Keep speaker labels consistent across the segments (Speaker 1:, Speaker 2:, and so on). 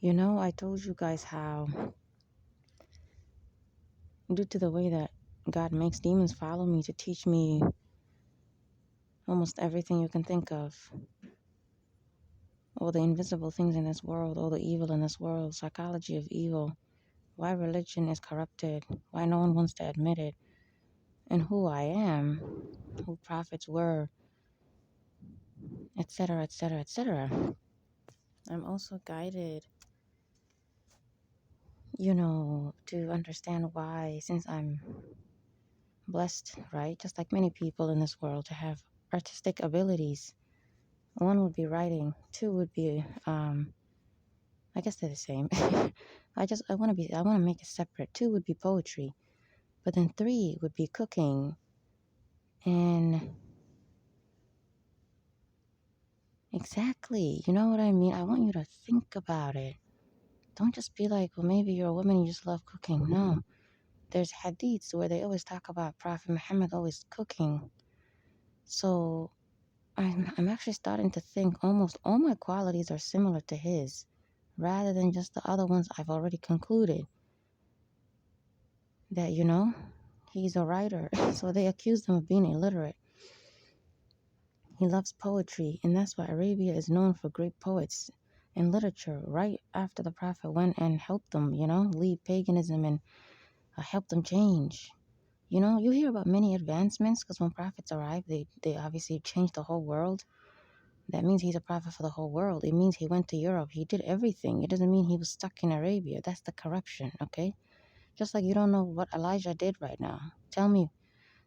Speaker 1: I told you guys how, due to the way that God makes demons follow me to teach me almost everything you can think of, all the invisible things in this world, all the evil in this world, psychology of evil, why religion is corrupted, why no one wants to admit it, and who I am, who prophets were, etc., etc., etc. I'm also guided, to understand why, since I'm blessed, right, just like many people in this world, to have artistic abilities. One would be writing, two would be, I guess they're the same. I want to make it separate. Two would be poetry, but then three would be cooking. And exactly, you know what I mean? I want you to think about it. Don't just be like, well, maybe you're a woman and you just love cooking. No, there's hadiths where they always talk about Prophet Muhammad always cooking. So I'm actually starting to think almost all my qualities are similar to his, rather than just the other ones I've already concluded that, he's a writer. So they accused him of being illiterate. He loves poetry, and that's why Arabia is known for great poets and literature. Right after the Prophet went and helped them, leave paganism and help them change. You hear about many advancements because when prophets arrive, they obviously change the whole world. That means he's a prophet for the whole world. It means he went to Europe. He did everything. It doesn't mean he was stuck in Arabia. That's the corruption, okay? Just like you don't know what Elijah did right now. Tell me,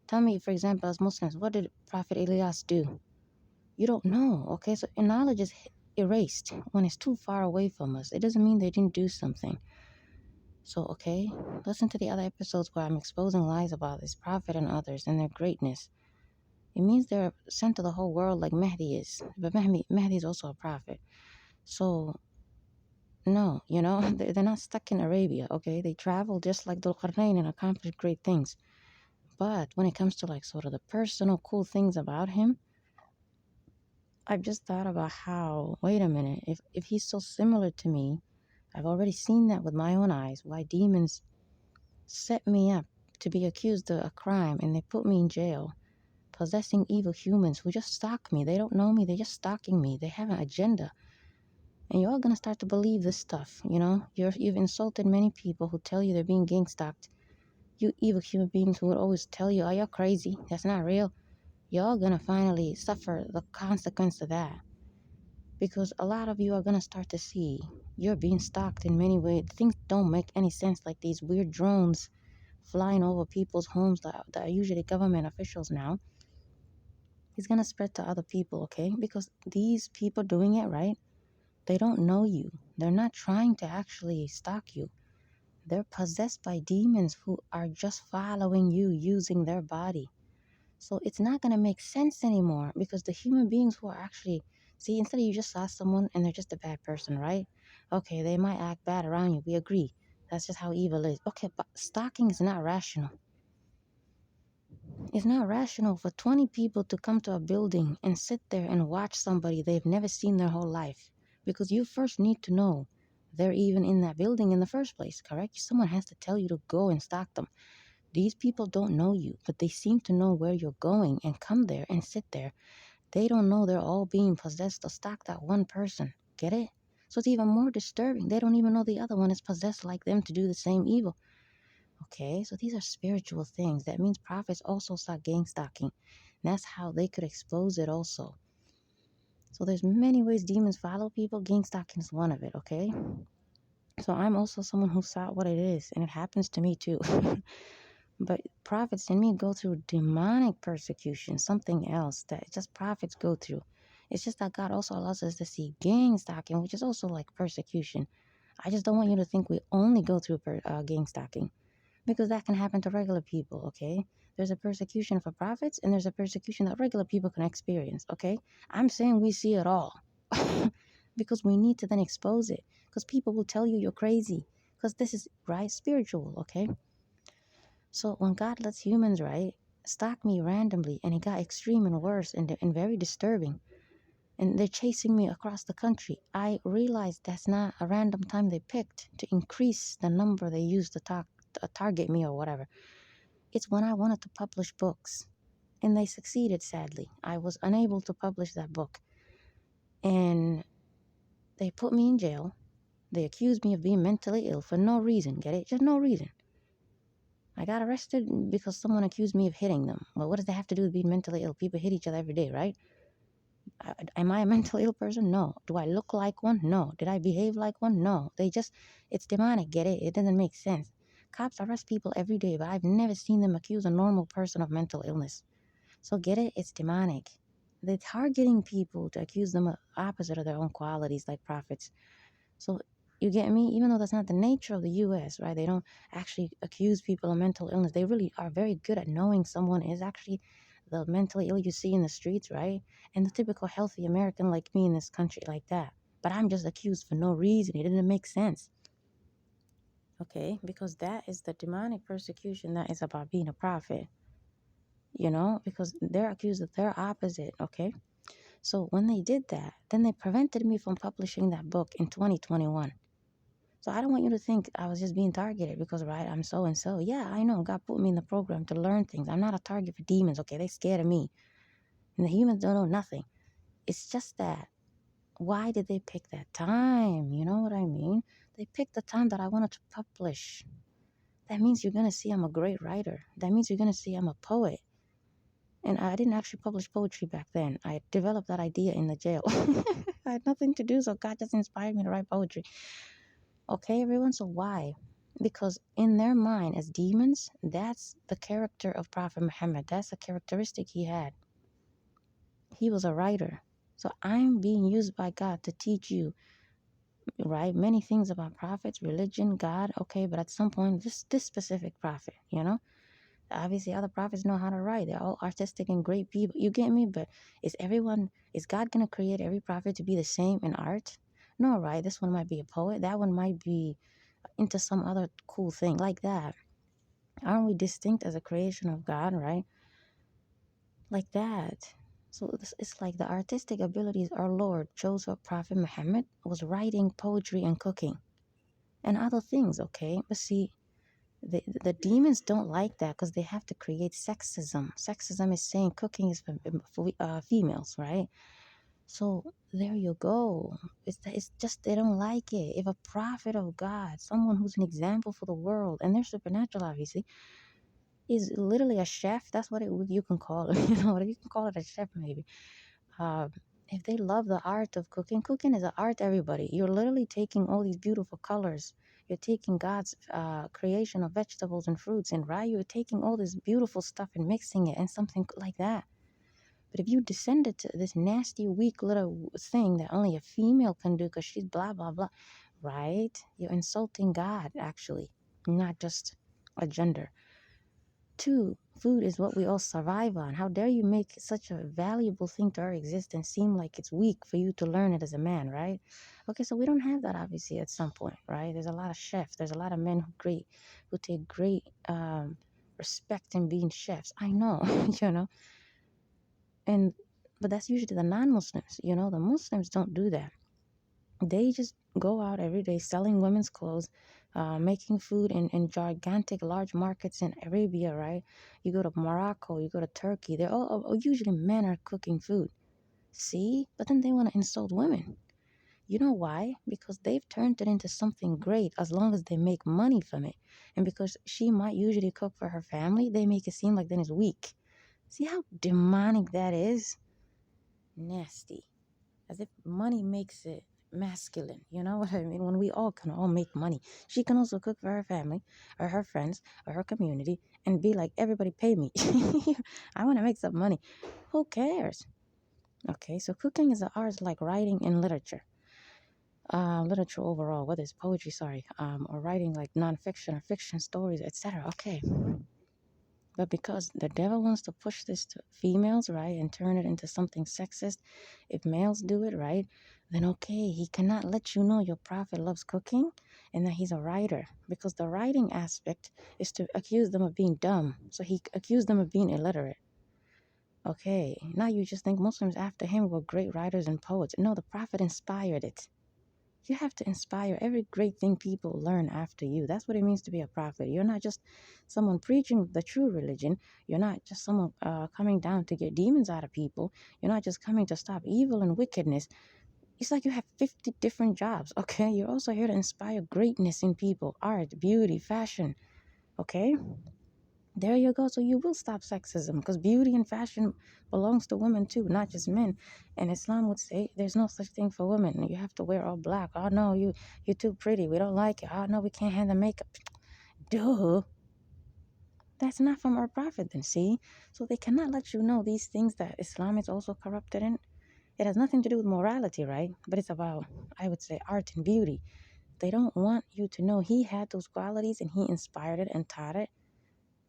Speaker 1: for example, as Muslims, what did Prophet Elias do? You don't know, okay? So knowledge is erased when it's too far away from us. It doesn't mean they didn't do something. So, okay, listen to the other episodes where I'm exposing lies about this prophet and others and their greatness. It means they're sent to the whole world like Mahdi is. But Mahdi is also a prophet. So, no, they're not stuck in Arabia, okay? They travel just like Dhul Qarnayn and accomplish great things. But when it comes to like sort of the personal cool things about him, I've just thought about how, wait a minute, if he's so similar to me, I've already seen that with my own eyes, why demons set me up to be accused of a crime and they put me in jail, possessing evil humans who just stalk me. They don't know me, they're just stalking me. They have an agenda. And you're all gonna start to believe this stuff, You've insulted many people who tell you they're being gang stalked. You evil human beings who would always tell you, oh, you're crazy, that's not real. You're all gonna finally suffer the consequence of that. Because a lot of you are gonna start to see you're being stalked in many ways. Things don't make any sense, like these weird drones flying over people's homes that are usually government officials now. It's gonna spread to other people, okay? Because these people doing it, right? They don't know you. They're not trying to actually stalk you. They're possessed by demons who are just following you using their body. So it's not going to make sense anymore because the human beings who are actually, see, instead of you just saw someone and they're just a bad person, right? Okay, they might act bad around you. We agree. That's just how evil is. Okay, but stalking is not rational. It's not rational for 20 people to come to a building and sit there and watch somebody they've never seen their whole life. Because you first need to know they're even in that building in the first place, correct? Someone has to tell you to go and stalk them. These people don't know you, but they seem to know where you're going and come there and sit there. They don't know they're all being possessed to stalk that one person. Get it? So it's even more disturbing. They don't even know the other one is possessed like them to do the same evil. Okay, so these are spiritual things. That means prophets also saw gang stalking. That's how they could expose it also. So there's many ways demons follow people. Gang stalking is one of it, okay? So I'm also someone who saw what it is, and it happens to me too. But prophets and me go through demonic persecution, something else that just prophets go through. It's just that God also allows us to see gang stalking, which is also like persecution. I just don't want you to think we only go through gang stalking, because that can happen to regular people, okay? There's a persecution for prophets, and there's a persecution that regular people can experience, okay? I'm saying we see it all because we need to then expose it, because people will tell you you're crazy, because this is, right, spiritual, okay? So when God lets humans, right, stalk me randomly, and it got extreme and worse and very disturbing, and they're chasing me across the country. I realized that's not a random time they picked to increase the number they use to target me or whatever. It's when I wanted to publish books, and they succeeded. Sadly, I was unable to publish that book, and they put me in jail. They accused me of being mentally ill for no reason. Get it? Just no reason. I got arrested because someone accused me of hitting them. Well, what does that have to do with being mentally ill? People hit each other every day, right? Am I a mentally ill person? No. Do I look like one? No. Did I behave like one? No. It's demonic. Get it? It doesn't make sense. Cops arrest people every day, but I've never seen them accuse a normal person of mental illness. So get it? It's demonic. They're targeting people to accuse them of opposite of their own qualities, like prophets. So you get me? Even though that's not the nature of the U.S., right? They don't actually accuse people of mental illness. They really are very good at knowing someone is actually the mentally ill you see in the streets, right? And the typical healthy American like me in this country, like that. But I'm just accused for no reason. It didn't make sense. Okay? Because that is the demonic persecution that is about being a prophet, because they're accused of their opposite, okay? So when they did that, then they prevented me from publishing that book in 2021. So I don't want you to think I was just being targeted because, right, I'm so and so. Yeah, I know God put me in the program to learn things. I'm not a target for demons, okay? They scared of me. And the humans don't know nothing. It's just that. Why did they pick that time? You know what I mean? They picked the time that I wanted to publish. That means you're going to see I'm a great writer. That means you're going to see I'm a poet. And I didn't actually publish poetry back then. I developed that idea in the jail. I had nothing to do, so God just inspired me to write poetry. Okay, everyone? So why? Because in their mind, as demons, that's the character of Prophet Muhammad. That's a characteristic he had. He was a writer. So I'm being used by God to teach you, right? Many things about prophets, religion, God. Okay, but at some point, this specific prophet, obviously other prophets know how to write. They're all artistic and great people. You get me? But is God gonna create every prophet to be the same in art? No, right? This one might be a poet. That one might be into some other cool thing like that. Aren't we distinct as a creation of God, right? Like that. So it's like the artistic abilities our Lord chose for Prophet Muhammad was writing poetry and cooking and other things, okay? But see, the demons don't like that because they have to create sexism. Sexism is saying cooking is for females, right? So there you go. It's just they don't like it. If a prophet of God, someone who's an example for the world, and they're supernatural, obviously, is literally a chef. That's what you can call it. You can call it a chef maybe. Uh, if they love the art of cooking, cooking is an art. Everybody, you're literally taking all these beautiful colors. You're taking God's creation of vegetables and fruits, and right, you're taking all this beautiful stuff and mixing it and something like that. But if you descended to this nasty, weak little thing that only a female can do because she's blah, blah, blah, right? You're insulting God, actually, not just a gender. Two, food is what we all survive on. How dare you make such a valuable thing to our existence seem like it's weak for you to learn it as a man, right? Okay, so we don't have that obviously at some point, right? There's a lot of chefs. There's a lot of men who take great respect in being chefs. I know, and but that's usually the non-Muslims. The Muslims don't do that. They just go out every day selling women's clothes, making food in gigantic large markets in Arabia, right? You go to Morocco, you go to Turkey, they're all usually men are cooking food. See? But then they want to insult women. You know why? Because they've turned it into something great as long as they make money from it. And because she might usually cook for her family, they make it seem like then it's weak. See how demonic that is? Nasty. As if money makes it masculine. You know what I mean? When we all can all make money. She can also cook for her family or her friends or her community and be like, everybody pay me. I want to make some money. Who cares? Okay, so cooking is an art like writing and literature. Literature overall, whether it's poetry, or writing like nonfiction or fiction stories, etc. Okay. But because the devil wants to push this to females, right, and turn it into something sexist, if males do it, right, then okay, he cannot let you know your prophet loves cooking and that he's a writer. Because the writing aspect is to accuse them of being dumb. So he accused them of being illiterate. Okay, now you just think Muslims after him were great writers and poets. No, the Prophet inspired it. You have to inspire every great thing people learn after you. That's what it means to be a prophet. You're not just someone preaching the true religion. You're not just someone coming down to get demons out of people. You're not just coming to stop evil and wickedness. It's like you have 50 different jobs, okay? You're also here to inspire greatness in people, art, beauty, fashion, okay? There you go. So you will stop sexism because beauty and fashion belongs to women too, not just men. And Islam would say there's no such thing for women. You have to wear all black. Oh no, you're too pretty. We don't like it. Oh no, we can't handle makeup. Duh. That's not from our prophet then, see? So they cannot let you know these things that Islam is also corrupted in. It has nothing to do with morality, right? But it's about, I would say, art and beauty. They don't want you to know he had those qualities and he inspired it and taught it,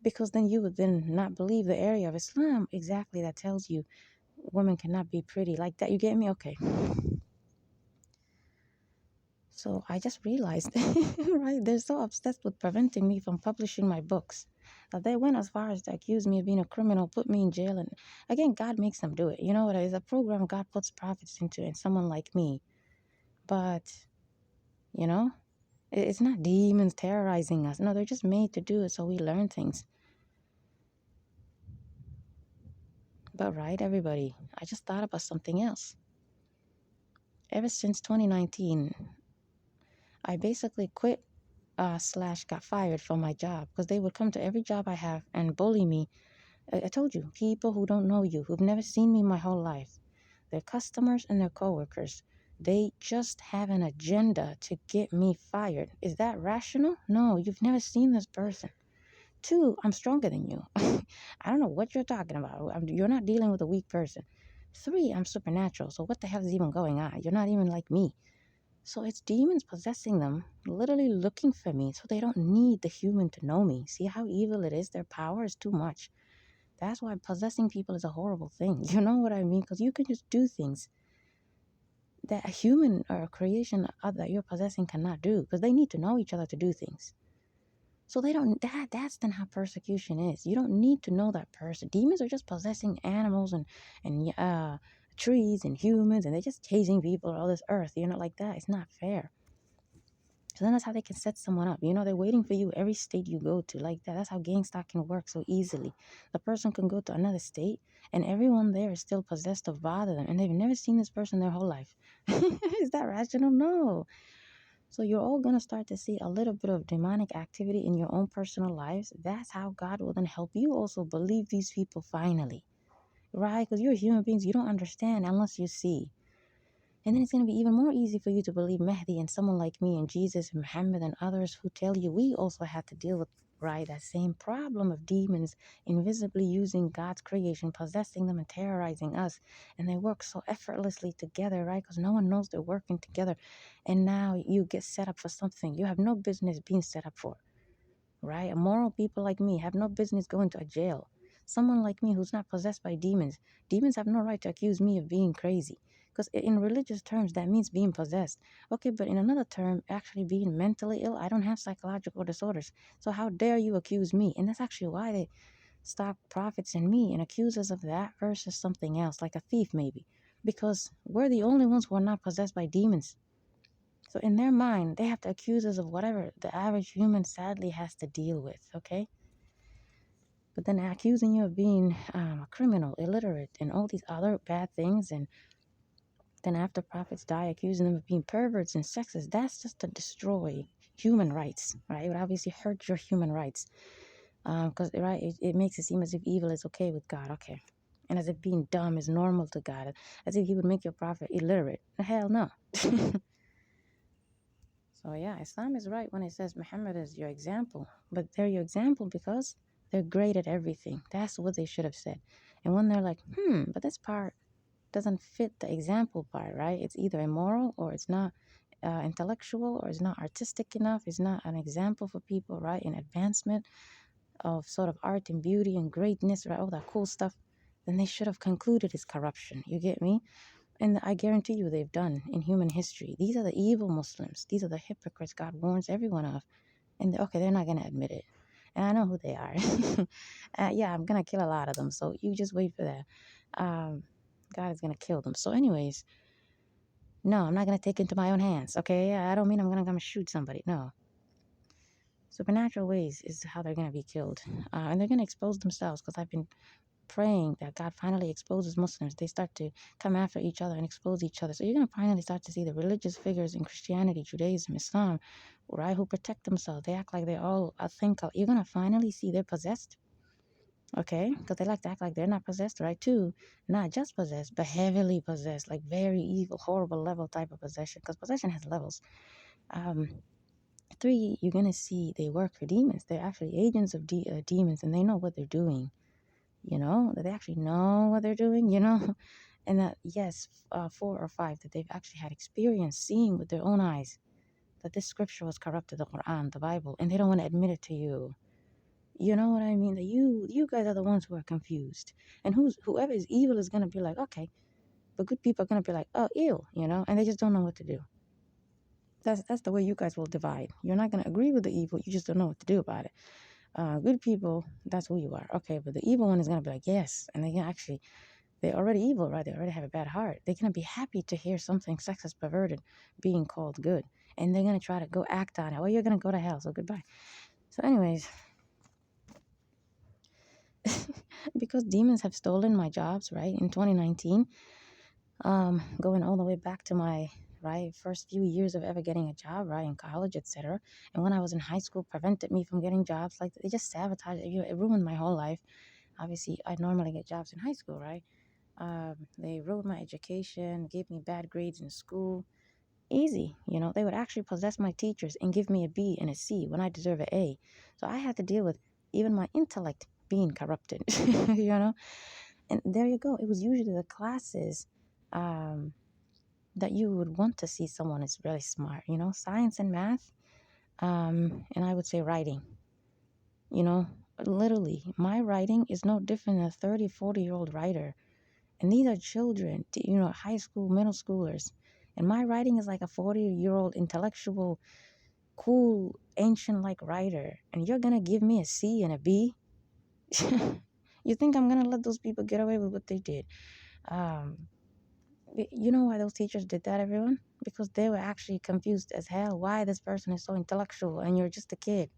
Speaker 1: because then you would then not believe the area of Islam exactly that tells you women cannot be pretty like that. You get me? Okay. So I just realized, right? They're so obsessed with preventing me from publishing my books that they went as far as to accuse me of being a criminal, put me in jail. And again, God makes them do it. You know what? It's a program God puts prophets into, and someone like me. But, you know, it's not demons terrorizing us. No, they're just made to do it so we learn things. But, right, everybody, I just thought about something else. Ever since 2019, I basically quit slash got fired from my job because they would come to every job I have and bully me. I told you, people who don't know you, who've never seen me my whole life, their customers and their coworkers, they just have an agenda to get me fired. Is that rational? No, you've never seen this person. Two, I'm stronger than you. I don't know what you're talking about. You're not dealing with a weak person. Three, I'm supernatural. So what the hell is even going on? You're not even like me. So it's demons possessing them, literally looking for me, so they don't need the human to know me. See how evil it is? Their power is too much. That's why possessing people is a horrible thing. You know what I mean? Because you can just do things that a human or a creation that you're possessing cannot do, because they need to know each other to do things. So they don't. That's then how persecution is. You don't need to know that person. Demons are just possessing animals and trees and humans, and they're just chasing people all this earth. You know, like that. It's not fair. So then that's how they can set someone up. You know, they're waiting for you every state you go to, like that. That's how gangsta can work so easily. The person can go to another state and everyone there is still possessed to bother them, and they've never seen this person their whole life. Is that rational? No. So you're all going to start to see a little bit of demonic activity in your own personal lives. That's how God will then help you also believe these people finally. Right? Because you're human beings. You don't understand unless you see. And then it's going to be even more easy for you to believe Mahdi and someone like me and Jesus and Muhammad and others who tell you we also had to deal with, right, that same problem of demons invisibly using God's creation, possessing them and terrorizing us. And they work so effortlessly together, right, because no one knows they're working together. And now you get set up for something you have no business being set up for, right? Moral people like me have no business going to a jail. Someone like me who's not possessed by demons, demons have no right to accuse me of being crazy. Because in religious terms, that means being possessed. Okay, but in another term, actually being mentally ill, I don't have psychological disorders. So how dare you accuse me? And that's actually why they stop prophets and me and accuse us of that versus something else, like a thief maybe. Because we're the only ones who are not possessed by demons. So in their mind, they have to accuse us of whatever the average human sadly has to deal with, okay? But then accusing you of being a criminal, illiterate, and all these other bad things, and then after prophets die, accusing them of being perverts and sexists, that's just to destroy human rights, right? It would obviously hurt your human rights. Because, right, it makes it seem as if evil is okay with God, okay? And as if being dumb is normal to God, as if he would make your prophet illiterate. Hell no. So yeah, Islam is right when it says Muhammad is your example. But they're your example because they're great at everything. That's what they should have said. And when they're like, but this part doesn't fit the example part, right? It's either immoral or it's not intellectual or it's not artistic enough. It's not an example for people, right? In advancement of sort of art and beauty and greatness, right? All that cool stuff. Then they should have concluded it's corruption. You get me? And I guarantee you they've done in human history. These are the evil Muslims. These are the hypocrites God warns everyone of. And okay, they're not going to admit it. and I know who they are. Yeah, I'm gonna kill a lot of them. So you just wait for that. Um, God is gonna kill them. So, anyways, no, I'm not gonna take it into my own hands. Okay, I don't mean I'm gonna come shoot somebody. No, supernatural ways is how they're gonna be killed, and they're gonna expose themselves because I've been praying that God finally exposes Muslims. They start to come after each other and expose each other. So you're going to finally start to see the religious figures in Christianity, Judaism, Islam, right, who protect themselves. They act like they're all a thing. You're going to finally see they're possessed, okay? Because they like to act like they're not possessed, right, too. Not just possessed, but heavily possessed, like very evil, horrible level type of possession, because possession has levels. Um, Three, you're going to see they work for demons. They're actually agents of demons, and they know what they're doing. That they actually know what they're doing, and that, yes, 4 or 5, that they've actually had experience seeing with their own eyes that this scripture was corrupted, the Quran, the Bible, and they don't want to admit it to you. You know what I mean? That you guys are the ones who are confused, and whoever is evil is gonna be like, okay, but good people are gonna be like, oh, ew, and they just don't know what to do. That's the way you guys will divide. You're not gonna agree with the evil, you just don't know what to do about it. Good people, that's who you are, okay, but the evil one is gonna be like, yes, and they can actually. They're already evil, right? They already have a bad heart. They're going to be happy to hear something sexist, perverted, being called good. And they're going to try to go act on it. Well, you're going to go to hell, so goodbye. So, anyways, because demons have stolen my jobs, right, in 2019, going all the way back to my, right, first few years of ever getting a job, right, in college, etc. And when I was in high school, prevented me from getting jobs. Like, they just sabotaged it. It ruined my whole life. Obviously, I normally get jobs in high school, right? They ruined my education, gave me bad grades in school. Easy, they would actually possess my teachers and give me a B and a C when I deserve an A. So I had to deal with even my intellect being corrupted, And there you go. It was usually the classes um, that you would want to see someone is really smart, science and math, and I would say writing, you know, literally. My writing is no different than a 30, 40-year-old writer. And these are children, high school, middle schoolers. And my writing is like a 40-year-old intellectual, cool, ancient like writer. And you're going to give me a C and a B? You think I'm going to let those people get away with what they did? Um, you know why those teachers did that, everyone? Because they were actually confused as hell why this person is so intellectual and you're just a kid.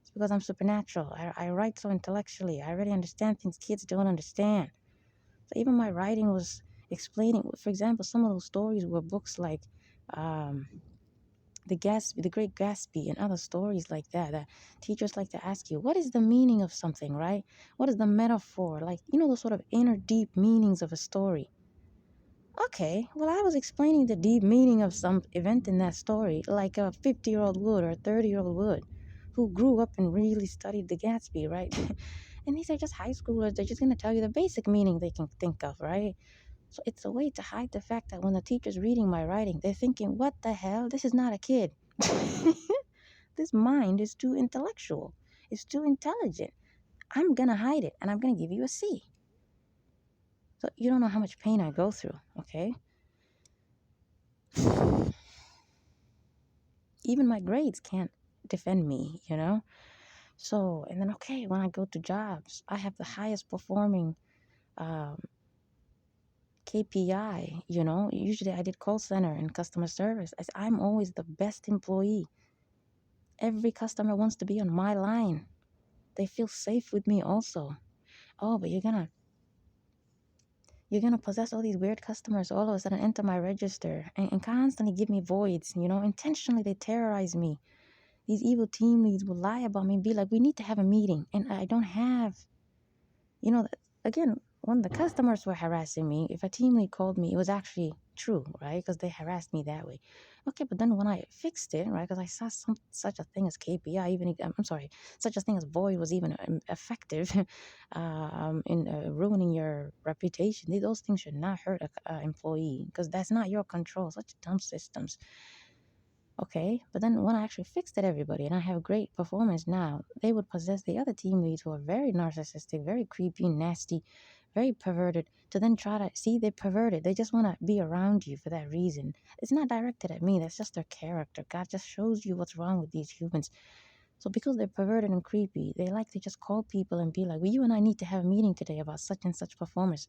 Speaker 1: It's because I'm supernatural. I write so intellectually. I already understand things kids don't understand. So even my writing was explaining, for example, some of those stories were books like um, the Great Gatsby, and other stories like that. That teachers like to ask you, what is the meaning of something, right? What is the metaphor? Like, those sort of inner deep meanings of a story. Okay, well, I was explaining the deep meaning of some event in that story, like a 50-year-old would or a 30-year-old would, who grew up and really studied the Gatsby, right? And these are just high schoolers. They're just going to tell you the basic meaning they can think of, right? So it's a way to hide the fact that when the teacher's reading my writing, they're thinking, what the hell? This is not a kid. This mind is too intellectual. It's too intelligent. I'm going to hide it and I'm going to give you a C. So you don't know how much pain I go through, okay? Even my grades can't defend me, So, and then, okay, when I go to jobs, I have the highest performing um, KPI, Usually I did call center and customer service. I'm always the best employee. Every customer wants to be on my line. They feel safe with me also. Oh, but you're gonna possess all these weird customers all of a sudden enter my register and constantly give me voids, intentionally they terrorize me. These evil team leads will lie about me and be like, we need to have a meeting. And I don't have, again, when the customers were harassing me, if a team lead called me, it was actually true, right? Because they harassed me that way. Okay, but then when I fixed it, right, because I saw such a thing as KPI, even, I'm sorry, such a thing as void was even effective in ruining your reputation. Those things should not hurt an employee because that's not your control. Such dumb systems. Okay, but then when I actually fixed it, everybody, and I have great performance now, they would possess the other team leads who are very narcissistic, very creepy, nasty, very perverted, to then try to see they're perverted. They just want to be around you for that reason. It's not directed at me, that's just their character. God just shows you what's wrong with these humans. So because they're perverted and creepy, they like to just call people and be like, well, you and I need to have a meeting today about such and such performance,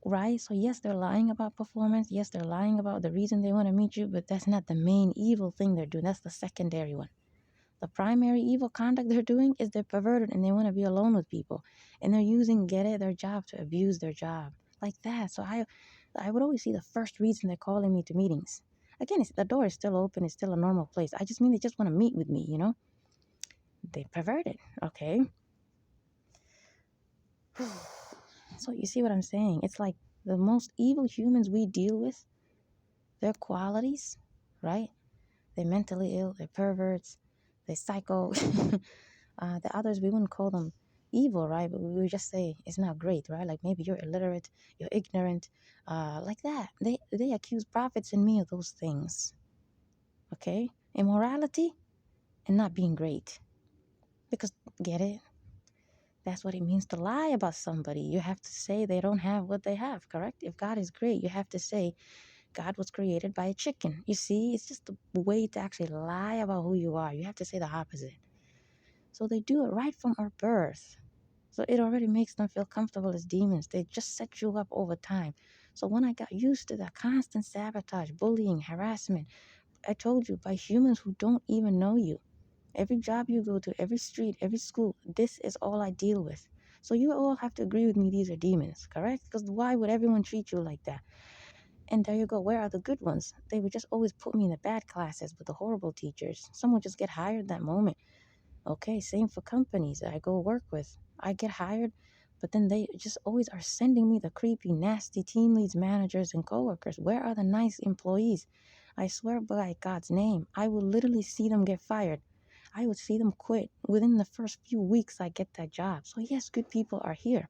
Speaker 1: right? So yes, they're lying about performance. Yes, they're lying about the reason they want to meet you, but that's not the main evil thing they're doing. That's the secondary one. The primary evil conduct they're doing is they're perverted and they want to be alone with people. And they're using, get it, their job to abuse their job. Like that. So I would always see the first reason they're calling me to meetings. Again, the door is still open, it's still a normal place. I just mean they just want to meet with me, you know? They perverted. Okay. So you see what I'm saying? It's like the most evil humans we deal with, their qualities, right? They're mentally ill, they're perverts, they're psycho. The others, we wouldn't call them evil, right? But we would just say it's not great, right? Like maybe you're illiterate, you're ignorant, like that. They accuse prophets and me of those things, okay? Immorality and not being great. Because, get it? That's what it means to lie about somebody. You have to say they don't have what they have, correct? If God is great, you have to say God was created by a chicken. You see, it's just a way to actually lie about who you are. You have to say the opposite. So they do it right from our birth. So it already makes them feel comfortable as demons. They just set you up over time. So when I got used to that constant sabotage, bullying, harassment, I told you, by humans who don't even know you. Every job you go to, every street, every school, this is all I deal with. So you all have to agree with me these are demons, correct? Because why would everyone treat you like that? And there you go. Where are the good ones? They would just always put me in the bad classes with the horrible teachers. Some would just get hired that moment. Okay, same for companies that I go work with. I get hired, but then they just always are sending me the creepy, nasty team leads, managers, and coworkers. Where are the nice employees? I swear by God's name, I will literally see them get fired. I would see them quit within the first few weeks I get that job. So yes, good people are here.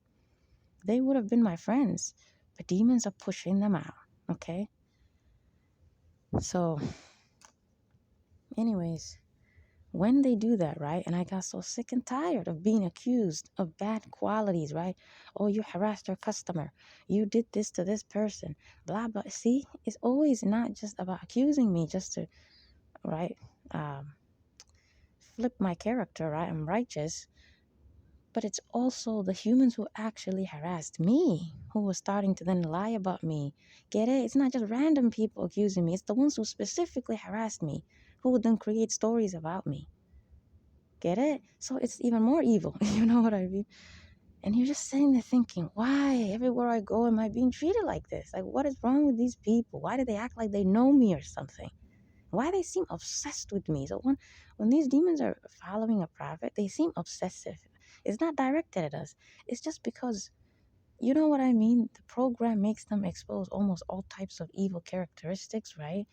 Speaker 1: They would have been my friends, but demons are pushing them out. Okay? So, anyways, when they do that, right? And I got so sick and tired of being accused of bad qualities, right? Oh, you harassed our customer. You did this to this person. Blah, blah. See, it's always not just about accusing me just to, right? Um, Flip my character, right? I'm righteous. But it's also the humans who actually harassed me, who were starting to then lie about me. Get it? It's not just random people accusing me. It's the ones who specifically harassed me, who would then create stories about me. Get it? So it's even more evil. You know what I mean? And you're just sitting there thinking, why everywhere I go am I being treated like this? Like, what is wrong with these people? Why do they act like they know me or something? Why they seem obsessed with me? So when these demons are following a prophet, they seem obsessive. It's not directed at us. It's just because, you know what I mean? The program makes them expose almost all types of evil characteristics, right?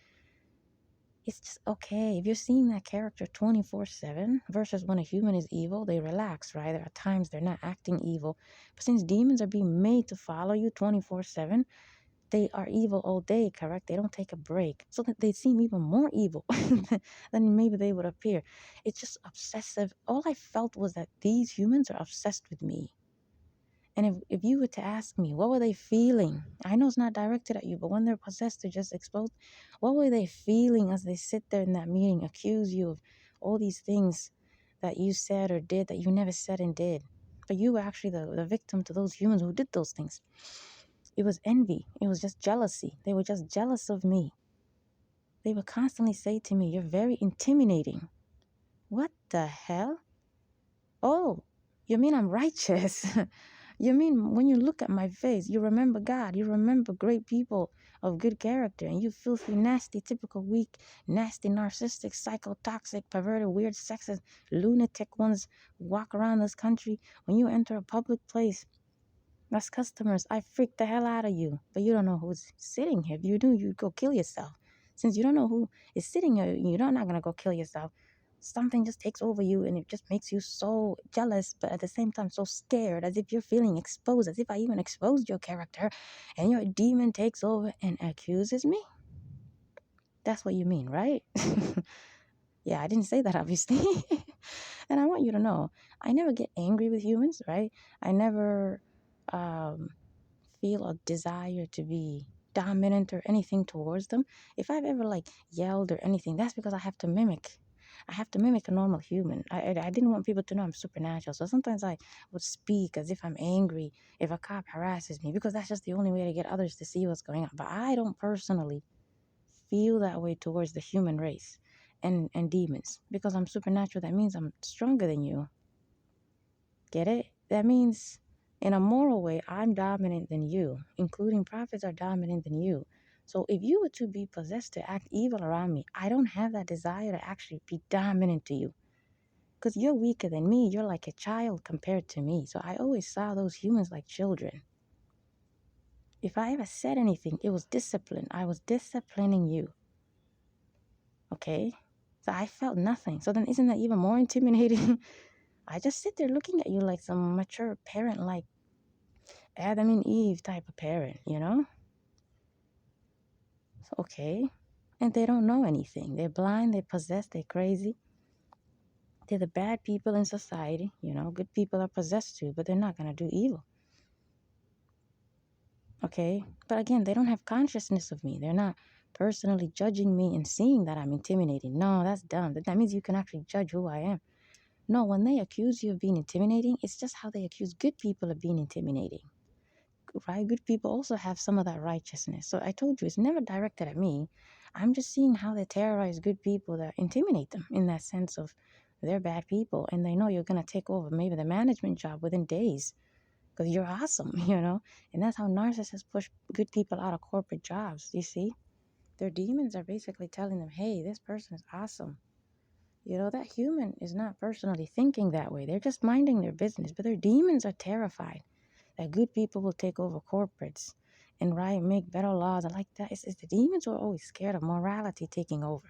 Speaker 1: It's just okay. If you're seeing that character 24/7 versus when a human is evil, they relax, right? There are times they're not acting evil. But since demons are being made to follow you 24/7, they are evil all day, correct? They don't take a break. So that they seem even more evil than maybe they would appear. It's just obsessive. All I felt was that these humans are obsessed with me. And if you were to ask me, what were they feeling? I know it's not directed at you, but when they're possessed to just explode, what were they feeling as they sit there in that meeting, accuse you of all these things that you said or did that you never said and did? But you were actually the victim to those humans who did those things. It was envy. It was just jealousy. They were just jealous of me. They would constantly say to me, you're very intimidating. What the hell? Oh, you mean I'm righteous? You mean when you look at my face, you remember God, you remember great people of good character, and you filthy, nasty, typical, weak, nasty, narcissistic, psychotoxic, perverted, weird, sexist, lunatic ones walk around this country. When you enter a public place, as customers, I freak the hell out of you. But you don't know who's sitting here. If you do, you'd go kill yourself. Since you don't know who is sitting here, you're not going to go kill yourself. Something just takes over you and it just makes you so jealous, but at the same time so scared, as if you're feeling exposed, as if I even exposed your character, and your demon takes over and accuses me. That's what you mean, right? Yeah, I didn't say that, obviously. And I want you to know, I never get angry with humans, right? I never feel a desire to be dominant or anything towards them. If I've ever like yelled or anything, that's because I have to mimic. I have to mimic a normal human. I didn't want people to know I'm supernatural. So sometimes I would speak as if I'm angry if a cop harasses me, because that's just the only way to get others to see what's going on. But I don't personally feel that way towards the human race and demons. Because I'm supernatural, that means I'm stronger than you. Get it? That means in a moral way, I'm dominant than you, including prophets are dominant than you. So if you were to be possessed to act evil around me, I don't have that desire to actually be dominant to you. Because you're weaker than me. You're like a child compared to me. So I always saw those humans like children. If I ever said anything, it was discipline. I was disciplining you. Okay? So I felt nothing. So then isn't that even more intimidating? I just sit there looking at you like some mature parent, like Adam and Eve type of parent, you know? So, okay. And they don't know anything. They're blind, they're possessed, they're crazy. They're the bad people in society, you know? Good people are possessed too, but they're not going to do evil. Okay? But again, they don't have consciousness of me. They're not personally judging me and seeing that I'm intimidating. No, that's dumb. That means you can actually judge who I am. No, when they accuse you of being intimidating, it's just how they accuse good people of being intimidating. Right? Good people also have some of that righteousness. So I told you, it's never directed at me. I'm just seeing how they terrorize good people, that intimidate them in that sense of they're bad people and they know you're going to take over maybe the management job within days because you're awesome, you know? And that's how narcissists push good people out of corporate jobs. You see? Their demons are basically telling them, hey, this person is awesome. You know, that human is not personally thinking that way. They're just minding their business, but their demons are terrified that good people will take over corporates and right make better laws and like that. It's the demons who are always scared of morality taking over.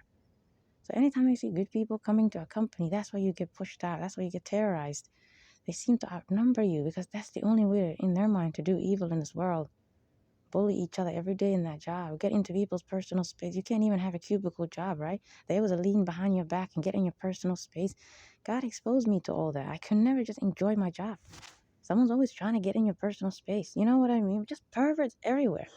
Speaker 1: So anytime they see good people coming to a company, that's why you get pushed out. That's why you get terrorized. They seem to outnumber you because that's the only way in their mind to do evil in this world. Bully each other every day in that job. Get into people's personal space. You can't even have a cubicle job, right? They was a lean behind your back and get in your personal space. God exposed me to all that. I could never just enjoy my job. Someone's always trying to get in your personal space. You know what I mean? Just perverts everywhere.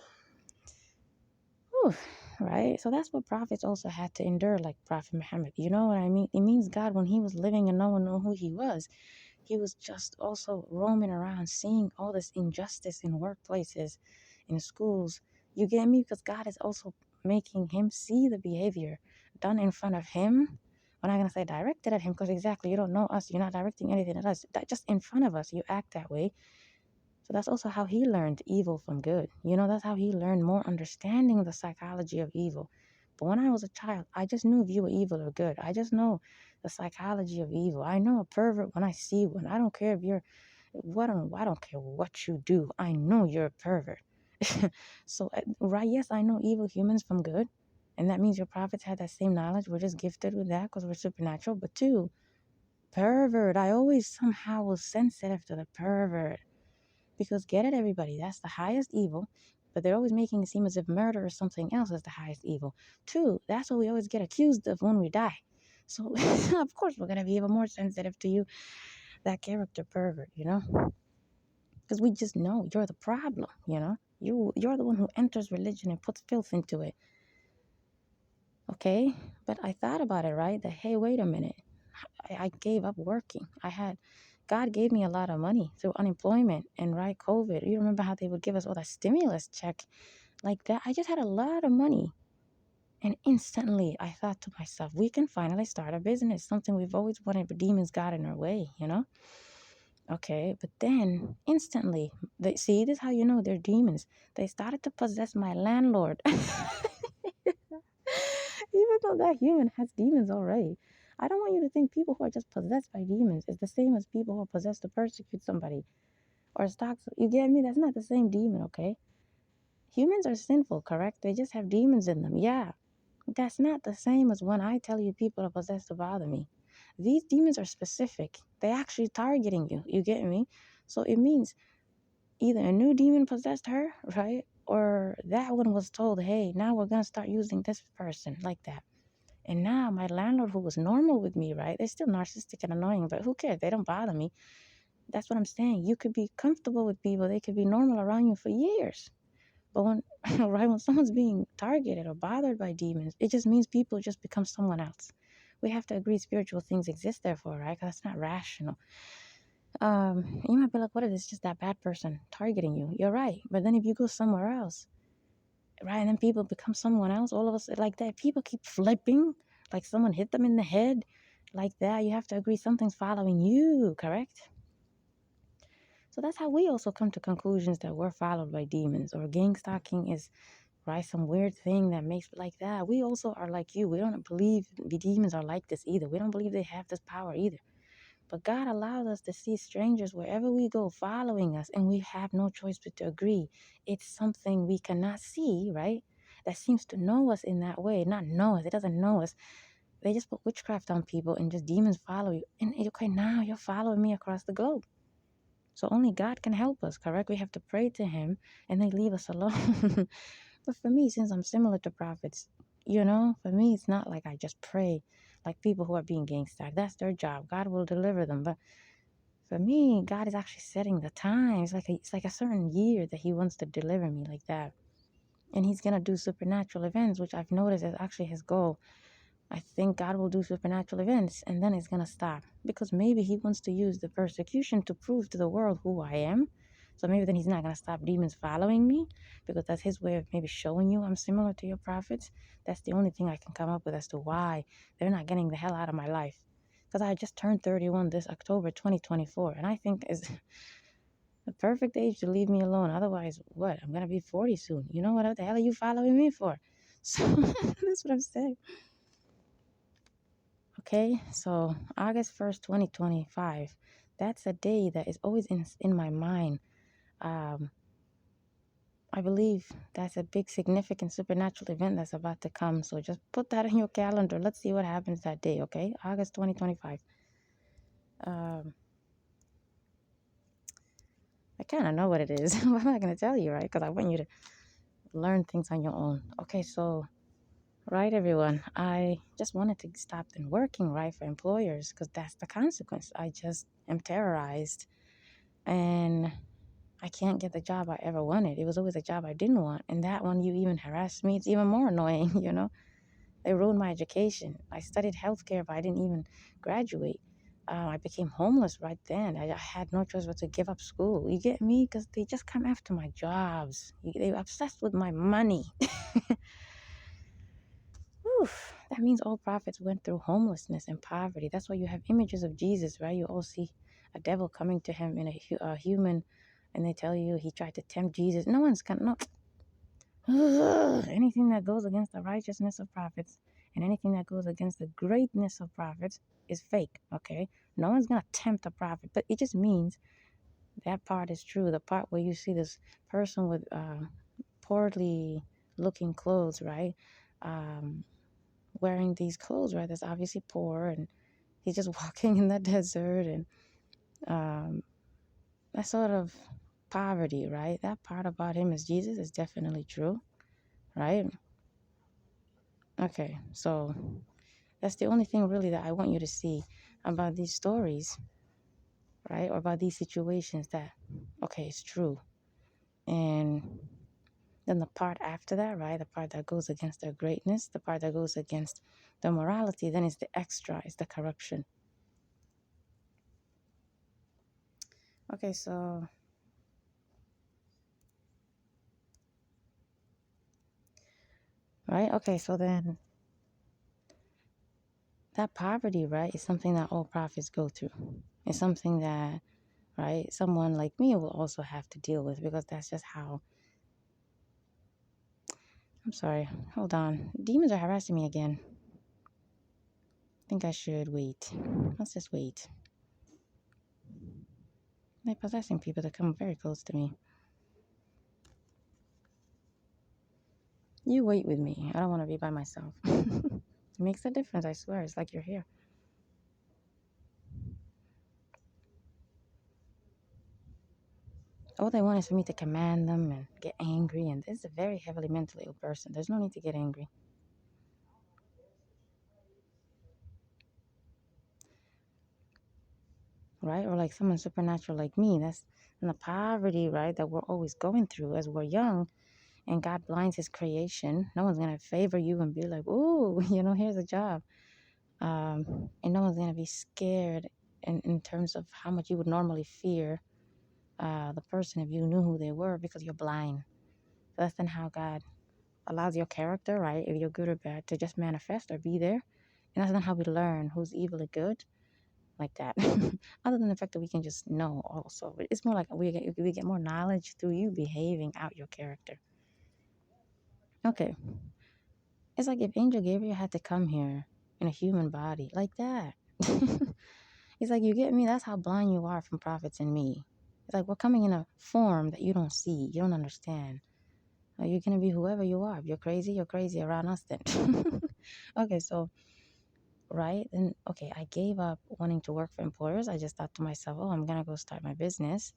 Speaker 1: Whew, right? So that's what prophets also had to endure, like Prophet Muhammad. You know what I mean? It means God, when he was living and no one knew who he was just also roaming around seeing all this injustice in workplaces, in schools. You get me? Because God is also making him see the behavior done in front of him. I'm not going to say directed at him because exactly, you don't know us. You're not directing anything at us. That just in front of us, you act that way. So that's also how he learned evil from good. You know, that's how he learned more understanding of the psychology of evil. But when I was a child, I just knew if you were evil or good. I just know the psychology of evil. I know a pervert when I see one. I don't care if you're I don't care what you do. I know you're a pervert. So right, yes, I know evil humans from good. And that means your prophets had that same knowledge. We're just gifted with that because we're supernatural. But two, pervert. I always somehow was sensitive to the pervert. Because get it, everybody, that's the highest evil, but they're always making it seem as if murder or something else is the highest evil. Two, that's what we always get accused of when we die. So, of course, we're going to be even more sensitive to you, that character pervert, you know? Because we just know you're the problem, you know? You're the one who enters religion and puts filth into it. Okay? But I thought about it, right? That, hey, wait a minute. I gave up working. God gave me a lot of money through unemployment and right COVID. You remember how they would give us all that stimulus check like that? I just had a lot of money. And instantly I thought to myself, we can finally start a business, something we've always wanted, but demons got in our way, you know? Okay, but then instantly, see, this is how you know they're demons. They started to possess my landlord. Even though that human has demons already. I don't want you to think people who are just possessed by demons is the same as people who are possessed to persecute somebody or stalk. You get me? That's not the same demon, okay? Humans are sinful, correct? They just have demons in them. Yeah. That's not the same as when I tell you people are possessed to bother me. These demons are specific. They actually targeting you. You get me? So it means either a new demon possessed her, right? Or that one was told, hey, now we're going to start using this person like that. And now my landlord, who was normal with me, right? They're still narcissistic and annoying, but who cares? They don't bother me. That's what I'm saying. You could be comfortable with people. They could be normal around you for years. But when, right, when someone's being targeted or bothered by demons, it just means people just become someone else. We have to agree spiritual things exist, therefore, right? Because that's not rational. You might be like, what if it's just that bad person targeting you? You're right. But then if you go somewhere else, right, and then people become someone else, all of us, like that, people keep flipping, like someone hit them in the head, like that. You have to agree something's following you, correct? So that's how we also come to conclusions that we're followed by demons, or gang stalking is, right, some weird thing that makes like that. We also are like you. We don't believe the demons are like this either. We don't believe they have this power either. But God allows us to see strangers wherever we go following us, and we have no choice but to agree. It's something we cannot see, right? That seems to know us in that way. Not know us, it doesn't know us. They just put witchcraft on people and just demons follow you. And okay, now you're following me across the globe. So only God can help us, correct? We have to pray to Him and they leave us alone. But for me, since I'm similar to prophets, for me, it's not like I just pray like people who are being gangsta. That's their job. God will deliver them. But for me, God is actually setting the time. It's like a certain year that He wants to deliver me like that. And He's going to do supernatural events, which I've noticed is actually His goal. I think God will do supernatural events and then it's going to stop because maybe He wants to use the persecution to prove to the world who I am. So maybe then He's not going to stop demons following me because that's His way of maybe showing you I'm similar to your prophets. That's the only thing I can come up with as to why they're not getting the hell out of my life. Because I just turned 31 this October 2024, and I think is the perfect age to leave me alone. Otherwise, what? I'm going to be 40 soon. You know what the hell are you following me for? So that's what I'm saying. Okay, so August 1st, 2025, that's a day that is always in my mind. I believe that's a big, significant supernatural event that's about to come. So just put that in your calendar. Let's see what happens that day, okay? August 2025. I kind of know what it is. But I'm not going to tell you, right? Because I want you to learn things on your own. Okay, so, right, everyone. I just wanted to stop and working, right, for employers because that's the consequence. I just am terrorized and I can't get the job I ever wanted. It was always a job I didn't want. And that one, you even harassed me. It's even more annoying. They ruined my education. I studied healthcare, but I didn't even graduate. I became homeless right then. I had no choice but to give up school. You get me? Because they just come after my jobs. They're obsessed with my money. Oof, that means all prophets went through homelessness and poverty. That's why you have images of Jesus, right? You all see a devil coming to him in a human, and they tell you he tried to tempt Jesus. No one's gonna, no. Anything that goes against the righteousness of prophets and anything that goes against the greatness of prophets is fake, okay? No one's gonna tempt a prophet, but it just means that part is true. The part where you see this person with poorly looking clothes, right? Wearing these clothes, right? That's obviously poor, and he's just walking in the desert, and that sort of poverty, right? That part about him as Jesus is definitely true, right? Okay, so that's the only thing really that I want you to see about these stories, right? Or about these situations that, okay, it's true. And then the part after that, right? The part that goes against their greatness, the part that goes against their morality, then it's the extra, it's the corruption. Okay, so right? Okay, so then that poverty, right, is something that all prophets go through. It's something that, right, someone like me will also have to deal with because that's just how. I'm sorry, hold on. Demons are harassing me again. I think I should wait. Let's just wait. They're possessing people that come very close to me. You wait with me. I don't want to be by myself. It makes a difference, I swear. It's like you're here. All they want is for me to command them and get angry. And this is a very heavily mentally ill person. There's no need to get angry. Right? Or like someone supernatural like me. That's in the poverty, right, that we're always going through as we're young. And God blinds His creation. No one's going to favor you and be like, "Ooh, here's a job." And no one's gonna be scared in terms of how much you would normally fear the person if you knew who they were because you're blind. So that's then how God allows your character, right, if you're good or bad, to just manifest or be there. And that's not how we learn who's evil or good, like that. Other than the fact that we can just know also. But it's more like we get more knowledge through you behaving out your character. Okay. It's like if Angel Gabriel had to come here in a human body, like that. It's like, you get me? That's how blind you are from prophets and me. It's like we're coming in a form that you don't see, you don't understand. You're gonna be whoever you are. If you're crazy around us then. Okay, so right? And okay, I gave up wanting to work for employers. I just thought to myself, oh, I'm gonna go start my business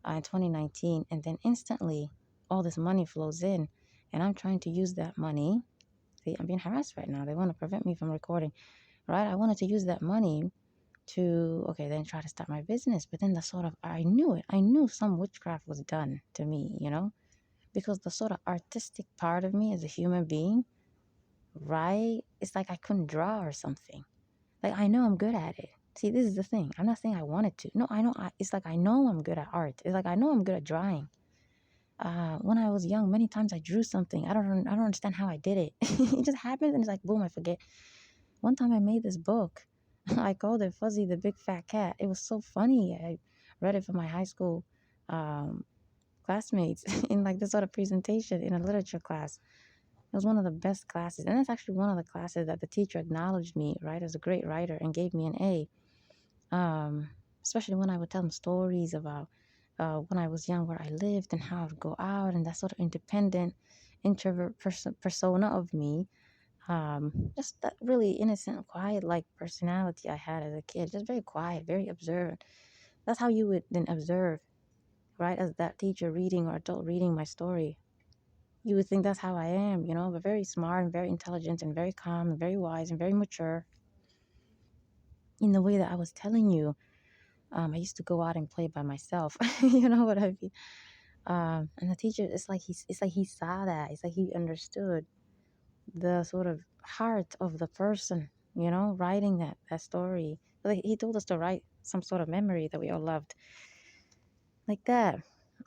Speaker 1: in 2019, and then instantly all this money flows in, and I'm trying to use that money. See, I'm being harassed right now. They want to prevent me from recording, right? I wanted to use that money to okay, then try to start my business, but then the sort of I knew it. I knew some witchcraft was done to me, because the sort of artistic part of me as a human being, right? It's like I couldn't draw or something. Like, I know I'm good at it. See, this is the thing. I'm not saying I wanted to. No, I know. It's like I know I'm good at art. It's like I know I'm good at drawing. When I was young, many times I drew something. I don't understand how I did it. It just happened, and it's like boom, I forget. One time I made this book. I called it Fuzzy the Big Fat Cat. It was so funny. I read it for my high school um, classmates in like this sort of presentation in a literature class. It was one of the best classes. And that's actually one of the classes that the teacher acknowledged me, right, as a great writer and gave me an A. Especially when I would tell them stories about when I was young, where I lived and how I would go out, and that sort of independent introvert persona of me. Just that really innocent, quiet like personality I had as a kid. Just very quiet, very observant. That's how you would then observe, right, as that teacher reading or adult reading my story. You would think that's how I am, but very smart and very intelligent and very calm and very wise and very mature in the way that I was telling you. I used to go out and play by myself. You know what I mean? And the teacher, it's like he saw that. It's like he understood the sort of heart of the person, writing that story. Like he told us to write some sort of memory that we all loved, like that.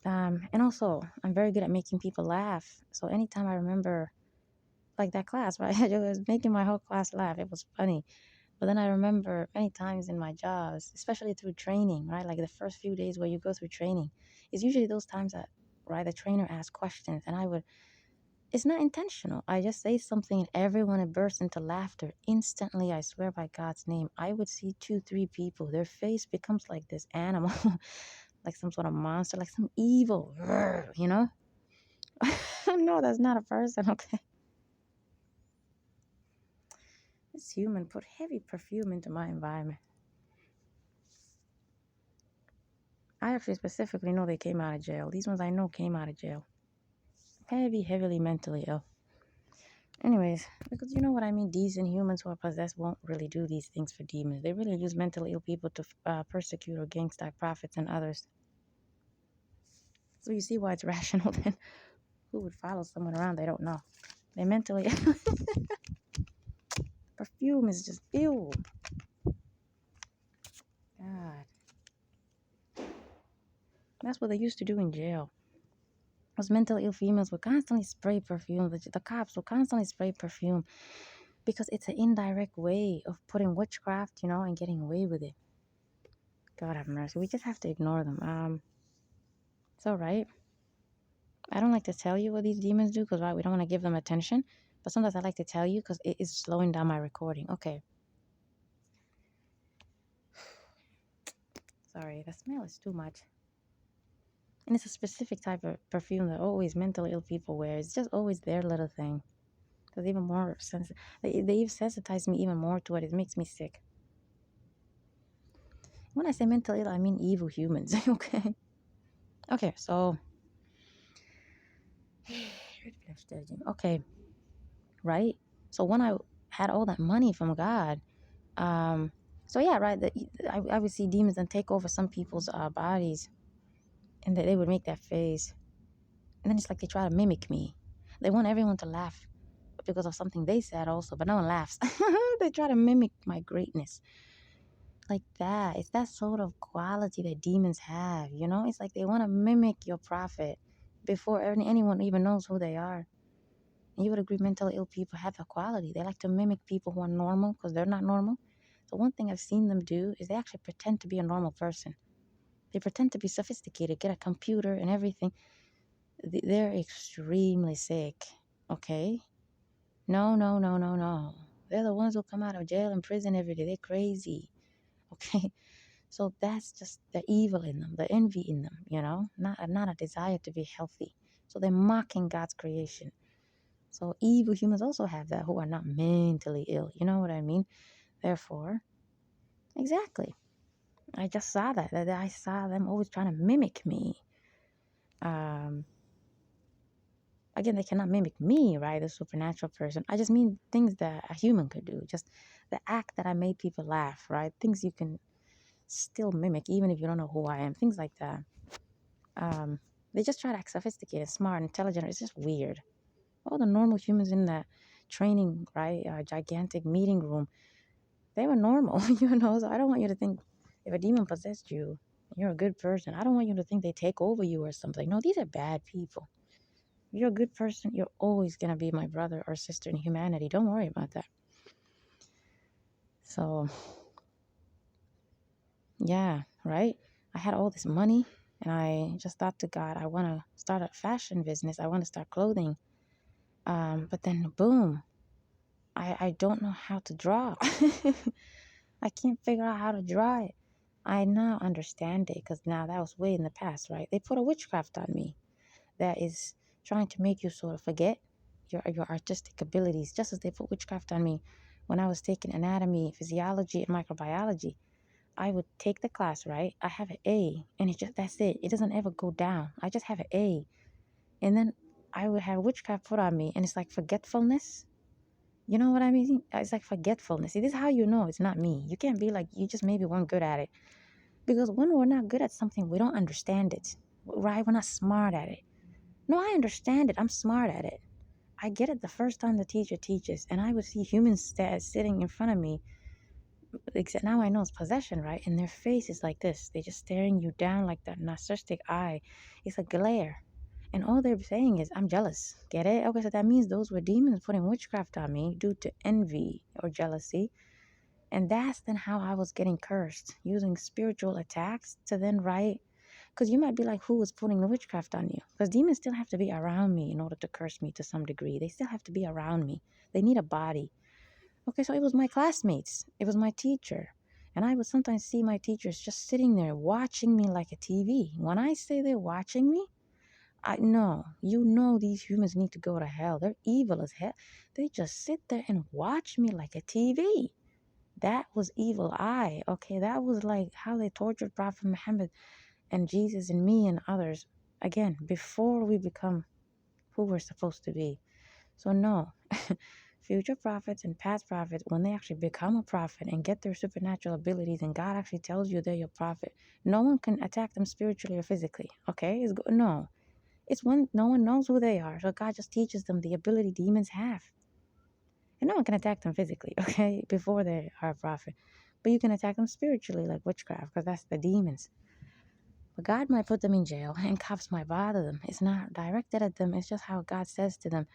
Speaker 1: And also, I'm very good at making people laugh. So anytime I remember, like that class, right? It was making my whole class laugh. It was funny. But then I remember many times in my jobs, especially through training, right? Like the first few days where you go through training, it's usually those times that, right, the trainer asks questions, and it's not intentional. I just say something and everyone would burst into laughter. Instantly, I swear by God's name, I would see 2, 3 people. Their face becomes like this animal, like some sort of monster, like some evil, you know? No, that's not a person, okay? This human put heavy perfume into my environment. I actually specifically know they came out of jail. These ones I know came out of jail. Heavily mentally ill. Anyways, because you know what I mean, decent humans who are possessed won't really do these things for demons. They really use mentally ill people to persecute or gangster prophets and others. So you see why it's rational then. Who would follow someone around they don't know? They're mentally ill. Perfume is just ew. God. That's what they used to do in jail. Those mentally ill females would constantly spray perfume. The cops would constantly spray perfume because it's an indirect way of putting witchcraft, and getting away with it. God have mercy. We just have to ignore them. It's all right. I don't like to tell you what these demons do because, right, we don't want to give them attention. But sometimes I like to tell you because it is slowing down my recording. Okay. Sorry, the smell is too much. And it's a specific type of perfume that always mentally ill people wear. It's just always their little thing. There's even more sensitive. They sensitize me even more to it. It makes me sick. When I say mentally ill, I mean evil humans. Okay. Okay, so okay, right? So when I had all that money from God, so yeah, right, I would see demons and take over some people's bodies, and they would make that face, and then it's like they try to mimic me. They want everyone to laugh because of something they said also, but no one laughs. They try to mimic my greatness. Like that. It's that sort of quality that demons have, you know? It's like they want to mimic your prophet before anyone even knows who they are. And you would agree mentally ill people have that quality. They like to mimic people who are normal because they're not normal. So one thing I've seen them do is they actually pretend to be a normal person. They pretend to be sophisticated, get a computer and everything. They're extremely sick, okay? No, no, no, no, no. They're the ones who come out of jail and prison every day. They're crazy, okay? So that's just the evil in them, the envy in them, you know, not a desire to be healthy. So they're mocking God's creation. So evil humans also have that who are not mentally ill. You know what I mean? Therefore, exactly. I just saw that I saw them always trying to mimic me. Um, Again, they cannot mimic me, right? The supernatural person. I just mean things that a human could do. Just the act that I made people laugh, right? Things you can still mimic even if you don't know who I am. Things like that. They just try to act sophisticated, smart, intelligent. It's just weird. All the normal humans in that training, right? Gigantic meeting room, they were normal, you know. So I don't want you to think if a demon possessed you, you're a good person. I don't want you to think they take over you or something. No, these are bad people. If you're a good person, you're always gonna be my brother or sister in humanity. Don't worry about that. So yeah, right? I had all this money and I just thought to God, I want to start a fashion business. I want to start clothing. But then boom, I don't know how to draw. I can't figure out how to draw it. I now understand it because now that was way in the past, right? They put a witchcraft on me that is trying to make you sort of forget your artistic abilities, just as they put witchcraft on me when I was taking anatomy, physiology, and microbiology. I would take the class, right? I have an A, and it just that's it. It doesn't ever go down. I just have an A, and then I would have witchcraft put on me, and it's like forgetfulness. You know what I mean? It's like forgetfulness. See, this is how you know it's not me. You can't be like you just maybe weren't good at it because when we're not good at something, we don't understand it, right? We're not smart at it. No, I understand it. I'm smart at it. I get it the first time the teacher teaches, and I would see humans sitting in front of me. Except now I know it's possession, right? And their face is like this. They're just staring you down like that narcissistic eye. It's a glare. And all they're saying is, I'm jealous. Get it? Okay, so that means those were demons putting witchcraft on me due to envy or jealousy. And that's then how I was getting cursed, using spiritual attacks to then write. Because you might be like, who is putting the witchcraft on you? Because demons still have to be around me in order to curse me to some degree. They still have to be around me. They need a body. Okay, so it was my classmates. It was my teacher. And I would sometimes see my teachers just sitting there watching me like a TV. When I say they're watching me, I know, you know, these humans need to go to hell. They're evil as hell. They just sit there and watch me like a TV. That was evil eye. Okay, that was like how they tortured Prophet Muhammad and Jesus and me and others. Again, before we become who we're supposed to be. So no, future prophets and past prophets, when they actually become a prophet and get their supernatural abilities and God actually tells you they're your prophet, no one can attack them spiritually or physically. Okay? No. It's when no one knows who they are. So God just teaches them the ability demons have. And no one can attack them physically, okay, before they are a prophet. But you can attack them spiritually like witchcraft because that's the demons. But God might put them in jail and cops might bother them. It's not directed at them. It's just how God says to them.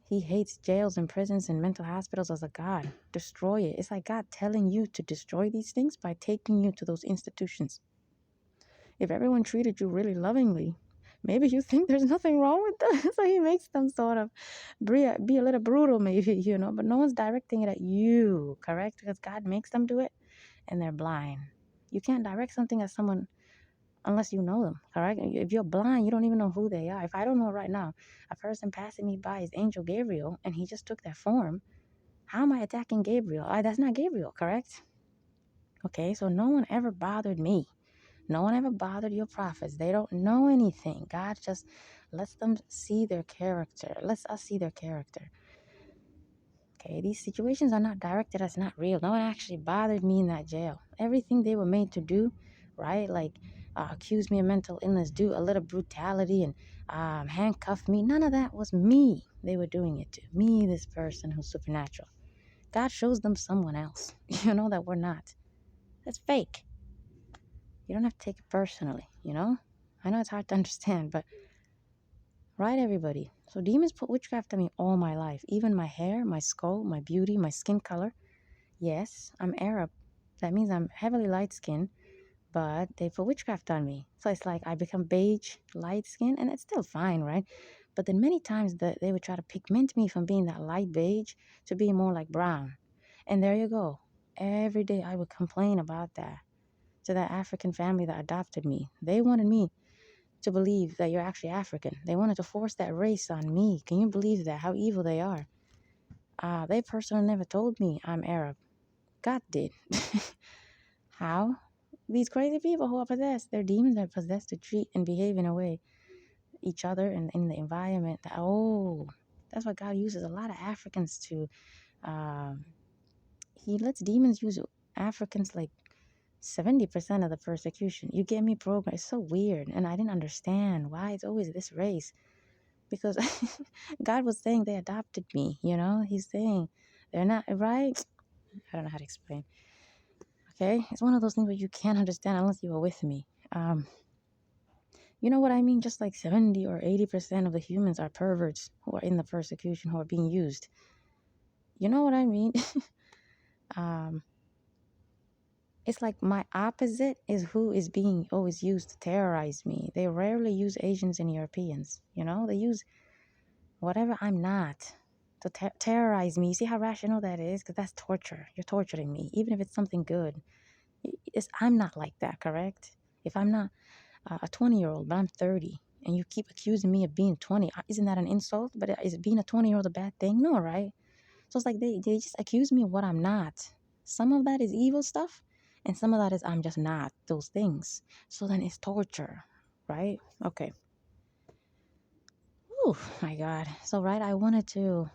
Speaker 1: He hates jails and prisons and mental hospitals as a God. Destroy it. It's like God telling you to destroy these things by taking you to those institutions. If everyone treated you really lovingly, maybe you think there's nothing wrong with them. So he makes them sort of be a little brutal, maybe, you know, but no one's directing it at you, correct? Because God makes them do it and they're blind. You can't direct something at someone unless you know them, correct? If you're blind, you don't even know who they are. If I don't know right now, a person passing me by is Angel Gabriel, and he just took that form, how am I attacking Gabriel? That's not Gabriel, correct? Okay, so no one ever bothered me. No one ever bothered your prophets. They don't know anything. God just lets them see their character. Lets us see their character. Okay, these situations are not directed as not real. No one actually bothered me in that jail. Everything they were made to do, right? Like accuse me of mental illness, do a little brutality and handcuff me. None of that was me. they were doing it to me, this person who's supernatural. God shows them someone else, that we're not. That's fake. You don't have to take it personally. I know it's hard to understand, but right, everybody. So demons put witchcraft on me all my life, even my hair, my skull, my beauty, my skin color. Yes, I'm Arab. That means I'm heavily light skinned, but they put witchcraft on me. So it's like I become beige, light skin, and it's still fine, right? But then many times they would try to pigment me from being that light beige to being more like brown. And there you go. Every day I would complain about that to that African family that adopted me. They wanted me to believe that you're actually African. They wanted to force that race on me. Can you believe that? How evil they are. They personally never told me I'm Arab. God did. How? These crazy people who are possessed, they're demons that are possessed to treat and behave in a way each other and in the environment that, that's why God uses a lot of Africans to, um, he lets demons use Africans like 70% of the persecution. You get me, program? It's so weird. And I didn't understand why it's always this race. Because God was saying they adopted me. He's saying they're not, right? I don't know how to explain. Okay? It's one of those things where you can't understand unless you are with me. You know what I mean? Just like 70 or 80% of the humans are perverts who are in the persecution, who are being used. You know what I mean? um, it's like my opposite is who is being always used to terrorize me. They rarely use Asians and Europeans. They use whatever I'm not to terrorize me. You see how rational that is? Because that's torture. You're torturing me, even if it's something good. I'm not like that, correct? If I'm not a 20-year-old, but I'm 30, and you keep accusing me of being 20, isn't that an insult? But is being a 20-year-old a bad thing? No, right? So it's like they just accuse me of what I'm not. Some of that is evil stuff, and some of that is I'm just not those things. So then it's torture, right? Okay. Oh my God. So right, I wanted to.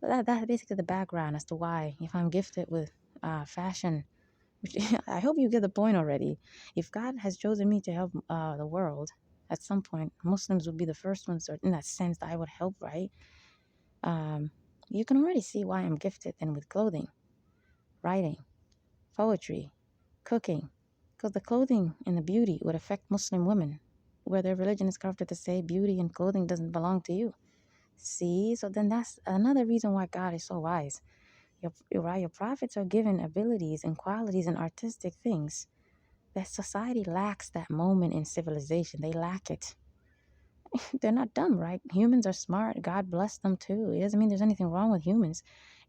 Speaker 1: That's basically the background as to why, if I'm gifted with fashion, which I hope you get the point already. If God has chosen me to help the world, at some point, Muslims would be the first ones, or in that sense, that I would help, right? You can already see why I'm gifted then with clothing, writing, poetry, cooking, because the clothing and the beauty would affect Muslim women, where their religion is corrupted to say beauty and clothing doesn't belong to you. See, so then that's another reason why God is so wise. Your prophets are given abilities and qualities and artistic things that society lacks that moment in civilization. They lack it. They're not dumb, right? Humans are smart. God bless them too. It doesn't mean there's anything wrong with humans.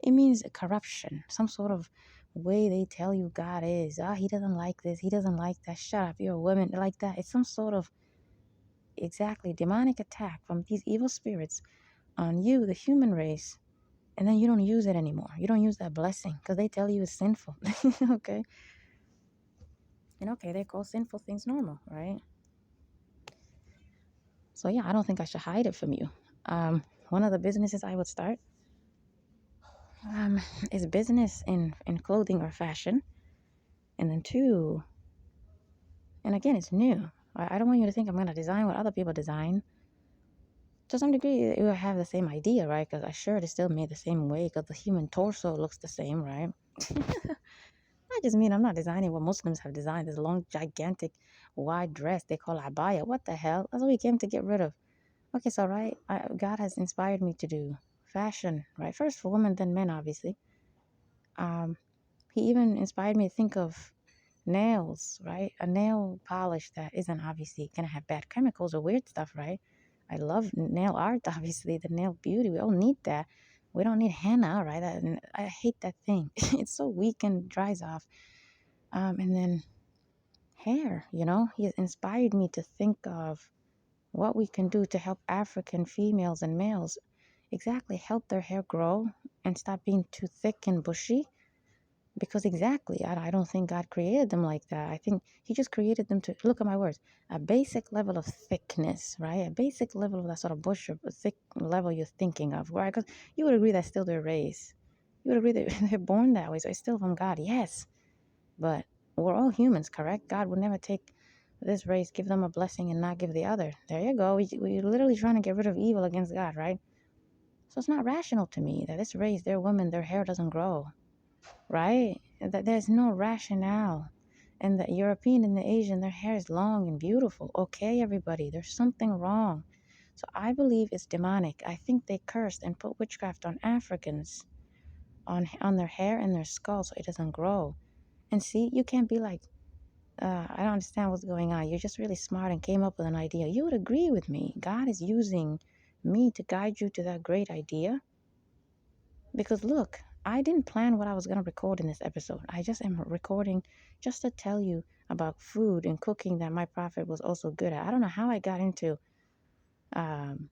Speaker 1: It means corruption, some sort of way they tell you God is. He doesn't like this. He doesn't like that. Shut up. You're a woman. Like that. It's some sort of exactly demonic attack from these evil spirits on you, the human race. And then you don't use it anymore. You don't use that blessing because they tell you it's sinful. Okay. And okay, they call sinful things normal, right? So yeah, I don't think I should hide it from you. One of the businesses I would start is business in clothing or fashion. And then two, and again, it's new. I don't want you to think I'm going to design what other people design. To some degree, it will have the same idea, right? Because a shirt is still made the same way because the human torso looks the same, right? I just mean I'm not designing what Muslims have designed, this long, gigantic, wide dress they call abaya. What the hell? That's what we came to get rid of. Okay, so right, God has inspired me to do fashion, right? First for women, then men, obviously. He even inspired me to think of nails, right? A nail polish that isn't obviously gonna have bad chemicals or weird stuff, right? I love nail art, obviously, the nail beauty. We all need that. We don't need henna, right? I hate that thing. It's so weak and dries off. And then hair, he has inspired me to think of what we can do to help African females and males exactly help their hair grow and stop being too thick and bushy. Because exactly, I don't think God created them like that. I think He just created them to, look at my words, a basic level of thickness, right? A basic level of that sort of bush or thick level you're thinking of, right? Because you would agree that's still their race. You would agree that they're born that way, so it's still from God, yes. But we're all humans, correct? God would never take this race, give them a blessing and not give the other. There you go. We're literally trying to get rid of evil against God, right? So it's not rational to me that this race, their women, their hair doesn't grow, right? That there's no rationale. And the European and the Asian, their hair is long and beautiful. Okay, everybody, there's something wrong. So I believe it's demonic. I think they cursed and put witchcraft on Africans, on their hair and their skull, so it doesn't grow. And see, you can't be like, I don't understand what's going on. You're just really smart and came up with an idea. You would agree with me. God is using me to guide you to that great idea. Because look, I didn't plan what I was going to record in this episode. I just am recording just to tell you about food and cooking that my prophet was also good at. I don't know how I got into um,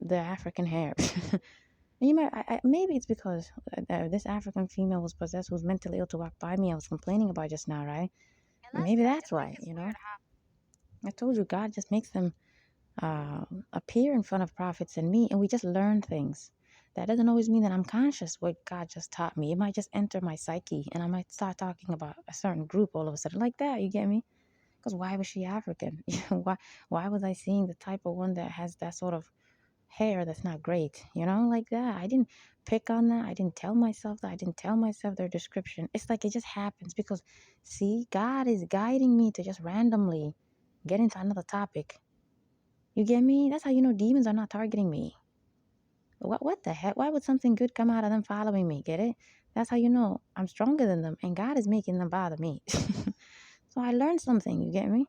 Speaker 1: the African hair. You might, maybe it's because this African female was possessed, who was mentally ill, to walk by me. I was complaining about just now, right? Maybe that's why, you know. I told you, God just makes them appear in front of prophets and me, and we just learn things. That doesn't always mean that I'm conscious what God just taught me. It might just enter my psyche, and I might start talking about a certain group all of a sudden, like that. You get me? Because why was she African? Why was I seeing the type of one that has that sort of hair that's not great? You know, like that. I didn't pick on that. I didn't tell myself that. I didn't tell myself their description. It's like it just happens because, see, God is guiding me to just randomly get into another topic. You get me? That's how you know demons are not targeting me. What the heck? Why would something good come out of them following me? Get it? That's how you know I'm stronger than them, and God is making them bother me. So I learned something, you get me?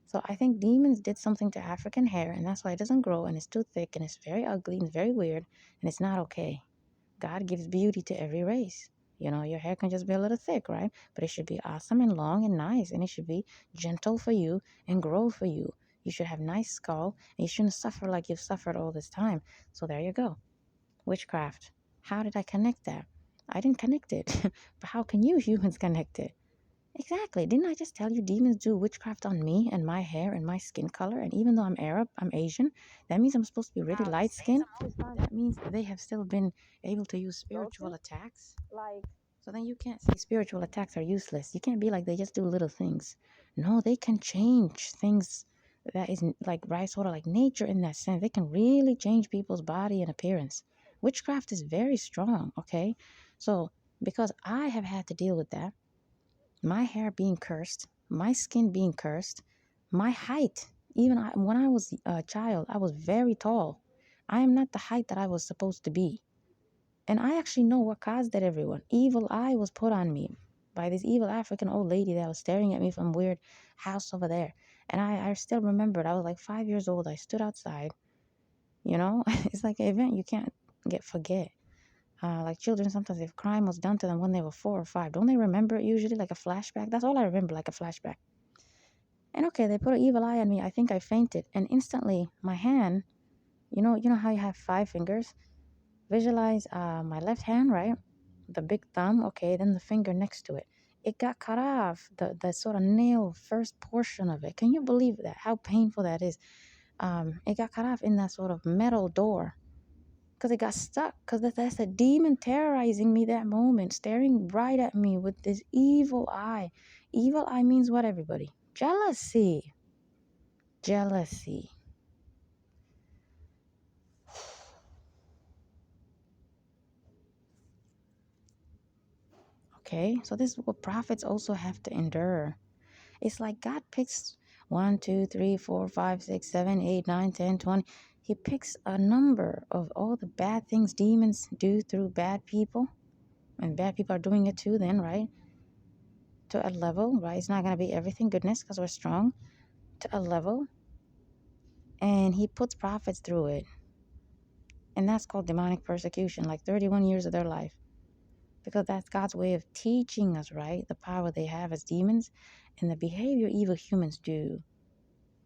Speaker 1: So I think demons did something to African hair, and that's why it doesn't grow, and it's too thick, and it's very ugly, and it's very weird, and it's not okay. God gives beauty to every race. You know, your hair can just be a little thick, right? But it should be awesome and long and nice, and it should be gentle for you and grow for you. You should have nice skull, and you shouldn't suffer like you've suffered all this time. So there you go. Witchcraft. How did I connect that? I didn't connect it. But how can you humans connect it? Exactly. Didn't I just tell you demons do witchcraft on me and my hair and my skin color? And even though I'm Arab, I'm Asian, that means I'm supposed to be really light skinned. That means they have still been able to use spiritual attacks. So then you can't say spiritual attacks are useless. You can't be like they just do little things. No, they can change things that is like right, sort of like nature in that sense. They can really change people's body and appearance. Witchcraft is very strong, okay? So because I have had to deal with that, my hair being cursed, my skin being cursed, my height, even when I was a child, I was very tall. I am not the height that I was supposed to be. And I actually know what caused that, everyone. Evil eye was put on me by this evil African old lady that was staring at me from a weird house over there. And I still remembered, I was like 5 years old. I stood outside, you know? It's like an event you can't forget. Like children, sometimes if crime was done to them when they were 4 or 5, don't they remember it usually like a flashback? That's all I remember, like a flashback. And okay, they put an evil eye on me. I think I fainted, and instantly my hand, you know how you have 5 fingers. Visualize my left hand, right? The big thumb, okay, then the finger next to it. It got cut off, the sort of nail first portion of it. Can you believe that? How painful that is. It got cut off in that sort of metal door because it got stuck. Because that's a demon terrorizing me that moment, staring right at me with this evil eye. Evil eye means what, everybody? Jealousy. Jealousy. Okay, so this is what prophets also have to endure. It's like God picks 1, 2, 3, 4, 5, 6, 7, 8, 9, 10, 20. He picks a number of all the bad things demons do through bad people. And bad people are doing it too, then, right? To a level, right? It's not going to be everything goodness because we're strong. To a level. And he puts prophets through it. And that's called demonic persecution, like 31 years of their life. Because that's God's way of teaching us, right? The power they have as demons and the behavior evil humans do.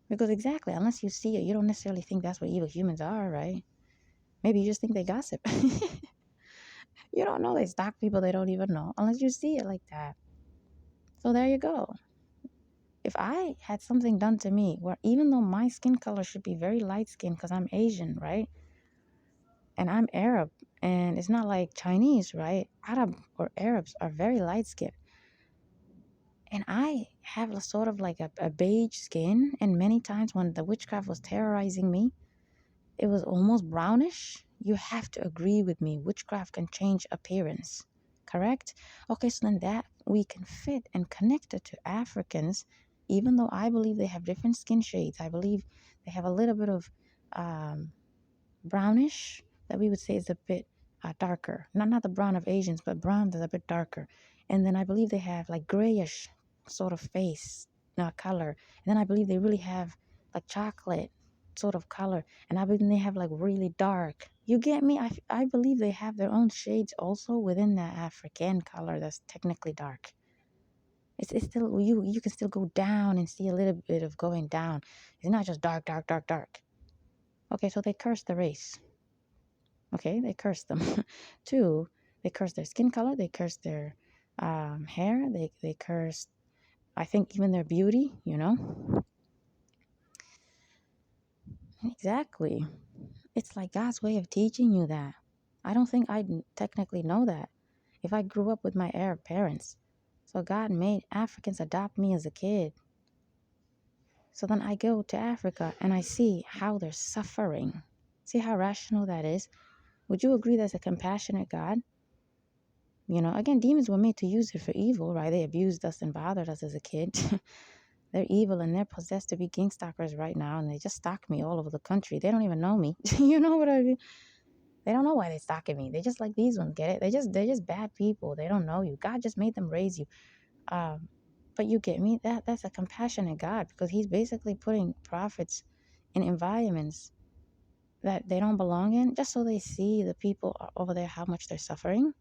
Speaker 1: Because exactly, unless you see it, you don't necessarily think that's what evil humans are, right? Maybe you just think they gossip. You don't know they stalk people they don't even know unless you see it like that. So there you go. If I had something done to me where even though my skin color should be very light skinned because I'm Asian, right? And I'm Arab, and it's not like Chinese, right? Arab or Arabs are very light skinned. And I have a sort of like a beige skin, and many times when the witchcraft was terrorizing me, It was almost brownish. You have to agree with me. Witchcraft can change appearance, correct? Okay, so then that we can fit and connect it to Africans, even though I believe they have different skin shades. I believe they have a little bit of um, brownish that we would say is a bit darker. Not the brown of Asians, but brown that's a bit darker. And then I believe they have like grayish sort of face color. And then I believe they really have like chocolate sort of color. And I believe they have like really dark. You get me? I believe they have their own shades also within that African color that's technically dark. It's still you can still go down and see a little bit of going down. It's not just dark, dark, dark, dark. Okay, so they curse the race. Okay, they curse them. Two, they curse their skin color, they curse their hair, they curse, I think, even their beauty, you know? Exactly. It's like God's way of teaching you that. I don't think I technically know that if I grew up with my Arab parents. So God made Africans adopt me as a kid. So then I go to Africa and I see how they're suffering. See how rational that is? Would you agree that's a compassionate God? You know, again, demons were made to use it for evil, right? They abused us and bothered us as a kid. They're evil and they're possessed to be gang stalkers right now, and they just stalk me all over the country. They don't even know me. You know what I mean? They don't know why they're stalking me. They just like these ones, get it? They're just bad people. They don't know you. God just made them raise you. Um, but you get me? That's a compassionate God because He's basically putting prophets in environments that they don't belong in, just so they see the people over there how much they're suffering.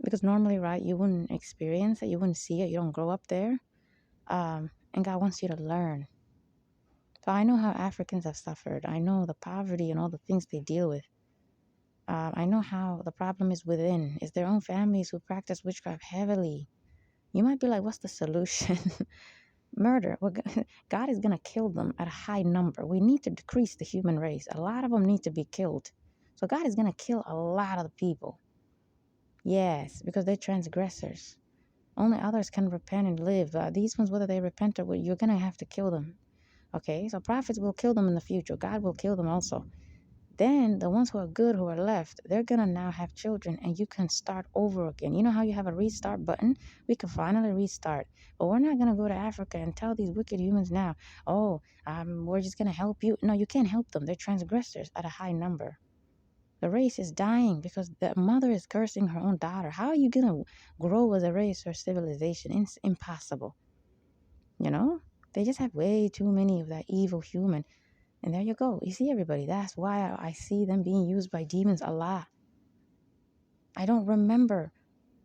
Speaker 1: Because normally, right, you wouldn't experience it, you wouldn't see it, you don't grow up there. And God wants you to learn. So I know how Africans have suffered. I know the poverty and all the things they deal with. I know how the problem is within. It's their own families who practice witchcraft heavily. You might be like, what's the solution? Murder. Well, God is going to kill them at a high number. We need to decrease the human race. A lot of them need to be killed. So God is going to kill a lot of the people. Yes, because they're transgressors. Only others can repent and live. These ones, whether they repent or what, you're going to have to kill them. Okay, so prophets will kill them in the future. God will kill them also. Then the ones who are good, who are left, they're going to now have children and you can start over again. You know how you have a restart button? We can finally restart. But we're not going to go to Africa and tell these wicked humans now, oh, we're just going to help you. No, you can't help them. They're transgressors at a high number. The race is dying because the mother is cursing her own daughter. How are you going to grow as a race or civilization? It's impossible. You know? They just have way too many of that evil human. And there you go. You see everybody. That's why I see them being used by demons a lot. I don't remember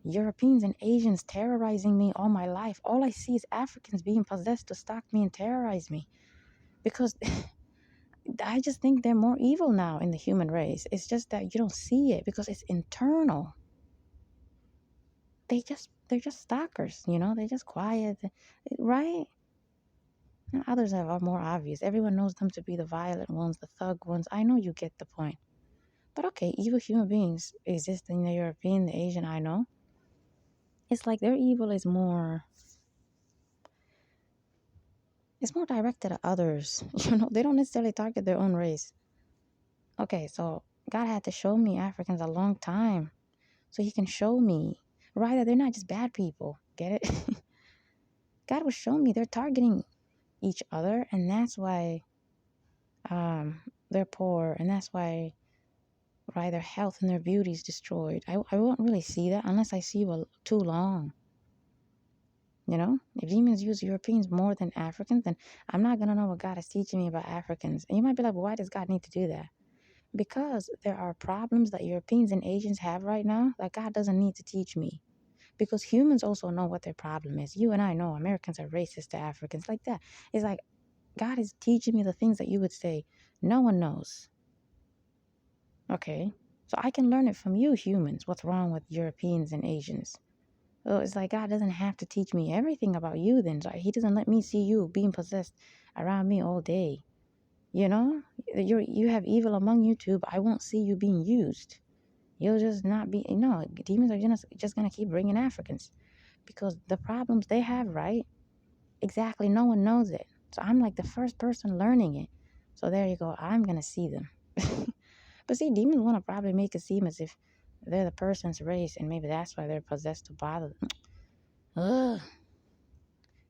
Speaker 1: Europeans and Asians terrorizing me all my life. All I see is Africans being possessed to stalk me and terrorize me. Because I just think they're more evil now in the human race. It's just that you don't see it because it's internal. They're just stalkers, you know, they're just quiet, right? And others are more obvious. Everyone knows them to be the violent ones, the thug ones. I know you get the point. But okay, evil human beings exist in the European, the Asian, I know. It's like their evil is more, it's more directed at others. You know, they don't necessarily target their own race. Okay, so God had to show me Africans a long time so He can show me, right, that they're not just bad people. Get it? God was showing me they're targeting each other, and that's why they're poor, and that's why, right, their health and their beauty is destroyed. I won't really see that unless I see you too long. You know, if demons use Europeans more than Africans, then I'm not gonna know what God is teaching me about Africans. And you might be like, well, why does God need to do that? Because there are problems that Europeans and Asians have right now that God doesn't need to teach me. Because humans also know what their problem is. You and I know Americans are racist to Africans, like that. It's like God is teaching me the things that you would say no one knows. Okay? So I can learn it from you humans, what's wrong with Europeans and Asians. So it's like God doesn't have to teach me everything about you then. So He doesn't let me see you being possessed around me all day. You know? You have evil among you too, but I won't see you being used. You'll just not be, no, demons are just going to keep bringing Africans. Because the problems they have, right? Exactly, no one knows it. So I'm like the first person learning it. So there you go. I'm going to see them. But see, demons want to probably make it seem as if they're the person's race, and maybe that's why they're possessed to bother them. Ugh.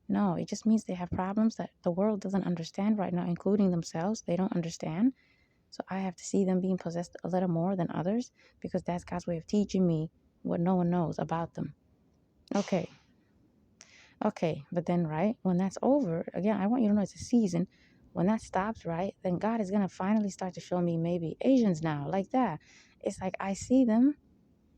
Speaker 1: No, it just means they have problems that the world doesn't understand right now, including themselves. They don't understand. So I have to see them being possessed a little more than others because that's God's way of teaching me what no one knows about them. Okay. Okay. But then, right, when that's over, again, I want you to know it's a season. When that stops, right, then God is going to finally start to show me maybe Asians now, like that. It's like I see them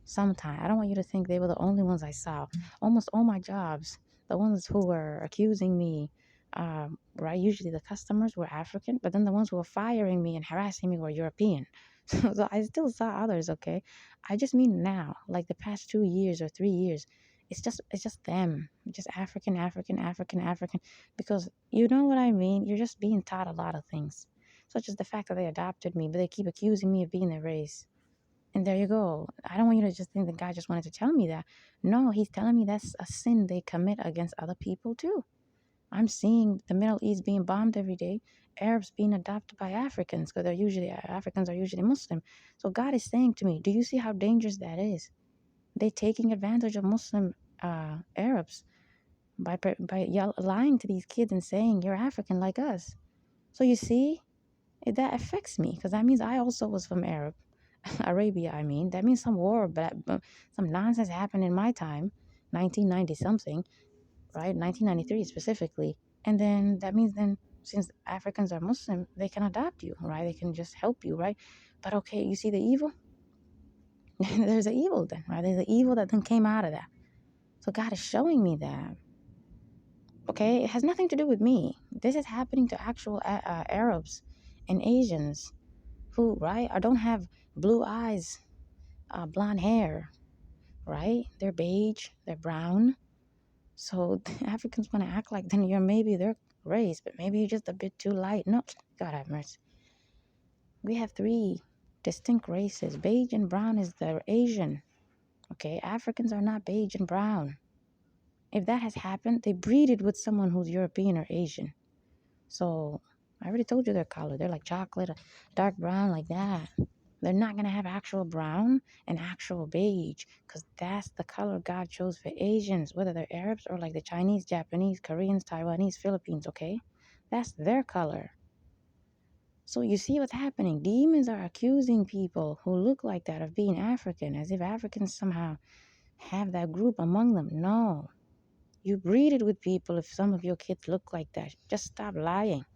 Speaker 1: sometime. I don't want you to think they were the only ones I saw. Almost all my jobs, the ones who were accusing me, right? Usually the customers were African, but then the ones who were firing me and harassing me were European. So I still saw others, okay? I just mean now, like the past 2 years or 3 years. It's just them. Just African, African, African, African. Because you know what I mean? You're just being taught a lot of things. Such as the fact that they adopted me, but they keep accusing me of being their race. And there you go. I don't want you to just think that God just wanted to tell me that. No, he's telling me that's a sin they commit against other people too. I'm seeing the Middle East being bombed every day, Arabs being adopted by Africans because Africans are usually Muslim. So God is saying to me, do you see how dangerous that is? They taking advantage of Muslim Arabs by lying to these kids and saying you're African like us. So you see, that affects me because that means I also was from Arabia. I mean, that means some war, some nonsense happened in my time, 1990 something, right? 1993 specifically. And then that means then since Africans are Muslim, they can adopt you, right? They can just help you, right? But okay, you see the evil? There's an evil then, right? There's an evil that then came out of that. So God is showing me that. Okay, it has nothing to do with me. This is happening to actual Arabs and Asians who, right, or don't have blue eyes, blonde hair, right? They're beige, they're brown. So the Africans want to act like then you're maybe their race, but maybe you're just a bit too light. No, God have mercy. We have three distinct races. Beige and brown is the Asian. Okay, Africans are not beige and brown. If that has happened, they breeded with someone who's European or Asian. So I already told you their color. They're like chocolate, dark brown, like that. They're not going to have actual brown and actual beige because that's the color God chose for Asians, whether they're Arabs or like the Chinese, Japanese, Koreans, Taiwanese, Philippines, okay? That's their color. So you see what's happening. Demons are accusing people who look like that of being African, as if Africans somehow have that group among them. No. You breed it with people if some of your kids look like that. Just stop lying.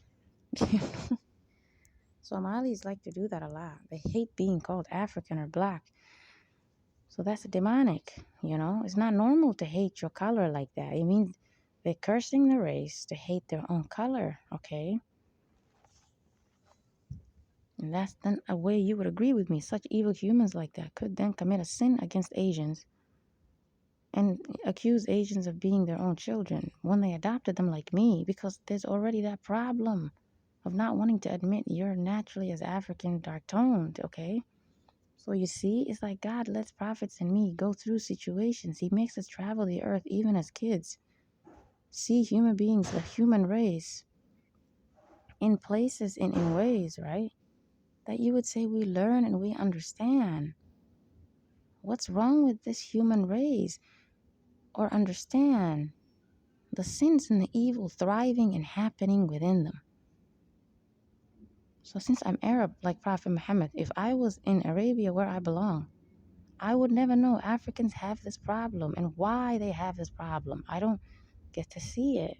Speaker 1: Somalis like to do that a lot. They hate being called African or black. So that's demonic, It's not normal to hate your color like that. It means they're cursing the race to hate their own color, okay? And that's then a way you would agree with me. Such evil humans like that could then commit a sin against Asians and accuse Asians of being their own children when they adopted them like me, because there's already that problem of not wanting to admit you're naturally as African dark-toned, okay? So you see, it's like God lets prophets and me go through situations. He makes us travel the earth even as kids. See human beings, the human race, in places and in ways, right? That you would say we learn and we understand. What's wrong with this human race? Or understand the sins and the evil thriving and happening within them. So since I'm Arab like Prophet Muhammad, if I was in Arabia where I belong, I would never know Africans have this problem and why they have this problem. I don't get to see it,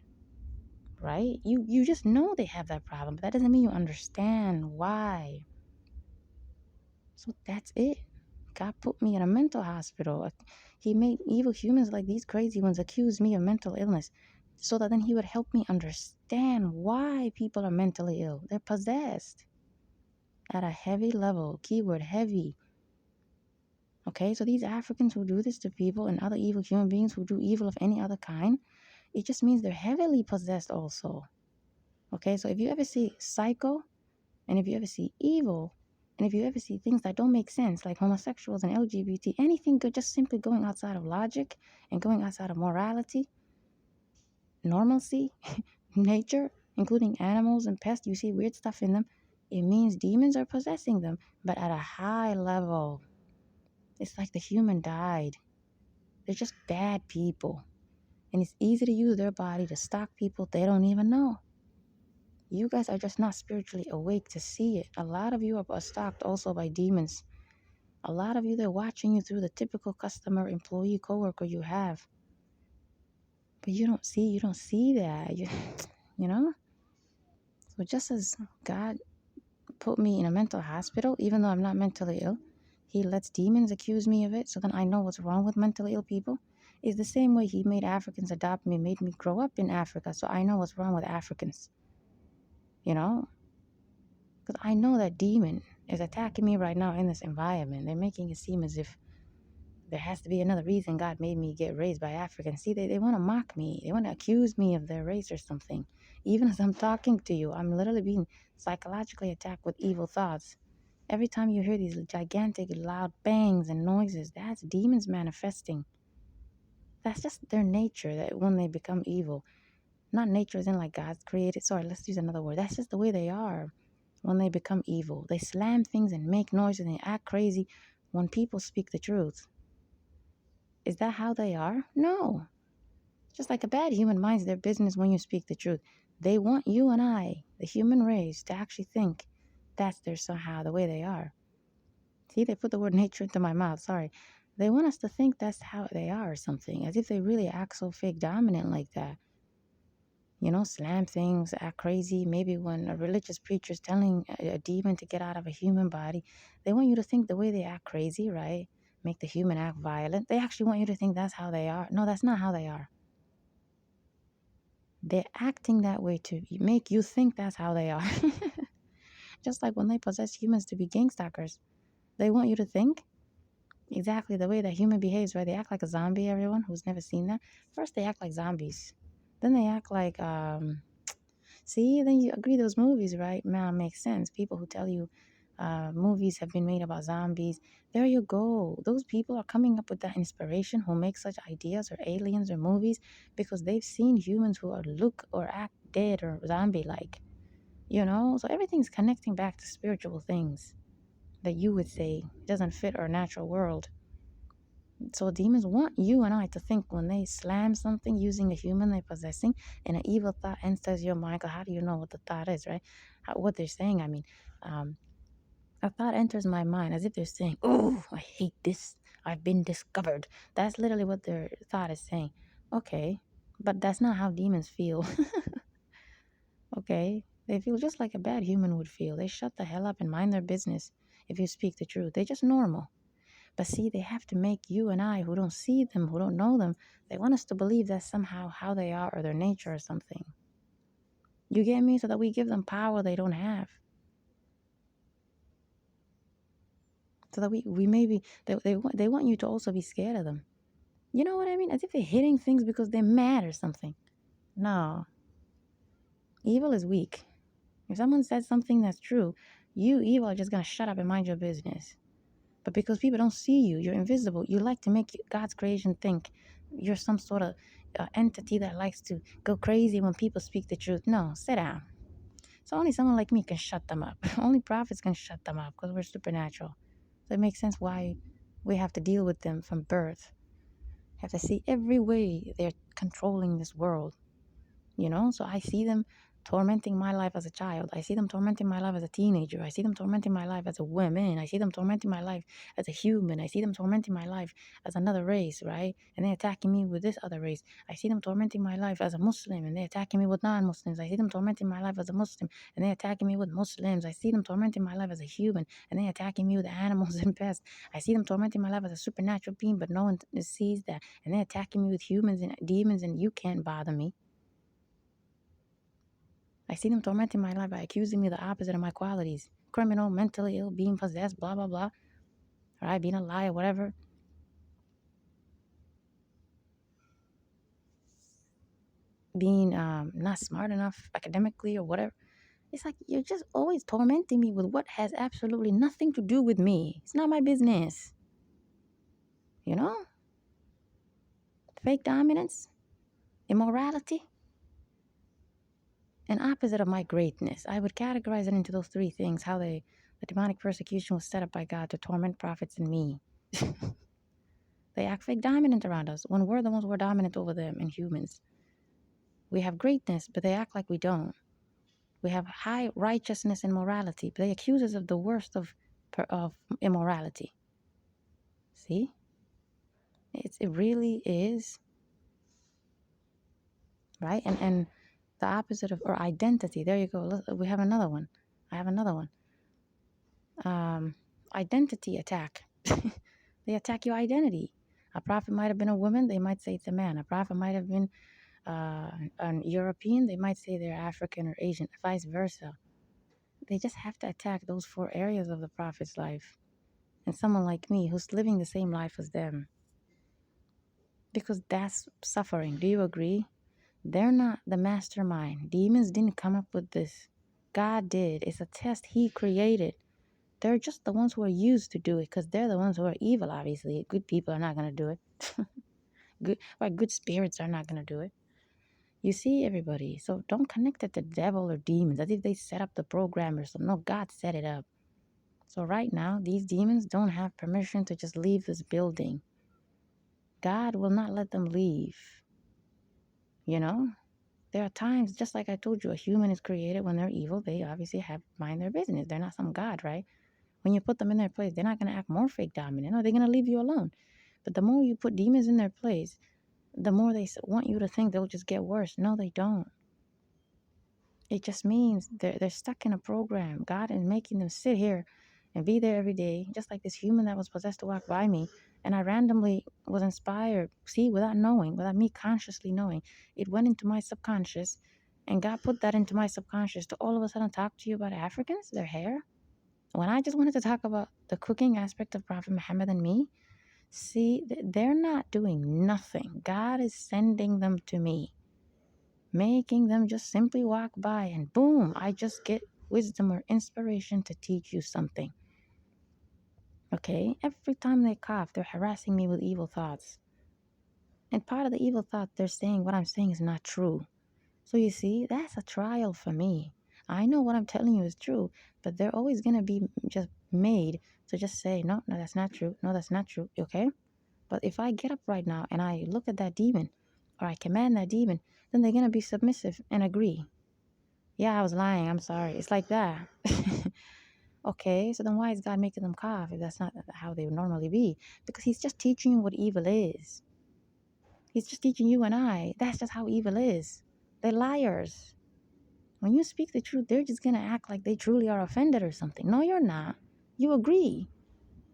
Speaker 1: right? You just know they have that problem, but that doesn't mean you understand why. So that's it. God put me in a mental hospital. He made evil humans like these crazy ones accuse me of mental illness so that then he would help me understand why people are mentally ill. They're possessed at a heavy level. Keyword heavy. Okay, so these Africans who do this to people and other evil human beings who do evil of any other kind, it just means they're heavily possessed also. Okay, so if you ever see psycho, and if you ever see evil, and if you ever see things that don't make sense, like homosexuals and LGBT, anything good, just simply going outside of logic and going outside of morality, normalcy, nature, including animals and pests, you see weird stuff in them, It means demons are possessing them, but at a high level. It's like the human died. They're just bad people. And it's easy to use their body to stalk people they don't even know. You guys are just not spiritually awake to see it. A lot of you are stalked also by demons. A lot of you, they're watching you through the typical customer, employee, coworker you have. But you don't see that. You know? So just as God put me in a mental hospital, even though I'm not mentally ill, he lets demons accuse me of it, so then I know what's wrong with mentally ill people. Is the same way he made Africans adopt me, made me grow up in Africa, so I know what's wrong with Africans. You know? Because I know that demon is attacking me right now in this environment. They're making it seem as if there has to be another reason God made me get raised by Africans. See, they want to mock me. They want to accuse me of their race or something. Even as I'm talking to you, I'm literally being psychologically attacked with evil thoughts. Every time you hear these gigantic, loud bangs and noises, that's demons manifesting. That's just their nature, that when they become evil. Not nature as in like God's created. Sorry, let's use another word. That's just the way they are when they become evil. They slam things and make noise and they act crazy when people speak the truth. Is that how they are? No. Just like a bad human minds their business when you speak the truth. They want you and I, the human race, to actually think that's their somehow the way they are. See, they put the word nature into my mouth. Sorry. They want us to think that's how they are or something, as if they really act so fake dominant like that. You know, slam things, act crazy. Maybe when a religious preacher is telling a demon to get out of a human body, they want you to think the way they act crazy, right? Make the human act violent. They actually want you to think that's how they are. No, that's not how they are. They're acting that way to make you think that's how they are. Just like when they possess humans to be gang stalkers, they want you to think exactly the way that human behaves, right? They act like a zombie, everyone who's never seen that. First, they act like zombies. Then they act like, see, then you agree those movies, right? Now makes sense. People who tell you movies have been made about zombies. There you go. Those people are coming up with that inspiration who make such ideas or aliens or movies because they've seen humans who are look or act dead or zombie like. You know? So everything's connecting back to spiritual things that you would say doesn't fit our natural world. So demons want you and I to think when they slam something using a human they're possessing and an evil thought enters your mind. 'Cause how do you know what the thought is, right? What they're saying, I mean. A thought enters my mind as if they're saying, "Oh, I hate this. I've been discovered." That's literally what their thought is saying. Okay, but that's not how demons feel. Okay, they feel just like a bad human would feel. They shut the hell up and mind their business if you speak the truth. They're just normal. But see, they have to make you and I, who don't see them, who don't know them, they want us to believe that's somehow how they are or their nature or something. You get me? So that we give them power they don't have. So that we maybe, they want you to also be scared of them. You know what I mean? As if they're hitting things because they're mad or something. No. Evil is weak. If someone says something that's true, you, evil, are just going to shut up and mind your business. But because people don't see you, you're invisible, you like to make God's creation think you're some sort of entity that likes to go crazy when people speak the truth. No, sit down. So only someone like me can shut them up. Only prophets can shut them up because we're supernatural. So it makes sense why we have to deal with them from birth. Have to see every way they're controlling this world. You know, so I see them tormenting my life as a child. I see them tormenting my life as a teenager. I see them tormenting my life as a woman. I see them tormenting my life as a human. I see them tormenting my life as another race, right? And they're attacking me with this other race. I see them tormenting my life as a Muslim and they're attacking me with non-Muslims. I see them tormenting my life as a Muslim and they're attacking me with Muslims. I see them tormenting my life as a human and they're attacking me with animals and pests. I see them tormenting my life as a supernatural being, but no one sees that. And they're attacking me with humans and demons and you can't bother me. I see them tormenting my life by accusing me of the opposite of my qualities. Criminal, mentally ill, being possessed, blah, blah, blah. Right? Being a liar, whatever. Being not smart enough academically or whatever. It's like you're just always tormenting me with what has absolutely nothing to do with me. It's not my business. You know? Fake dominance, immorality. an opposite of my greatness. I would categorize it into those three things, how the demonic persecution was set up by God to torment prophets and me. They act fake dominant around us when we're the ones who are dominant over them and humans. We have greatness, but they act like we don't. We have high righteousness and morality, but they accuse us of the worst of immorality. See? It really is, right? And the opposite of, or identity. There you go. Look, we have another one. I have another one. Identity attack. They attack your identity. A prophet might have been a woman, they might say it's a man. A prophet might have been an European, they might say they're African or Asian, vice versa. They just have to attack those four areas of the prophet's life. And someone like me who's living the same life as them. Because that's suffering. Do you agree? They're not the mastermind. Demons didn't come up with this. God did. It's a test He created. They're just the ones who are used to do it because they're the ones who are evil, obviously. Good people are not going to do it. Good spirits are not going to do it. You see, everybody. So don't connect it to devil or demons as if they set up the program or something. No, God set it up. So right now, these demons don't have permission to just leave this building. God will not let them leave. You know? There are times, just like I told you, a human is created when they're evil. They obviously have mind their business. They're not some God, right? When you put them in their place, they're not going to act more fake dominant. No, they're going to leave you alone. But the more you put demons in their place, the more they want you to think they'll just get worse. No, they don't. It just means they're stuck in a program. God is making them sit here and be there every day, just like this human that was possessed to walk by me. And I randomly was inspired, see, without knowing, without me consciously knowing. It went into my subconscious, and God put that into my subconscious to all of a sudden talk to you about Africans, their hair. When I just wanted to talk about the cooking aspect of Prophet Muhammad and me, see, they're not doing nothing. God is sending them to me, making them just simply walk by, and boom, I just get wisdom or inspiration to teach you something. Okay? Every time they cough, they're harassing me with evil thoughts. And part of the evil thought, they're saying what I'm saying is not true. So you see, that's a trial for me. I know what I'm telling you is true, but they're always going to be just made to just say, no, that's not true. No, that's not true. Okay? But if I get up right now and I look at that demon, or I command that demon, then they're going to be submissive and agree. Yeah, I was lying. I'm sorry. It's like that. Okay, so then why is God making them cough if that's not how they would normally be? Because He's just teaching you what evil is. He's just teaching you and I. That's just how evil is. They're liars. When you speak the truth, they're just going to act like they truly are offended or something. No, you're not. You agree.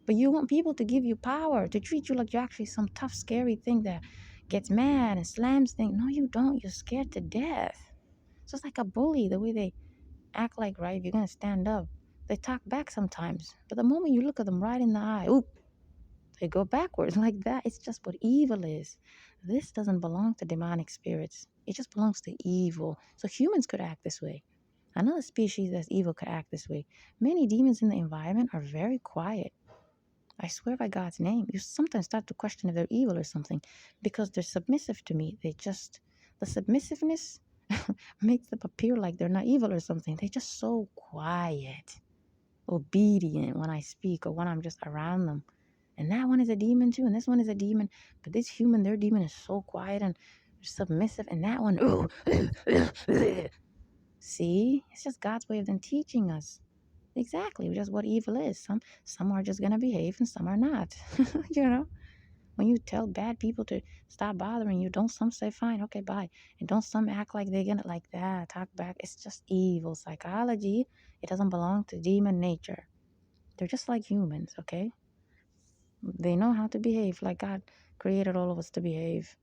Speaker 1: But you want people to give you power, to treat you like you're actually some tough, scary thing that gets mad and slams things. No, you don't. You're scared to death. So it's like a bully, the way they act like, right, if you're going to stand up, they talk back sometimes. But the moment you look at them right in the eye, oop, they go backwards like that. It's just what evil is. This doesn't belong to demonic spirits. It just belongs to evil. So humans could act this way. Another species that's evil could act this way. Many demons in the environment are very quiet. I swear by God's name, you sometimes start to question if they're evil or something because they're submissive to me. The submissiveness makes them appear like they're not evil or something. They're just so quiet, obedient when I speak or when I'm just around them. And that one is a demon too, and this one is a demon. But this human, their demon is so quiet and submissive, and that one, ooh, see, it's just God's way of them teaching us. Exactly, just what evil is. Some are just gonna behave and some are not. You know, when you tell bad people to stop bothering you, don't some say fine, okay, bye, and don't some act like they're gonna like that, talk back. It's just evil psychology. It doesn't belong to demon nature. They're just like humans, okay? They know how to behave like God created all of us to behave.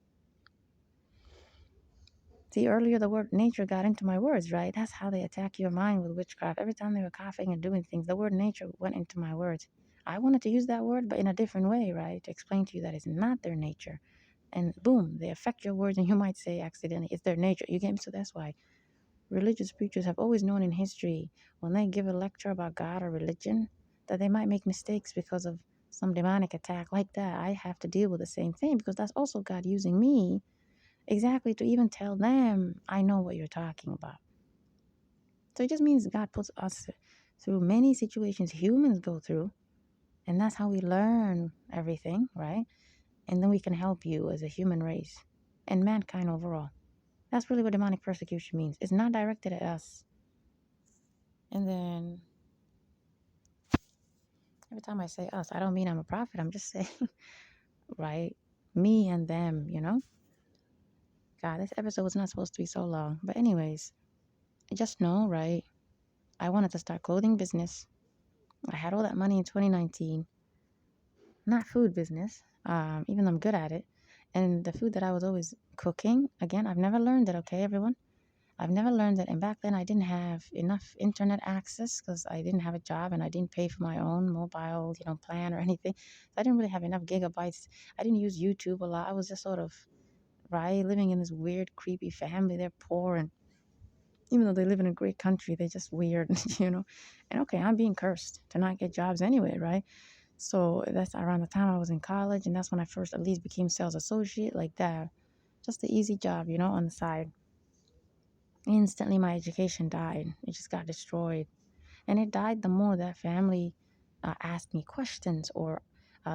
Speaker 1: See, earlier the word nature got into my words, right? That's how they attack your mind with witchcraft. Every time they were coughing and doing things, the word nature went into my words. I wanted to use that word, but in a different way, right? To explain to you that it's not their nature. And boom, they affect your words, and you might say accidentally, it's their nature. You get me? So that's why religious preachers have always known in history when they give a lecture about God or religion that they might make mistakes because of some demonic attack like that. I have to deal with the same thing because that's also God using me exactly to even tell them, I know what you're talking about. So it just means God puts us through many situations humans go through, and that's how we learn everything, right? And then we can help you as a human race and mankind overall. That's really what demonic persecution means. It's not directed at us. And then every time I say us, I don't mean I'm a prophet. I'm just saying, right? Me and them, God, this episode was not supposed to be so long. But anyways, just know, right? I wanted to start clothing business. I had all that money in 2019. Not food business, even though I'm good at it. And the food that I was always cooking, again, I've never learned it, okay, everyone? I've never learned it. And back then, I didn't have enough internet access because I didn't have a job and I didn't pay for my own mobile, plan or anything. So I didn't really have enough gigabytes. I didn't use YouTube a lot. I was just sort of, right, living in this weird, creepy family. They're poor, and even though they live in a great country, they're just weird, And okay, I'm being cursed to not get jobs anyway, right? So that's around the time I was in college, and that's when I first at least became sales associate, like that. Just an easy job, on the side. Instantly, my education died. It just got destroyed. And it died the more that family asked me questions, or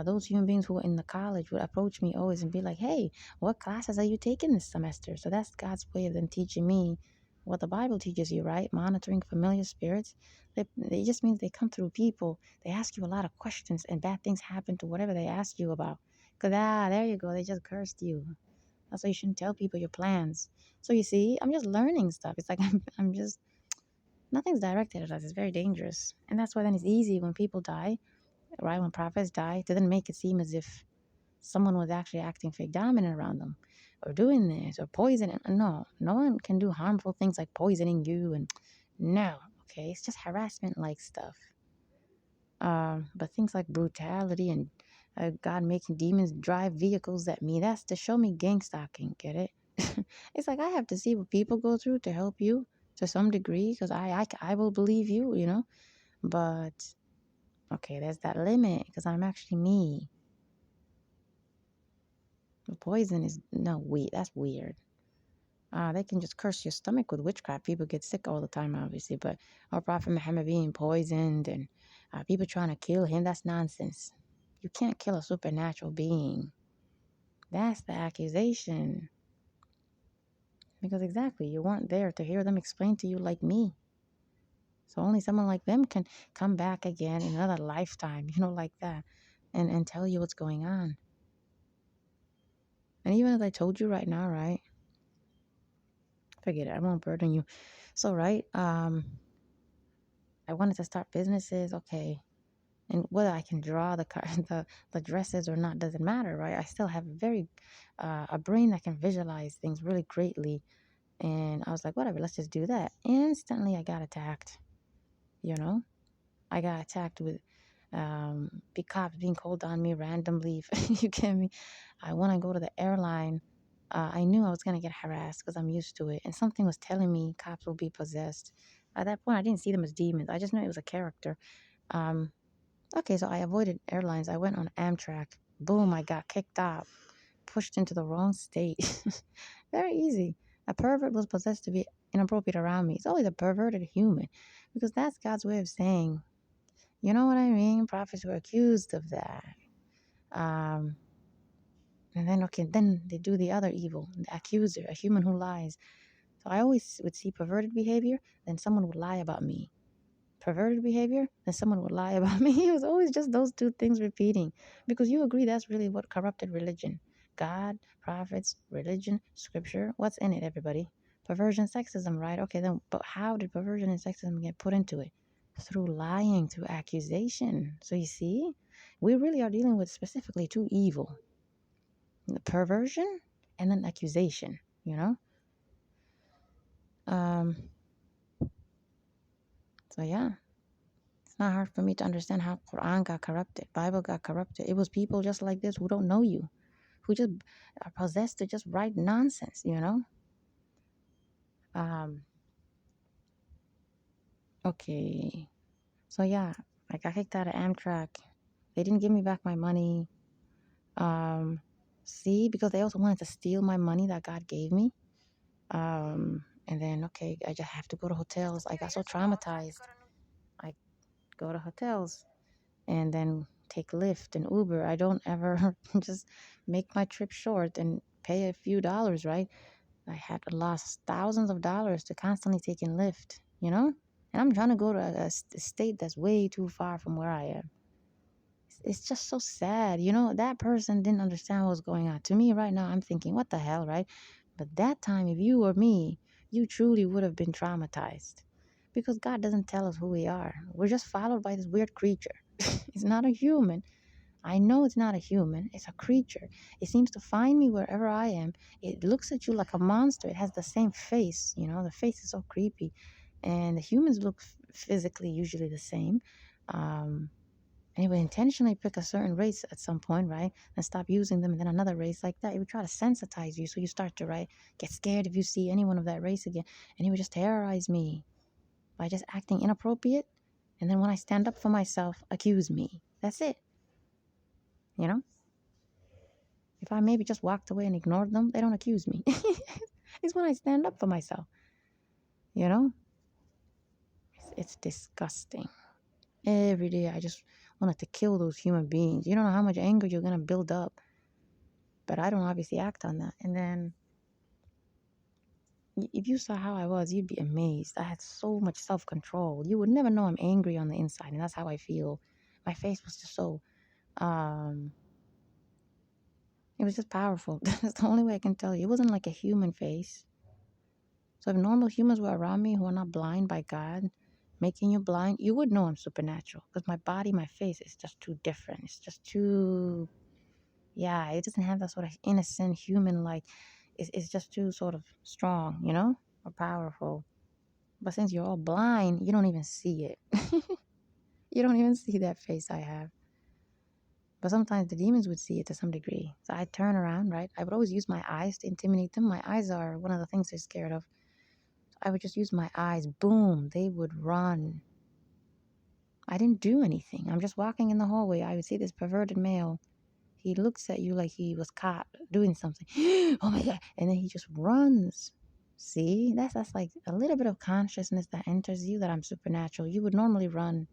Speaker 1: those human beings who were in the college would approach me always and be like, hey, what classes are you taking this semester? So that's God's way of them teaching me what the Bible teaches you, right? Monitoring familiar spirits. It just means they come through people. They ask you a lot of questions, and bad things happen to whatever they ask you about. Because, there you go. They just cursed you. That's why you shouldn't tell people your plans. So you see, I'm just learning stuff. It's like I'm just, nothing's directed at us. It's very dangerous. And that's why then it's easy when people die, right? When prophets die, to then make it seem as if someone was actually acting fake dominant around them, or doing this, or poisoning. No, no one can do harmful things like poisoning you. And no, okay? It's just harassment like stuff. But things like brutality and God making demons drive vehicles at me, that's to show me gang stalking. Get it? It's like I have to see what people go through to help you to some degree, because I will believe you. But okay, there's that limit, because I'm actually me. The poison is no weed. That's weird. They can just curse your stomach with witchcraft. People get sick all the time, obviously. But our Prophet Muhammad being poisoned and people trying to kill him, that's nonsense. You can't kill a supernatural being. That's the accusation. Because exactly, you weren't there to hear them explain to you like me. So only someone like them can come back again in another lifetime, like that, and tell you what's going on. And even as I told you right now, right? Forget it. I won't burden you. So, right, I wanted to start businesses, okay. And whether I can draw the dresses or not doesn't matter, right? I still have a brain that can visualize things really greatly. And I was like, whatever, let's just do that. Instantly, I got attacked. I got attacked with big cops being called on me randomly. You get me? When I go to the airline, I knew I was gonna get harassed because I'm used to it, and something was telling me cops will be possessed. At that point, I didn't see them as demons. I just knew it was a character. Um, Okay, so I avoided airlines. I went on Amtrak. Boom, I got kicked out, pushed into the wrong state. Very easy. A pervert was possessed to be inappropriate around me. It's always a perverted human, because that's God's way of saying, you know what I mean? Prophets were accused of that. Um, and then they do the other evil, the accuser, a human who lies. So I always would see perverted behavior, then someone would lie about me. Perverted behavior, then someone would lie about me. It was always just those two things repeating. Because you agree that's really what corrupted religion. God, prophets, religion, scripture. What's in it, everybody? Perversion, sexism, right? Okay, then, but how did perversion and sexism get put into it? Through lying, through accusation. So you see, we really are dealing with specifically two evil: the perversion and then accusation, Um, so yeah. It's not hard for me to understand how Quran got corrupted, Bible got corrupted. It was people just like this who don't know you, who just are possessed to just write nonsense. Um, okay. So yeah, I got kicked out of Amtrak. They didn't give me back my money. See, because they also wanted to steal my money that God gave me. And then, okay, I just have to go to hotels. I got so traumatized. I go to hotels and then take Lyft and Uber. I don't ever just make my trip short and pay a few dollars, right? I had lost thousands of dollars to constantly taking Lyft, you know? And I'm trying to go to a state that's way too far from where I am. It's just so sad. You know, that person didn't understand what was going on. To me, right now, I'm thinking, what the hell, right? But that time, if you were me, you truly would have been traumatized. Because God doesn't tell us who we are. We're just followed by this weird creature. It's not a human. I know it's not a human. It's a creature. It seems to find me wherever I am. It looks at you like a monster. It has the same face. You know, the face is so creepy. And the humans look physically usually the same. Um, and he would intentionally pick a certain race at some point, right? And stop using them, and then another race like that. He would try to sensitize you so you start to, right, get scared if you see anyone of that race again. And he would just terrorize me by just acting inappropriate. And then when I stand up for myself, accuse me. That's it. You know? If I maybe just walked away and ignored them, they don't accuse me. It's when I stand up for myself. You know? It's disgusting. Every day I just wanted to kill those human beings. You don't know how much anger you're going to build up. But I don't obviously act on that. And then if you saw how I was, you'd be amazed. I had so much self control. You would never know I'm angry on the inside, and that's how I feel. My face was just so, um, it was just powerful. That's the only way I can tell you. It wasn't like a human face. So if normal humans were around me who are not blind by God, making you blind, you would know I'm supernatural because my body, my face is just too different. It's just too, yeah, it doesn't have that sort of innocent human like, it's just too sort of strong, you know, or powerful. But since you're all blind, you don't even see it. You don't even see that face I have. But sometimes the demons would see it to some degree. So I'd turn around, right? I would always use my eyes to intimidate them. My eyes are one of the things they're scared of. I would just use my eyes. Boom, they would run. I didn't do anything. I'm just walking in the hallway. I would see this perverted male. He looks at you like he was caught doing something. Oh my God. And then he just runs. See, that's like a little bit of consciousness that enters you that I'm supernatural. You would normally run.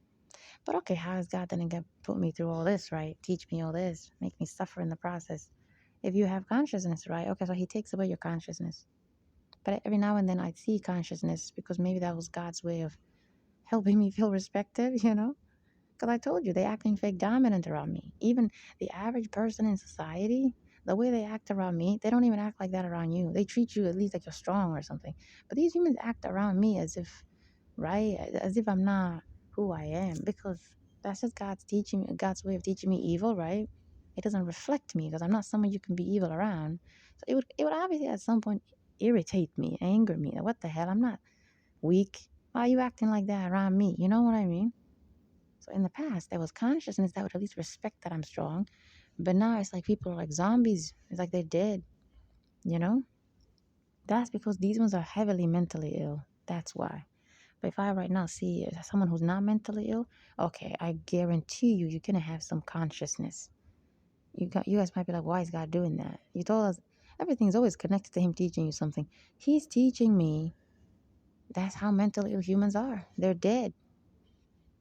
Speaker 1: But okay, how is God gonna put me through all this, right? Teach me all this, make me suffer in the process. If you have consciousness, right? Okay, so he takes away your consciousness. But every now and then I see consciousness because maybe that was God's way of helping me feel respected, you know? Because I told you, they acting fake dominant around me. Even the average person in society, the way they act around me, they don't even act like that around you. They treat you at least like you're strong or something. But these humans act around me as if, right, as if I'm not who I am. Because that's just God's way of teaching me evil, right? It doesn't reflect me because I'm not someone you can be evil around. So it would obviously at some point irritate me, anger me. What the hell? I'm not weak. Why are you acting like that around me? You know what I mean? So in the past, there was consciousness that would at least respect that I'm strong. But now it's like people are like zombies. It's like they're dead, you know? That's because these ones are heavily mentally ill. That's why. But if I right now see someone who's not mentally ill, okay, I guarantee you, you're going to have some consciousness. You guys might be like, why is God doing that? You told us everything's always connected to Him teaching you something. He's teaching me that's how mentally ill humans are. They're dead.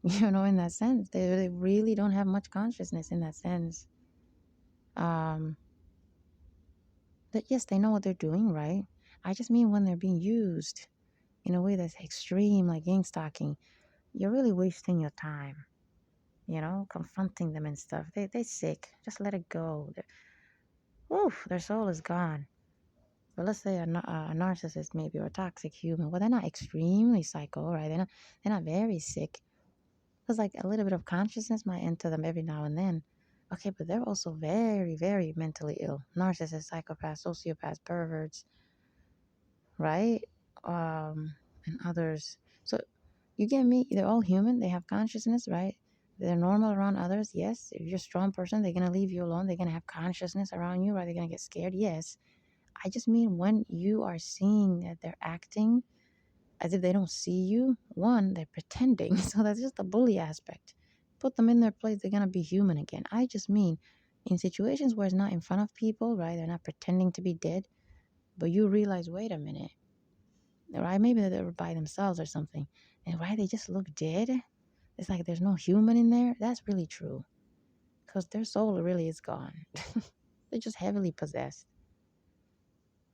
Speaker 1: You know, in that sense, they really don't have much consciousness in that sense. Um, that yes, they know what they're doing, right? I just mean when they're being used in a way that's extreme, like gang stalking, you're really wasting your time. You know, confronting them and stuff. They're sick. Just let it go. Oof, their soul is gone. But let's say a narcissist maybe or a toxic human. Well, they're not extremely psycho, right? They're not very sick. Because like a little bit of consciousness might enter them every now and then. Okay, but they're also very, very mentally ill. Narcissists, psychopaths, sociopaths, perverts, right? And others. So you get me? They're all human. They have consciousness, right? They're normal around others. Yes. If you're a strong person, they're gonna leave you alone. They're gonna have consciousness around you, right? They're gonna get scared. Yes. I just mean when you are seeing that they're acting as if they don't see you, one, they're pretending. So that's just the bully aspect. Put them in their place, they're gonna be human again. I just mean in situations where it's not in front of people, right? They're not pretending to be dead, but you realize, wait a minute, right? Maybe they're by themselves or something, and right, they just look dead. It's like there's no human in there. That's really true, because their soul really is gone. They're just heavily possessed.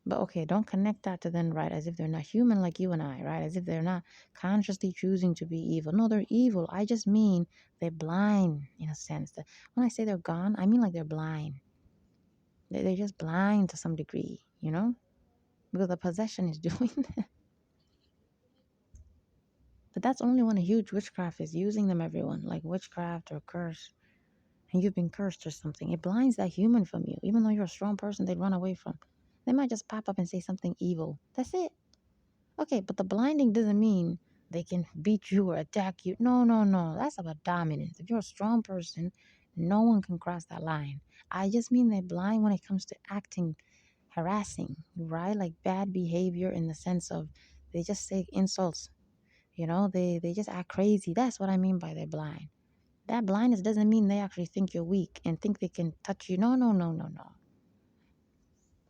Speaker 1: But okay, don't connect that to them, right? As if they're not human like you and I, right? As if they're not consciously choosing to be evil. No, they're evil. I just mean they're blind in a sense. That when I say they're gone, I mean like they're blind. They're just blind to some degree, because the possession is doing that. But that's only when a huge witchcraft is using them, everyone. Like witchcraft or curse. And you've been cursed or something. It blinds that human from you. Even though you're a strong person, they'd run away from. They might just pop up and say something evil. That's it. Okay, but the blinding doesn't mean they can beat you or attack you. No, no, no. That's about dominance. If you're a strong person, no one can cross that line. I just mean they're blind when it comes to acting harassing, right? Like bad behavior in the sense of they just say insults, they just act crazy. That's what I mean by they're blind. That blindness doesn't mean they actually think you're weak and think they can touch you. No, no, no, no, no.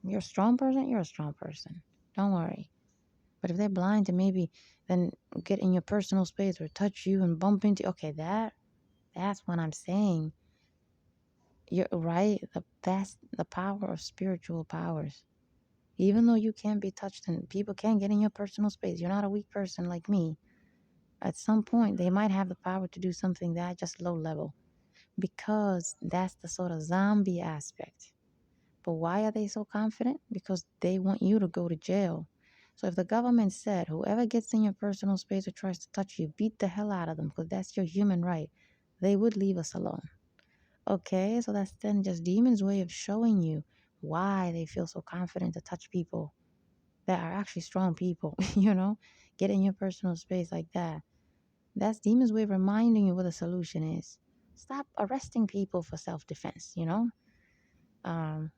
Speaker 1: You're a strong person, you're a strong person. Don't worry. But if they're blind to maybe then get in your personal space or touch you and bump into, okay, that's what I'm saying. You're right. That's the power of spiritual powers. Even though you can't be touched and people can't get in your personal space, you're not a weak person like me. At some point, they might have the power to do something that just low level because that's the sort of zombie aspect. But why are they so confident? Because they want you to go to jail. So if the government said whoever gets in your personal space or tries to touch you, beat the hell out of them because that's your human right, they would leave us alone. Okay, so that's then just demons' way of showing you why they feel so confident to touch people that are actually strong people, get in your personal space like that. That's demons' way of reminding you what the solution is. Stop arresting people for self-defense.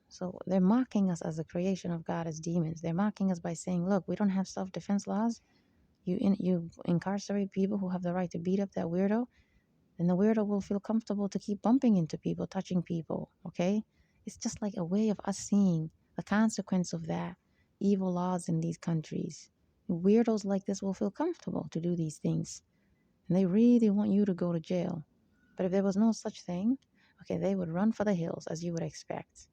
Speaker 1: So they're mocking us as a creation of God as demons. They're mocking us by saying, look, we don't have self-defense laws. You incarcerate people who have the right to beat up that weirdo, then the weirdo will feel comfortable to keep bumping into people, touching people, okay? It's just like a way of us seeing the consequence of that evil laws in these countries. Weirdos like this will feel comfortable to do these things, and they really want you to go to jail. But if there was no such thing, okay, they would run for the hills, as you would expect.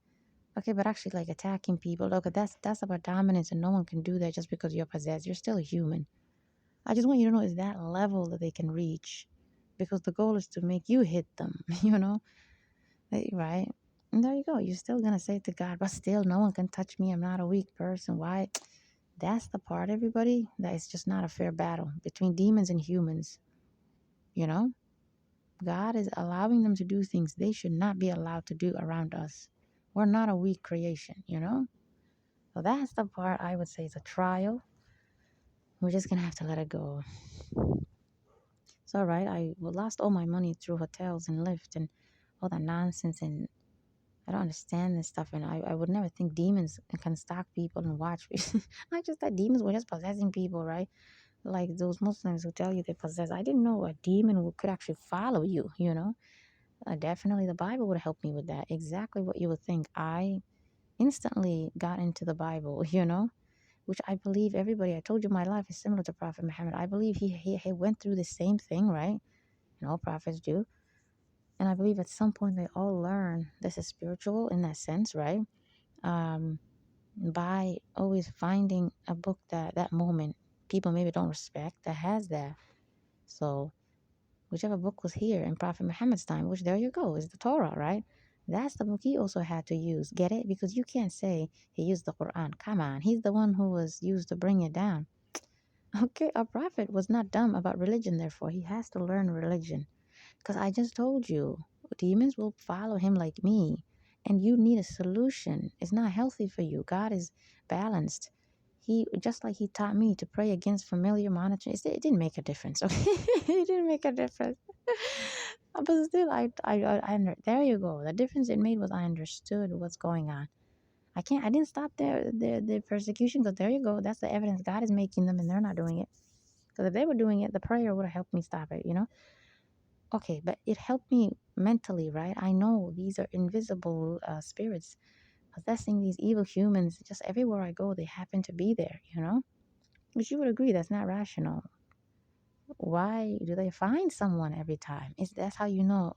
Speaker 1: Okay, but actually, like attacking people, look, that's about dominance, and no one can do that just because you're possessed. You're still a human. I just want you to know is that level that they can reach, because the goal is to make you hit them. Right? And there you go. You're still gonna say to God, but still, no one can touch me. I'm not a weak person. Why? That's the part, everybody. That is just not a fair battle between demons and humans. You know, God is allowing them to do things they should not be allowed to do around us. We're not a weak creation. So that's the part I would say is a trial. We're just gonna have to let it go. It's all right. I lost all my money through hotels and Lyft and all that nonsense, and I don't understand this stuff. And I would never think demons can stalk people and watch. I just thought demons were just possessing people, right? Like those Muslims who tell you they possess. I didn't know a demon could actually follow you. Definitely the Bible would help me with that. Exactly what you would think. I instantly got into the Bible, which I believe everybody, I told you my life is similar to Prophet Muhammad. I believe he went through the same thing, right? And all prophets do. And I believe at some point they all learn this is spiritual in that sense, right? Um, by always finding a book that moment people maybe don't respect that has that. So whichever book was here in Prophet Muhammad's time, which there you go, is the Torah, right? That's the book he also had to use. Get it? Because you can't say he used the Quran. Come on. He's the one who was used to bring it down. Okay, a prophet was not dumb about religion, therefore. He has to learn religion. Because I just told you, demons will follow him like me. And you need a solution. It's not healthy for you. God is balanced. He just like he taught me to pray against familiar monitoring. It didn't make a difference. Okay, it didn't make a difference. But still, there you go. The difference it made was I understood what's going on. I didn't stop their persecution because there you go. That's the evidence God is making them, and they're not doing it. Because if they were doing it, the prayer would have helped me stop it. Okay, but it helped me mentally, right? I know these are invisible spirits possessing these evil humans. Just everywhere I go, they happen to be there. Which you would agree that's not rational. Why do they find someone every time? That's how you know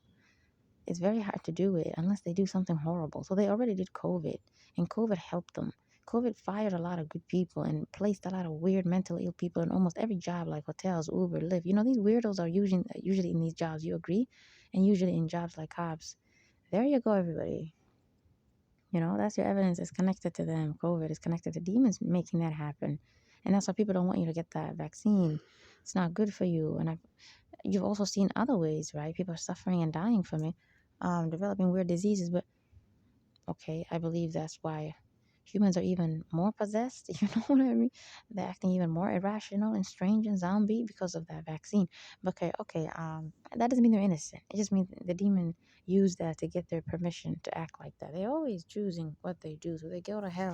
Speaker 1: it's very hard to do it unless they do something horrible. So they already did COVID, and COVID helped them. COVID fired a lot of good people and placed a lot of weird mentally ill people in almost every job, like hotels, Uber, Lyft. These weirdos are usually in these jobs. You agree? And usually in jobs like cops. There you go, everybody. That's your evidence. It's connected to them. COVID is connected to demons making that happen. And that's why people don't want you to get that vaccine. It's not good for you. And you've also seen other ways, right? People are suffering and dying from it, developing weird diseases. But okay, I believe that's why humans are even more possessed. You know what I mean? They're acting even more irrational and strange and zombie because of that vaccine. But okay. That doesn't mean they're innocent. It just means the demon used that to get their permission to act like that. They're always choosing what they do, so they go to hell.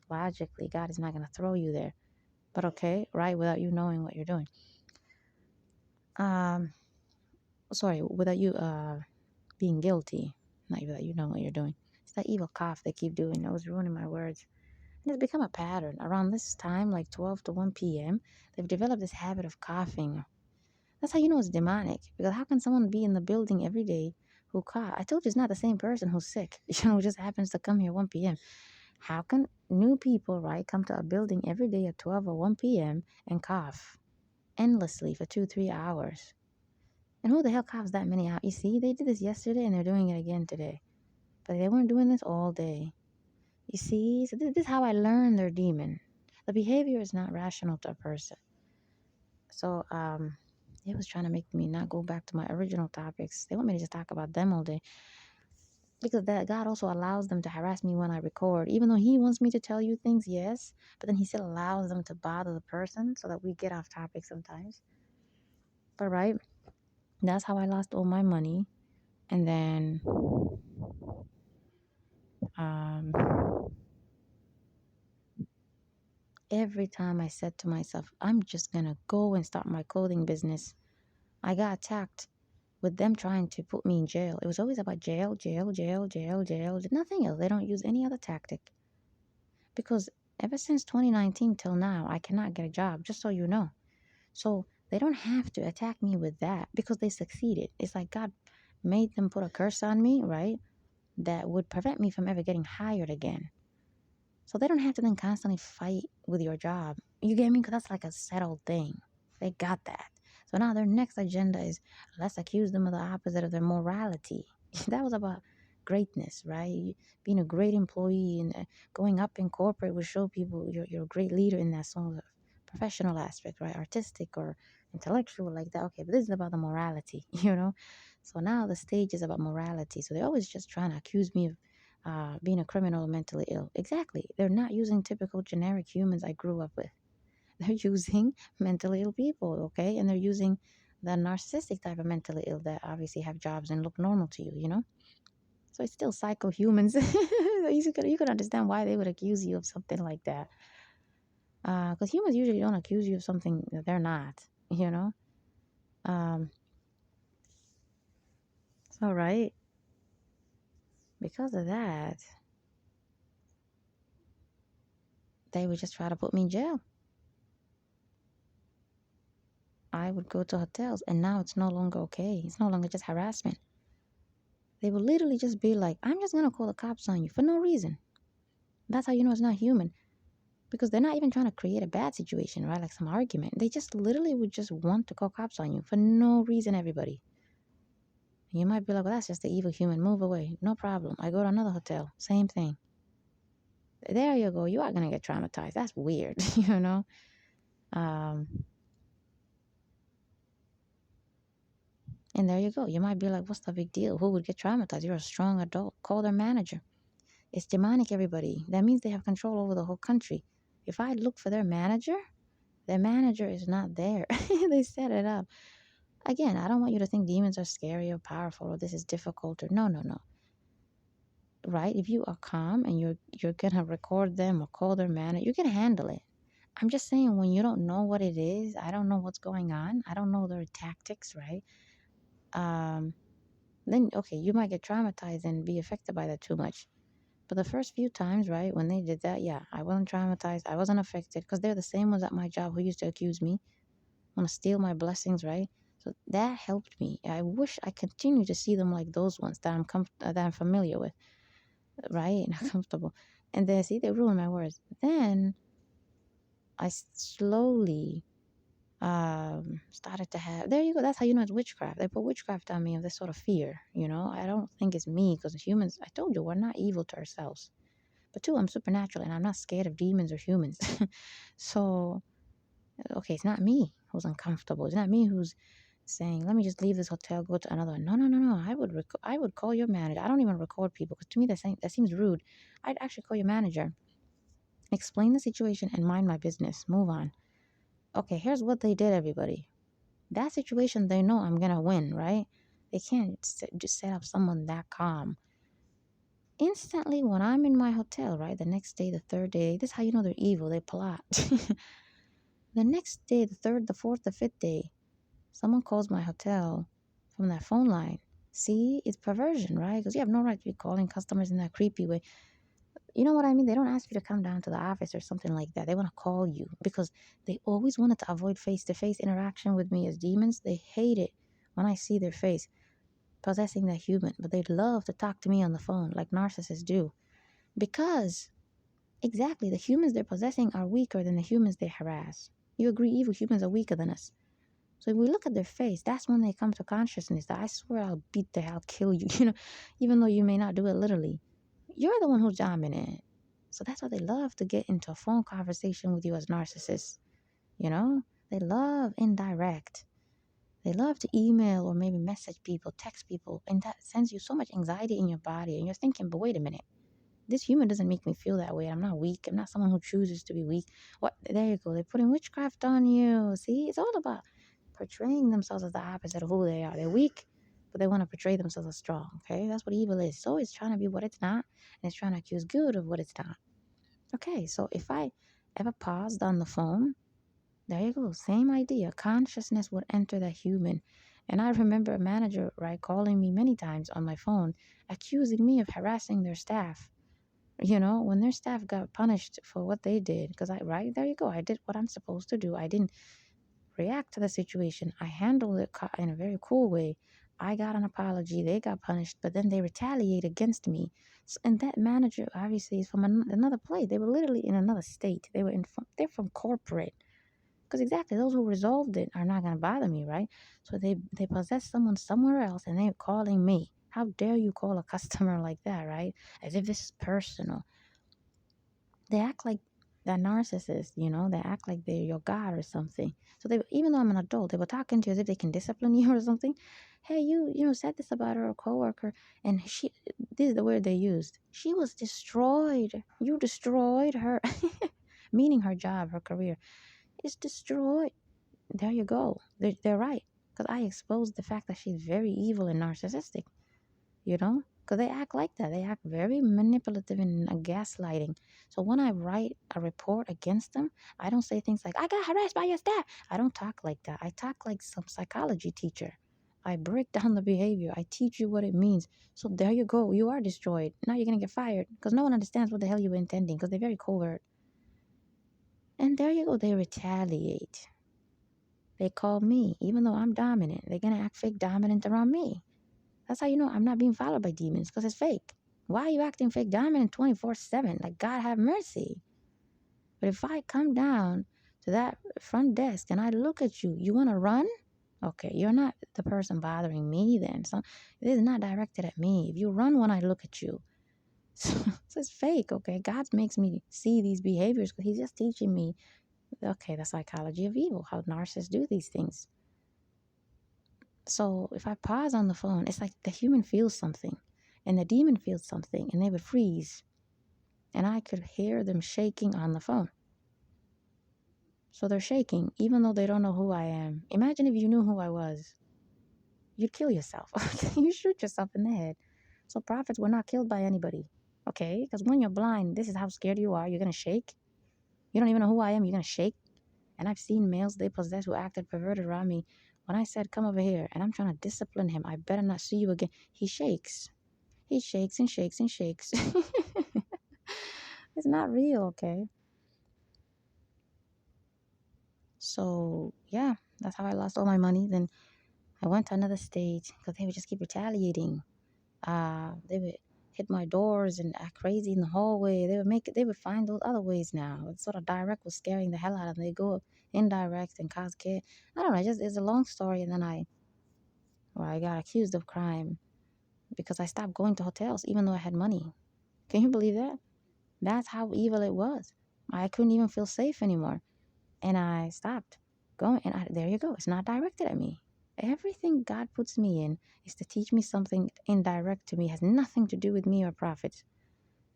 Speaker 1: Logically, God is not going to throw you there. But okay, right? Without you knowing what you're doing. Sorry, without you being guilty, not without you knowing what you're doing. It's that evil cough they keep doing. That was ruining my words. And it's become a pattern. Around this time, like 12 to 1 p.m., they've developed this habit of coughing. That's how you know it's demonic. Because how can someone be in the building every day who cough? I told you it's not the same person who's sick. Who just happens to come here 1 p.m. How can new people, right, come to a building every day at 12 or 1 p.m. and cough endlessly for 2, 3 hours? And who the hell coughs that many hours? You see, they did this yesterday and they're doing it again today. But they weren't doing this all day. You see, so this is how I learned they're demon. The behavior is not rational to a person. So they was trying to make me not go back to my original topics. They want me to just talk about them all day. Because that God also allows them to harass me when I record. Even though he wants me to tell you things, yes. But then he still allows them to bother the person so that we get off topic sometimes. But right, that's how I lost all my money. And then um every time I said to myself, I'm just gonna go and start my clothing business, I got attacked with them trying to put me in jail. It was always about jail, jail, jail, jail, jail. Nothing else. They don't use any other tactic. Because ever since 2019 till now, I cannot get a job, just so you know. So they don't have to attack me with that because they succeeded. It's like God made them put a curse on me, right? That would prevent me from ever getting hired again. So they don't have to then constantly fight with your job. You get me? Because that's like a settled thing. They got that. So now their next agenda is let's accuse them of the opposite of their morality. That was about greatness, right? Being a great employee and going up in corporate will show people you're a great leader in that sort of professional aspect, right? Artistic or intellectual like that. Okay, but this is about the morality, you know? So now the stage is about morality. So they're always just trying to accuse me of being a criminal or mentally ill. Exactly. They're not using typical generic humans I grew up with. They're using mentally ill people, okay? And they're using the narcissistic type of mentally ill that obviously have jobs and look normal to you, you know? So it's still psycho humans. You could understand why they would accuse you of something like that. Because humans usually don't accuse you of something that they're not, you know? Um, so, right. Because of that, they would just try to put me in jail. I would go to hotels, and now it's no longer okay. It's no longer just harassment. They will literally just be like, I'm just going to call the cops on you for no reason. That's how you know it's not human. Because they're not even trying to create a bad situation, right? Like some argument. They just literally would just want to call cops on you for no reason, everybody. You might be like, well, that's just the evil human. Move away. No problem. I go to another hotel. Same thing. There you go. You are going to get traumatized. That's weird, you know? Um, and there you go. You might be like, what's the big deal? Who would get traumatized? You're a strong adult. Call their manager. It's demonic, everybody. That means they have control over the whole country. If I look for their manager is not there. They set it up. Again, I don't want you to think demons are scary or powerful or this is difficult or no. Right? If you are calm and you're gonna record them or call their manager, you can handle it. I'm just saying when you don't know what it is, I don't know what's going on. I don't know their tactics, right? Then okay, you might get traumatized and be affected by that too much. But the first few times, right, when they did that, yeah, I wasn't traumatized. I wasn't affected because they're the same ones at my job who used to accuse me, want to steal my blessings, right? So that helped me. I wish I continue to see them like those ones that that I'm familiar with, right? Not comfortable. And then see, they ruin my words. Then I slowly started to have, there you go, that's how you know it's witchcraft. They put witchcraft on me of this sort of fear, you know. I don't think it's me because humans, I told you, we're not evil to ourselves. But two, I'm supernatural and I'm not scared of demons or humans. So okay, it's not me who's uncomfortable. It's not me who's saying, let me just leave this hotel, go to another one. No, no, no, no. I would call your manager. I don't even record people because to me that seems rude. I'd actually call your manager, explain the situation, and mind my business. Move on. Okay, here's what they did, everybody. That situation, they know I'm gonna win, right? They can't just set up someone that calm. Instantly, when I'm in my hotel, right, the next day, the third day, this is how you know they're evil. They plot. The next day, the third, the fourth, the fifth day, someone calls my hotel from that phone line. See, it's perversion, right? Because you have no right to be calling customers in that creepy way. You know what I mean? They don't ask you to come down to the office or something like that. They want to call you because they always wanted to avoid face-to-face interaction with me as demons. They hate it when I see their face possessing that human, but they'd love to talk to me on the phone like narcissists do. Because exactly, the humans they're possessing are weaker than the humans they harass. You agree evil humans are weaker than us. So if we look at their face, that's when they come to consciousness that I swear I'll beat the hell, kill you, you know, even though you may not do it literally. You're the one who's dominant. So that's why they love to get into a phone conversation with you as narcissists. You know, they love indirect. They love to email or maybe message people, text people, and that sends you so much anxiety in your body. And you're thinking, but wait a minute, this human doesn't make me feel that way. I'm not weak. I'm not someone who chooses to be weak. What? There you go. They're putting witchcraft on you. See, it's all about portraying themselves as the opposite of who they are. They're weak, but they want to portray themselves as strong. Okay, that's what evil is. So it's trying to be what it's not, and it's trying to accuse good of what it's not. Okay, so if I ever paused on the phone, there you go, same idea. Consciousness would enter the human. And I remember a manager, right, calling me many times on my phone, accusing me of harassing their staff. You know, when their staff got punished for what they did, because right, there you go, I did what I'm supposed to do. I didn't react to the situation. I handled it in a very cool way. I got an apology. They got punished, but then they retaliate against me. And that manager obviously is from another place. They were literally in another state. They're from corporate. Because exactly those who resolved it are not going to bother me, right? So they possess someone somewhere else and they're calling me. How dare you call a customer like that, right? As if this is personal. They act like that narcissist, you know, they act like they're your god or something. So they, even though I'm an adult, they were talking to you as if they can discipline you or something. Hey, you know, said this about her coworker, and this is the word they used. She was destroyed. You destroyed her, meaning her job, her career is destroyed. There you go. They're right, because I exposed the fact that she's very evil and narcissistic. You know, because they act like that. They act very manipulative and gaslighting. So when I write a report against them, I don't say things like, I got harassed by your staff. I don't talk like that. I talk like some psychology teacher. I break down the behavior. I teach you what it means. So there you go. You are destroyed. Now you're going to get fired because no one understands what the hell you were intending because they're very covert. And there you go. They retaliate. They call me, even though I'm dominant. They're going to act fake dominant around me. That's how you know I'm not being followed by demons, because it's fake. Why are you acting fake dominant 24/7? Like, God have mercy. But if I come down to that front desk and I look at you, you want to run? Okay, you're not the person bothering me then. So this is not directed at me. If you run when I look at you, so it's fake, okay? God makes me see these behaviors because he's just teaching me, okay, the psychology of evil, how narcissists do these things. So if I pause on the phone, it's like the human feels something and the demon feels something and they would freeze. And I could hear them shaking on the phone. So they're shaking even though they don't know who I am. Imagine if you knew who I was. You'd kill yourself. You shoot yourself in the head. So prophets were not killed by anybody. Okay? Because when you're blind, this is how scared you are. You're going to shake. You don't even know who I am. You're going to shake. And I've seen males they possess who acted perverted around me. When I said, come over here, and I'm trying to discipline him, I better not see you again. He shakes. He shakes and shakes and shakes. It's not real, okay? So yeah, that's how I lost all my money. Then I went to another state because they would just keep retaliating. They would hit my doors and act crazy in the hallway. They would find those other ways now. It's sort of direct was scaring the hell out of them. They go indirect and cause chaos. I don't know. Just it's a long story, and then I got accused of crime because I stopped going to hotels even though I had money. Can you believe that? That's how evil it was. I couldn't even feel safe anymore. And I stopped going. And there you go. It's not directed at me. Everything God puts me in is to teach me something indirect to me. It has nothing to do with me or prophets.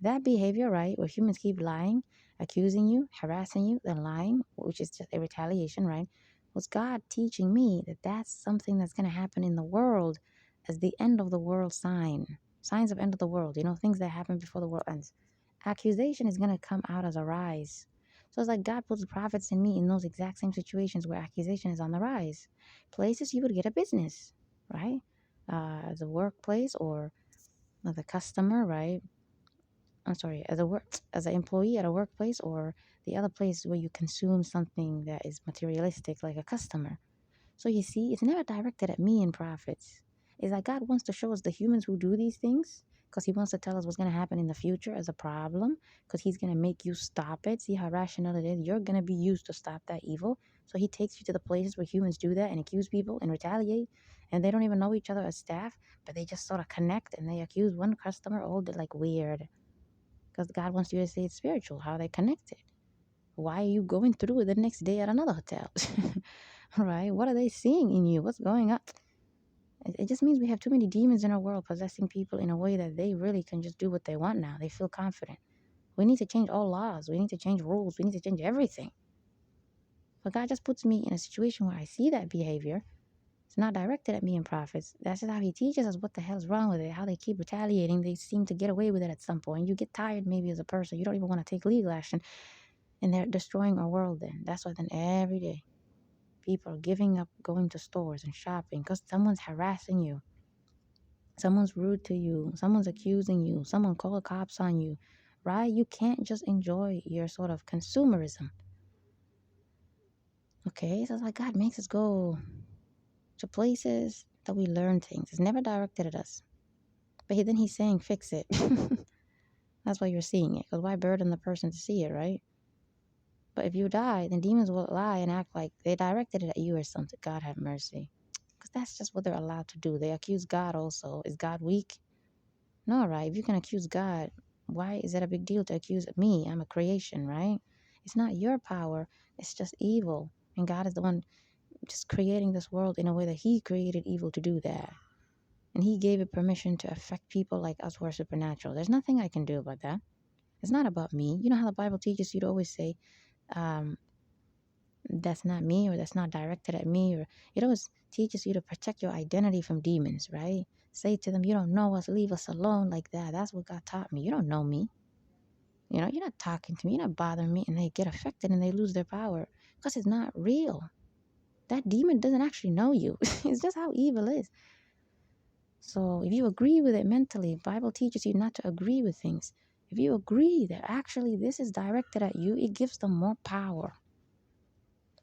Speaker 1: That behavior, right, where humans keep lying, accusing you, harassing you, then lying, which is just a retaliation, right, was God teaching me that that's something that's going to happen in the world as the end of the world sign. Signs of end of the world, things that happen before the world ends. Accusation is going to come out as a rise. So it's like God puts prophets in me in those exact same situations where accusation is on the rise. Places you would get a business, right? As a workplace or as a customer, right? I'm sorry, as an employee at a workplace or the other place where you consume something that is materialistic, like a customer. So you see, it's never directed at me and profits. It's like God wants to show us the humans who do these things because He wants to tell us what's going to happen in the future as a problem because He's going to make you stop it. See how rational it is? You're going to be used to stop that evil. So He takes you to the places where humans do that and accuse people and retaliate. And they don't even know each other as staff, but they just sort of connect and they accuse one customer. Oh, they're like weird because God wants you to say it's spiritual, how they connected. Why are you going through it the next day at another hotel? Right? What are they seeing in you? What's going on? It just means we have too many demons in our world possessing people in a way that they really can just do what they want now. They feel confident. We need to change all laws. We need to change rules. We need to change everything. But God just puts me in a situation where I see that behavior. It's not directed at me and prophets. That's just how He teaches us what the hell's wrong with it, how they keep retaliating. They seem to get away with it at some point. You get tired maybe as a person. You don't even want to take legal action. And they're destroying our world then. That's why then every day people are giving up going to stores and shopping because someone's harassing you. Someone's rude to you. Someone's accusing you. Someone called cops on you. Right? You can't just enjoy your sort of consumerism. Okay? So it's like God makes us go to places that we learn things. It's never directed at us. But then He's saying, fix it. That's why you're seeing it. Because why burden the person to see it, right? But if you die, then demons will lie and act like they directed it at you or something. God have mercy. Because that's just what they're allowed to do. They accuse God also. Is God weak? No, right? If you can accuse God, why is that a big deal to accuse me? I'm a creation, right? It's not your power. It's just evil. And God is the one just creating this world in a way that He created evil to do that. And He gave it permission to affect people like us who are supernatural. There's nothing I can do about that. It's not about me. You know how the Bible teaches you to always say, that's not me or that's not directed at me, or it always teaches you to protect your identity from demons, right? Say to them, you don't know us, leave us alone, like that. That's what God taught me. You don't know me. You're not talking to me, you're not bothering me. And they get affected and they lose their power because it's not real. That demon doesn't actually know you. It's just how evil is. So if you agree with it mentally, Bible teaches you not to agree with things. If you agree that actually this is directed at you, it gives them more power,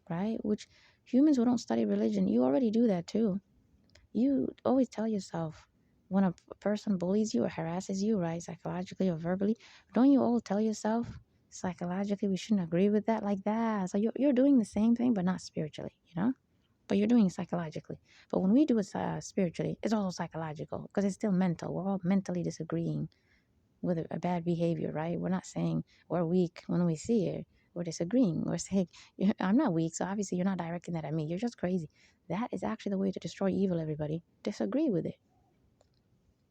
Speaker 1: right? Which humans who don't study religion, you already do that too. You always tell yourself when a person bullies you or harasses you, right, psychologically or verbally, don't you all tell yourself psychologically we shouldn't agree with that like that? So you're doing the same thing, but not spiritually, But you're doing it psychologically. But when we do it spiritually, it's also psychological because it's still mental. We're all mentally disagreeing with a bad behavior, right? We're not saying we're weak when we see it. We're disagreeing. We're saying, I'm not weak, so obviously you're not directing that at me. You're just crazy. That is actually the way to destroy evil, everybody. Disagree with it.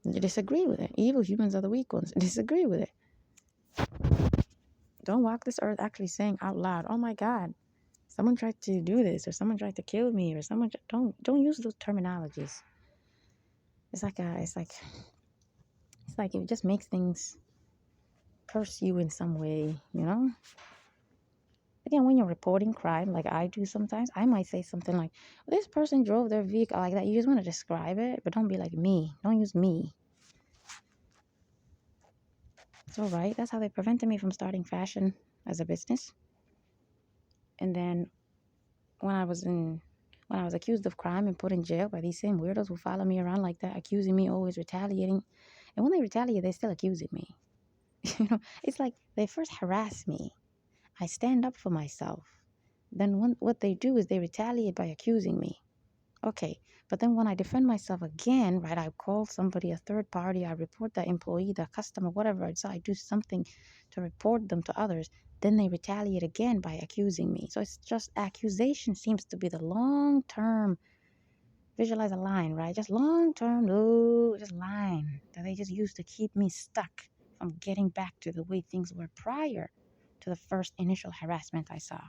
Speaker 1: You disagree with it. Evil humans are the weak ones. Disagree with it. Don't walk this earth actually saying out loud, oh my God, someone tried to do this, or someone tried to kill me, or someone don't use those terminologies. It's like it just makes things curse you in some way. Again, when you're reporting crime, like I do sometimes, I might say something like, this person drove their vehicle like that. You just want to describe it, but don't be like me. Don't use me. So, right, that's how they prevented me from starting fashion as a business. And then when I was in, when I was accused of crime and put in jail by these same weirdos who follow me around like that, accusing me, always retaliating. And when they retaliate, they're still accusing me. It's like they first harass me. I stand up for myself. Then what they do is they retaliate by accusing me. Okay, but then when I defend myself again, right, I call somebody, a third party, I report the employee, the customer, whatever. So I do something to report them to others. Then they retaliate again by accusing me. So it's just accusation seems to be the long term. Visualize a line, right? Just long term, just line that they just use to keep me stuck from getting back to the way things were prior to the first initial harassment I saw.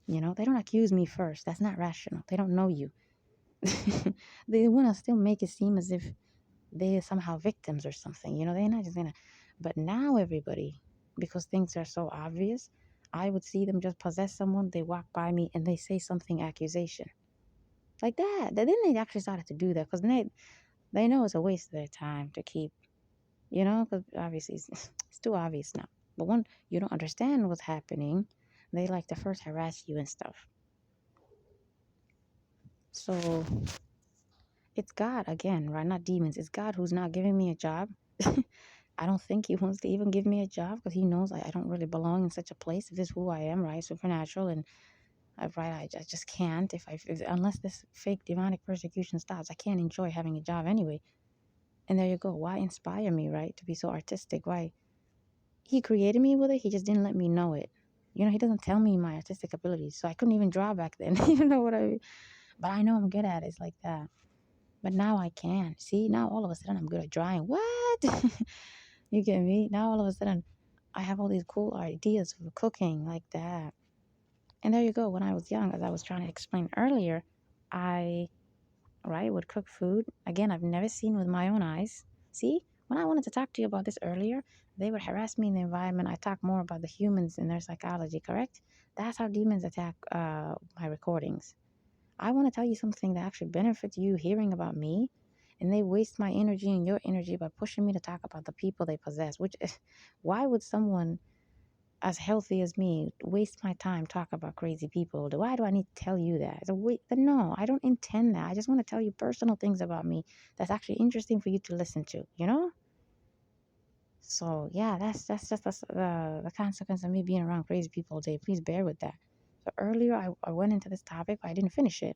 Speaker 1: They don't accuse me first. That's not rational. They don't know you. They want to still make it seem as if they're somehow victims or something. They're not just gonna. But now everybody, because things are so obvious, I would see them just possess someone. They walk by me and they say something accusation like that. Then they actually started to do that because they know it's a waste of their time to keep. Because obviously it's too obvious now. But when you don't understand what's happening, they like to first harass you and stuff. So it's God again, right? Not demons. It's God who's not giving me a job. I don't think he wants to even give me a job because he knows I don't really belong in such a place. If this is who I am, right? Supernatural, and I just can't. If unless this fake demonic persecution stops, I can't enjoy having a job anyway. And there you go. Why inspire me, right? To be so artistic? Why? He created me with it. He just didn't let me know it. He doesn't tell me my artistic abilities, so I couldn't even draw back then. You know what I mean? But I know I'm good at it. It's like that. But now I can. See, now all of a sudden I'm good at drawing. What? You get me? Now all of a sudden I have all these cool ideas for cooking like that. And there you go. When I was young, as I was trying to explain earlier, I, right, would cook food. Again, I've never seen with my own eyes. See, when I wanted to talk to you about this earlier, they would harass me in the environment. I talk more about the humans and their psychology, correct? That's how demons attack my recordings. I want to tell you something that actually benefits you hearing about me, and they waste my energy and your energy by pushing me to talk about the people they possess. Which is, why would someone as healthy as me waste my time talk about crazy people? Why do I need to tell you that? No, I don't intend that. I just want to tell you personal things about me that's actually interesting for you to listen to. So yeah, that's just the consequence of me being around crazy people all day. Please bear with that. So earlier I went into this topic, but I didn't finish it.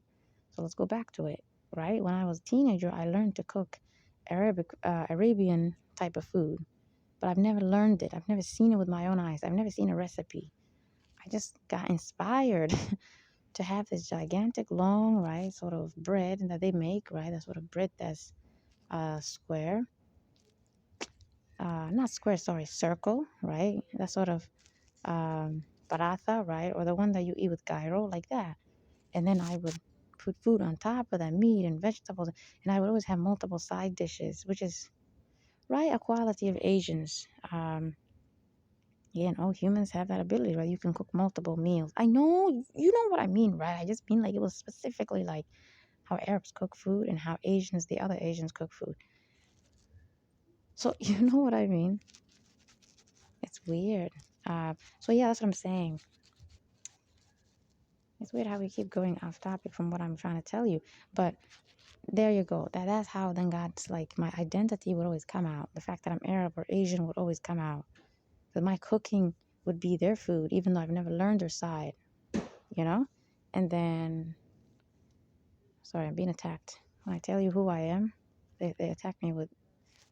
Speaker 1: So let's go back to it. Right when I was a teenager, I learned to cook Arabian type of food, but I've never learned it. I've never seen it with my own eyes. I've never seen a recipe. I just got inspired to have this gigantic, long, right, sort of bread that they make, right, that sort of bread that's square not square, sorry, circle, right? That sort of paratha, right? Or the one that you eat with gyro, like that. And then I would put food on top of that, meat and vegetables. And I would always have multiple side dishes, which is, right, a quality of Asians. Humans have that ability, right? You can cook multiple meals. I know, you know what I mean, right? I just mean like it was specifically like how Arabs cook food and how the other Asians cook food. So you know what I mean? It's weird. So yeah, that's what I'm saying. It's weird how we keep going off topic from what I'm trying to tell you. But there you go. That's how then God's like my identity would always come out. The fact that I'm Arab or Asian would always come out. That my cooking would be their food, even though I've never learned their side, you know? And then, sorry, I'm being attacked. When I tell you who I am, they attack me with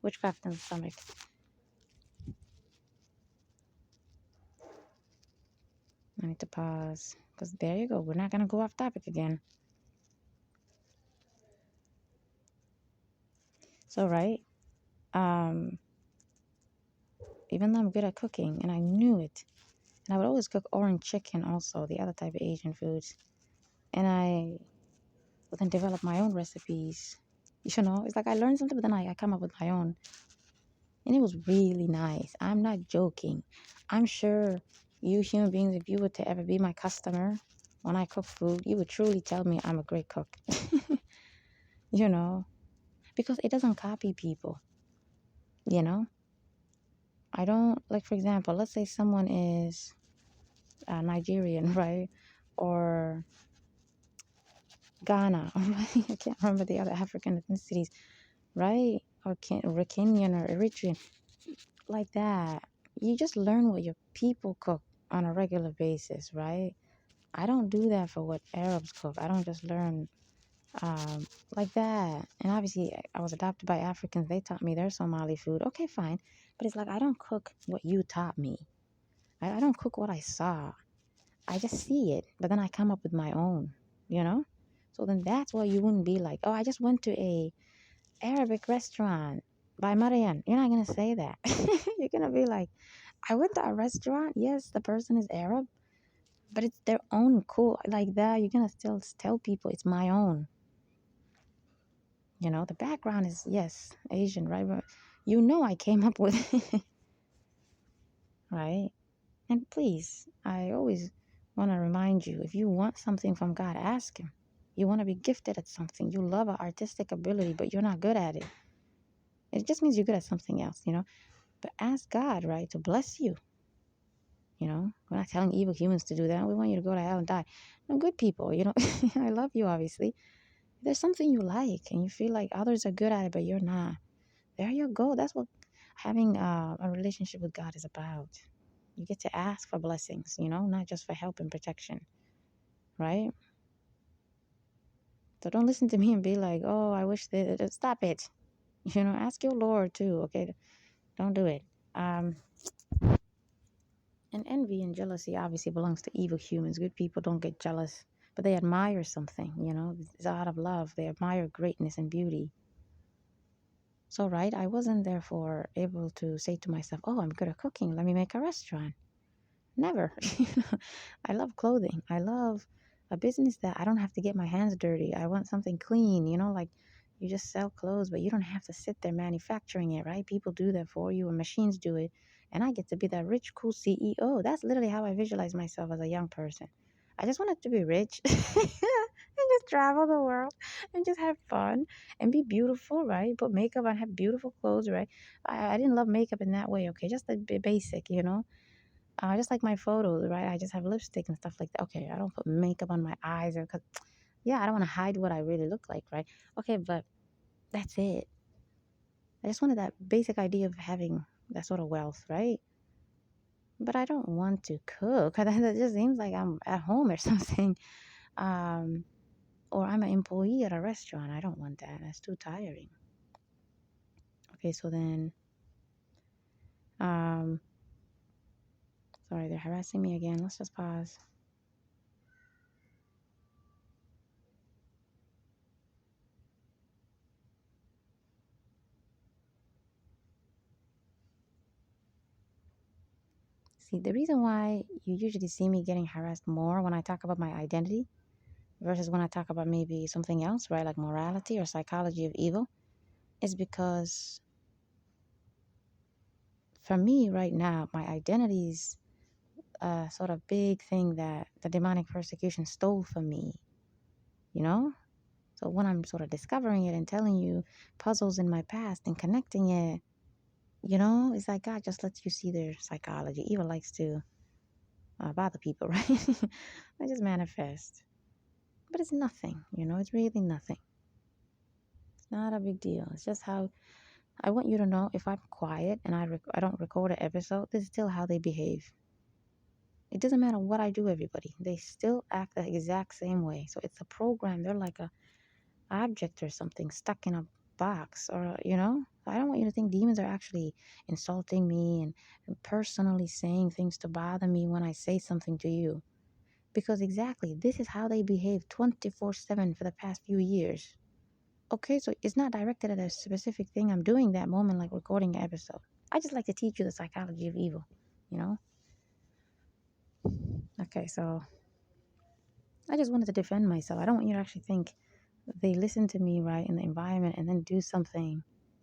Speaker 1: witchcraft in the stomach. I need to pause. Because there you go. We're not going to go off topic again. So, right? Even though I'm good at cooking, and I knew it, and I would always cook orange chicken also, the other type of Asian foods. And I would then develop my own recipes. It's like I learned something, but then I come up with my own. And it was really nice. I'm not joking. I'm sure you human beings, if you were to ever be my customer, when I cook food, you would truly tell me I'm a great cook. Because it doesn't copy people, you know? I don't, like, for example, let's say someone is Nigerian, right? Or Ghana, I can't remember the other African ethnicities, right? Or Kenyan or Eritrean, like that. You just learn what your people cook on a regular basis, right? I don't do that for what Arabs cook. I don't just learn like that. And obviously, I was adopted by Africans. They taught me their Somali food. Okay, fine. But it's like, I don't cook what you taught me. I don't cook what I saw. I just see it, but then I come up with my own, you know? So then that's why you wouldn't be like, oh, I just went to a Arabic restaurant by Marian. You're not going to say that. You're going to be like, I went to a restaurant. Yes, the person is Arab, but it's their own cool. Like that, you're going to still tell people it's my own. You know, the background is, yes, Asian, right? But you know I came up with it, right? And please, I always want to remind you, if you want something from God, ask Him. You want to be gifted at something. You love an artistic ability, but you're not good at it. It just means you're good at something else, you know? But ask God, right, to bless you. You know, we're not telling evil humans to do that. We want you to go to hell and die. No, good people, you know, I love you, obviously. If there's something you like and you feel like others are good at it, but you're not. There you go. That's what having a relationship with God is about. You get to ask for blessings, you know, not just for help and protection, right? So don't listen to me and be like, oh, I wish that. Stop it. You know, ask your Lord too, okay? Don't do it. Um, and envy and jealousy obviously belongs to evil humans. Good people don't get jealous, but they admire something, you know, it's out of love. They admire greatness and beauty. So, right, I wasn't therefore able to say to myself, oh, I'm good at cooking. Let me make a restaurant. Never. You know, I love clothing. I love a business that I don't have to get my hands dirty. I want something clean, you know, like you just sell clothes, but you don't have to sit there manufacturing it, right? People do that for you, or machines do it. And I get to be that rich, cool CEO. That's literally how I visualize myself as a young person. I just wanted to be rich and just travel the world and just have fun and be beautiful, right? Put makeup on, have beautiful clothes, right? I didn't love makeup in that way, okay? Just the basic, you know? Just like my photos, right? I just have lipstick and stuff like that. Okay, I don't put makeup on my eyes because, yeah, I don't want to hide what I really look like, right? Okay, but that's it. I just wanted that basic idea of having that sort of wealth, right? But I don't want to cook. That just seems like I'm at home or something. Um, or I'm an employee at a restaurant. I don't want that. That's too tiring. Okay, so then, um, sorry, they're harassing me again. Let's just pause. See, the reason why you usually see me getting harassed more when I talk about my identity versus when I talk about maybe something else, right, like morality or psychology of evil, is because for me right now, my identity's a sort of big thing that the demonic persecution stole from me, you know? So when I'm sort of discovering it and telling you puzzles in my past and connecting it, you know, it's like God just lets you see their psychology. Evil likes to bother people, right? I just manifest. But it's nothing, you know, it's really nothing. It's not a big deal. It's just how I want you to know if I'm quiet and I don't record an episode, this is still how they behave. It doesn't matter what I do, everybody. They still act the exact same way. So it's a program. They're like a object or something stuck in a box or, you know? I don't want you to think demons are actually insulting me and personally saying things to bother me when I say something to you. Because exactly, this is how they behave 24/7 for the past few years. Okay, so it's not directed at a specific thing I'm doing that moment, like recording an episode. I just like to teach you the psychology of evil, you know? Okay, so I just wanted to defend myself. I don't want you to actually think they listen to me, right, in the environment and then do something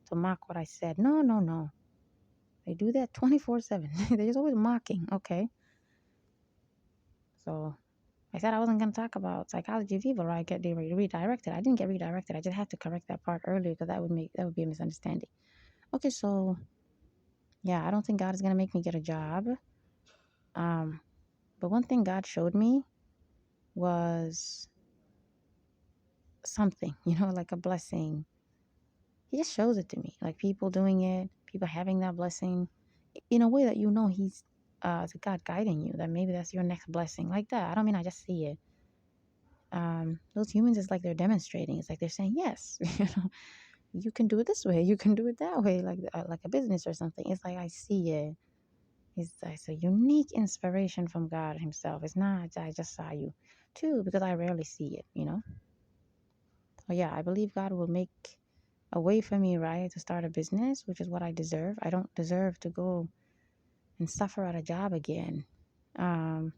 Speaker 1: to mock what I said. No, no, no. They do that 24/7. They're just always mocking. Okay. So I said I wasn't going to talk about psychology of evil, right? Get redirected. I didn't get redirected. I just had to correct that part earlier because that would be a misunderstanding. Okay, so Yeah, I don't think God is gonna make me get a job. Um, but one thing God showed me was something, like a blessing. He just shows it to me, like people doing it, people having that blessing in a way that He's it's God guiding you. That maybe that's your next blessing, like that. I don't mean I just see it. Those humans is like they're demonstrating. It's like they're saying yes, you can do it this way, you can do it that way, like a business or something. It's like I see it. It's a unique inspiration from God Himself. It's not I just saw you, too, because I rarely see it. So yeah, I believe God will make a way for me, right, to start a business, which is what I deserve. I don't deserve to go and suffer at a job again. Um,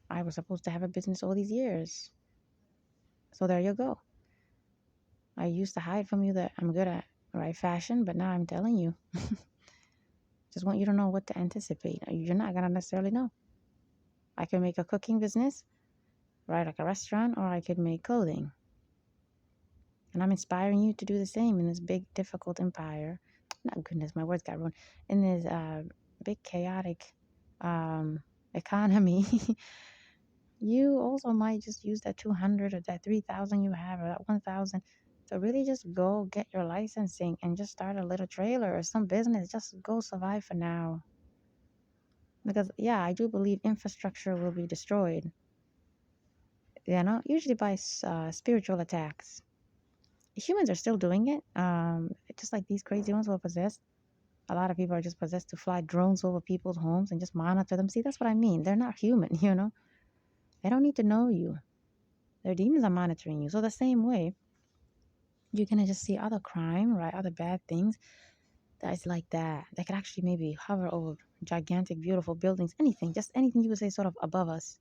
Speaker 1: I was supposed to have a business all these years. So there you go. I used to hide from you that I'm good at right fashion, but now I'm telling you. Just want you to know what to anticipate. You're not gonna necessarily know. I could make a cooking business, right, like a restaurant, or I could make clothing. And I'm inspiring you to do the same in this big, difficult empire. Not goodness, my words got ruined. In this big, chaotic um, economy, you also might just use that 200 or that 3,000 you have or that 1,000 to really just go get your licensing and just start a little trailer or some business. Just go survive for now. Because, yeah, I do believe infrastructure will be destroyed, usually by spiritual attacks. Humans are still doing it. Just like these crazy ones who are possessed. A lot of people are just possessed to fly drones over people's homes and just monitor them. See, that's what I mean. They're not human. They don't need to know you. Their demons are monitoring you. So the same way, you're gonna just see other crime, right? Other bad things that's like that. That could actually maybe hover over gigantic, beautiful buildings. Anything, just anything you would say sort of above us.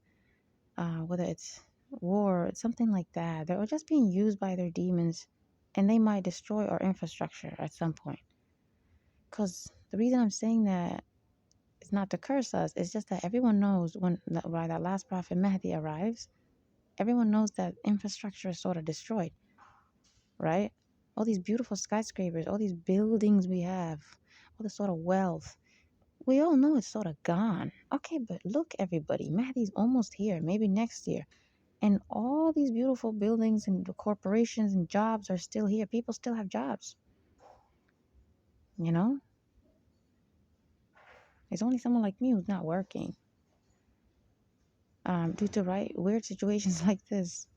Speaker 1: Whether it's war, something like that. They're just being used by their demons, and they might destroy our infrastructure at some point. Because the reason I'm saying that is not to curse us. It's just that everyone knows when right, that last prophet Mahdi arrives, everyone knows that infrastructure is sort of destroyed, right? All these beautiful skyscrapers, all these buildings we have, all this sort of wealth. We all know it's sort of gone. Okay, but look, everybody, Mahdi's almost here, maybe next year. And all these beautiful buildings and the corporations and jobs are still here. People still have jobs. You know? It's only someone like me who's not working. Due to weird situations like this.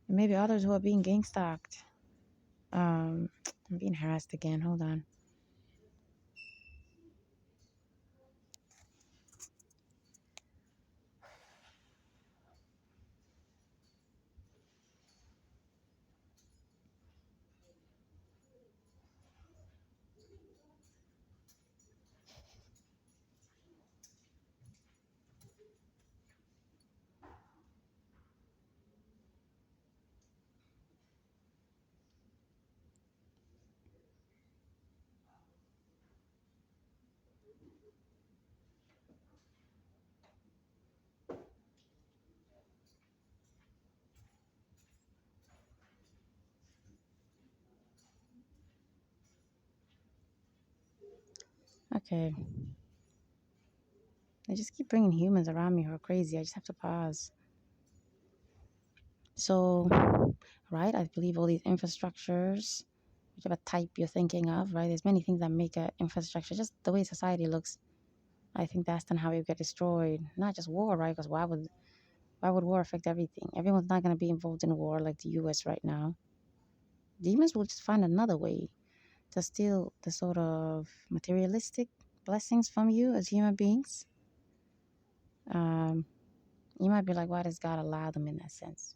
Speaker 1: And maybe others who are being gang stalked. I'm being harassed again. Hold on. Okay. They just keep bringing humans around me who are crazy. I just have to pause. So, right, I believe all these infrastructures, whichever type you're thinking of, right, there's many things that make an infrastructure, just the way society looks. I think that's then how it get destroyed. Not just war, right? Because why would war affect everything? Everyone's not going to be involved in war like the U.S. right now. Demons will just find another way to steal the sort of materialistic blessings from you as human beings. Um, you might be like, why does God allow them in that sense?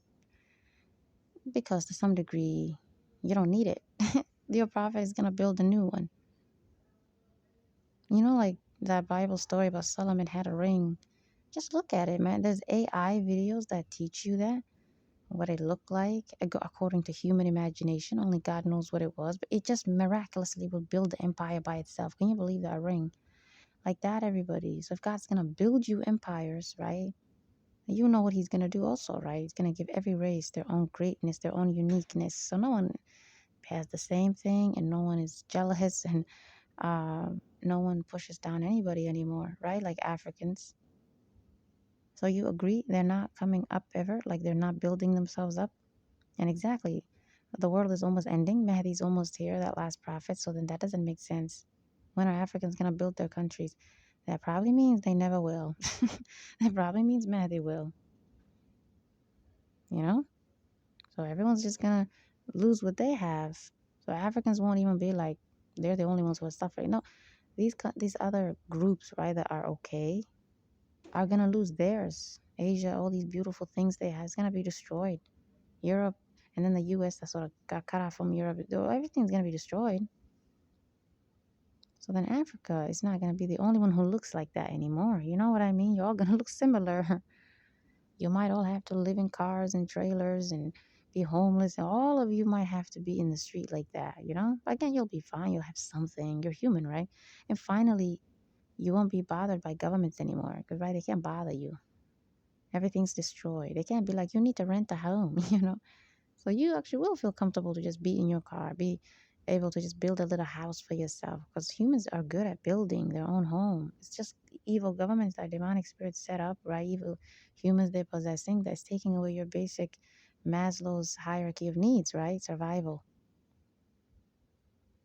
Speaker 1: Because to some degree, you don't need it. Your prophet is going to build a new one. Like that Bible story about Solomon had a ring. Just look at it, man. There's AI videos that teach you that, what it looked like, according to human imagination. Only God knows what it was. But it just miraculously will build the empire by itself. Can you believe that ring? Like that, everybody. So if God's going to build you empires, right? You know what he's going to do also, right? He's going to give every race their own greatness, their own uniqueness. So no one has the same thing and no one is jealous and No one pushes down anybody anymore, right? Like Africans. So you agree they're not coming up ever? Like they're not building themselves up? And exactly, the world is almost ending. Mahdi's almost here, that last prophet. So then that doesn't make sense. When are Africans going to build their countries? That probably means they never will. That probably means Mahdi will, you know? So everyone's just going to lose what they have. So Africans won't even be like, they're the only ones who are suffering. No, these other groups, right, that are okay, are going to lose theirs. Asia, all these beautiful things they have, is going to be destroyed. Europe, and then the US that sort of got cut off from Europe, everything's going to be destroyed. So then Africa is not going to be the only one who looks like that anymore. You know what I mean? You're all going to look similar. You might all have to live in cars and trailers and be homeless. And all of you might have to be in the street like that, you know? Again, you'll be fine. You'll have something. You're human, right? And finally, you won't be bothered by governments anymore because, right, they can't bother you. Everything's destroyed. They can't be like, you need to rent a home, you know? So you actually will feel comfortable to just be in your car, be able to just build a little house for yourself because humans are good at building their own home. It's just evil governments that demonic spirits set up, right? Evil humans they're possessing that's taking away your basic Maslow's hierarchy of needs, right? Survival,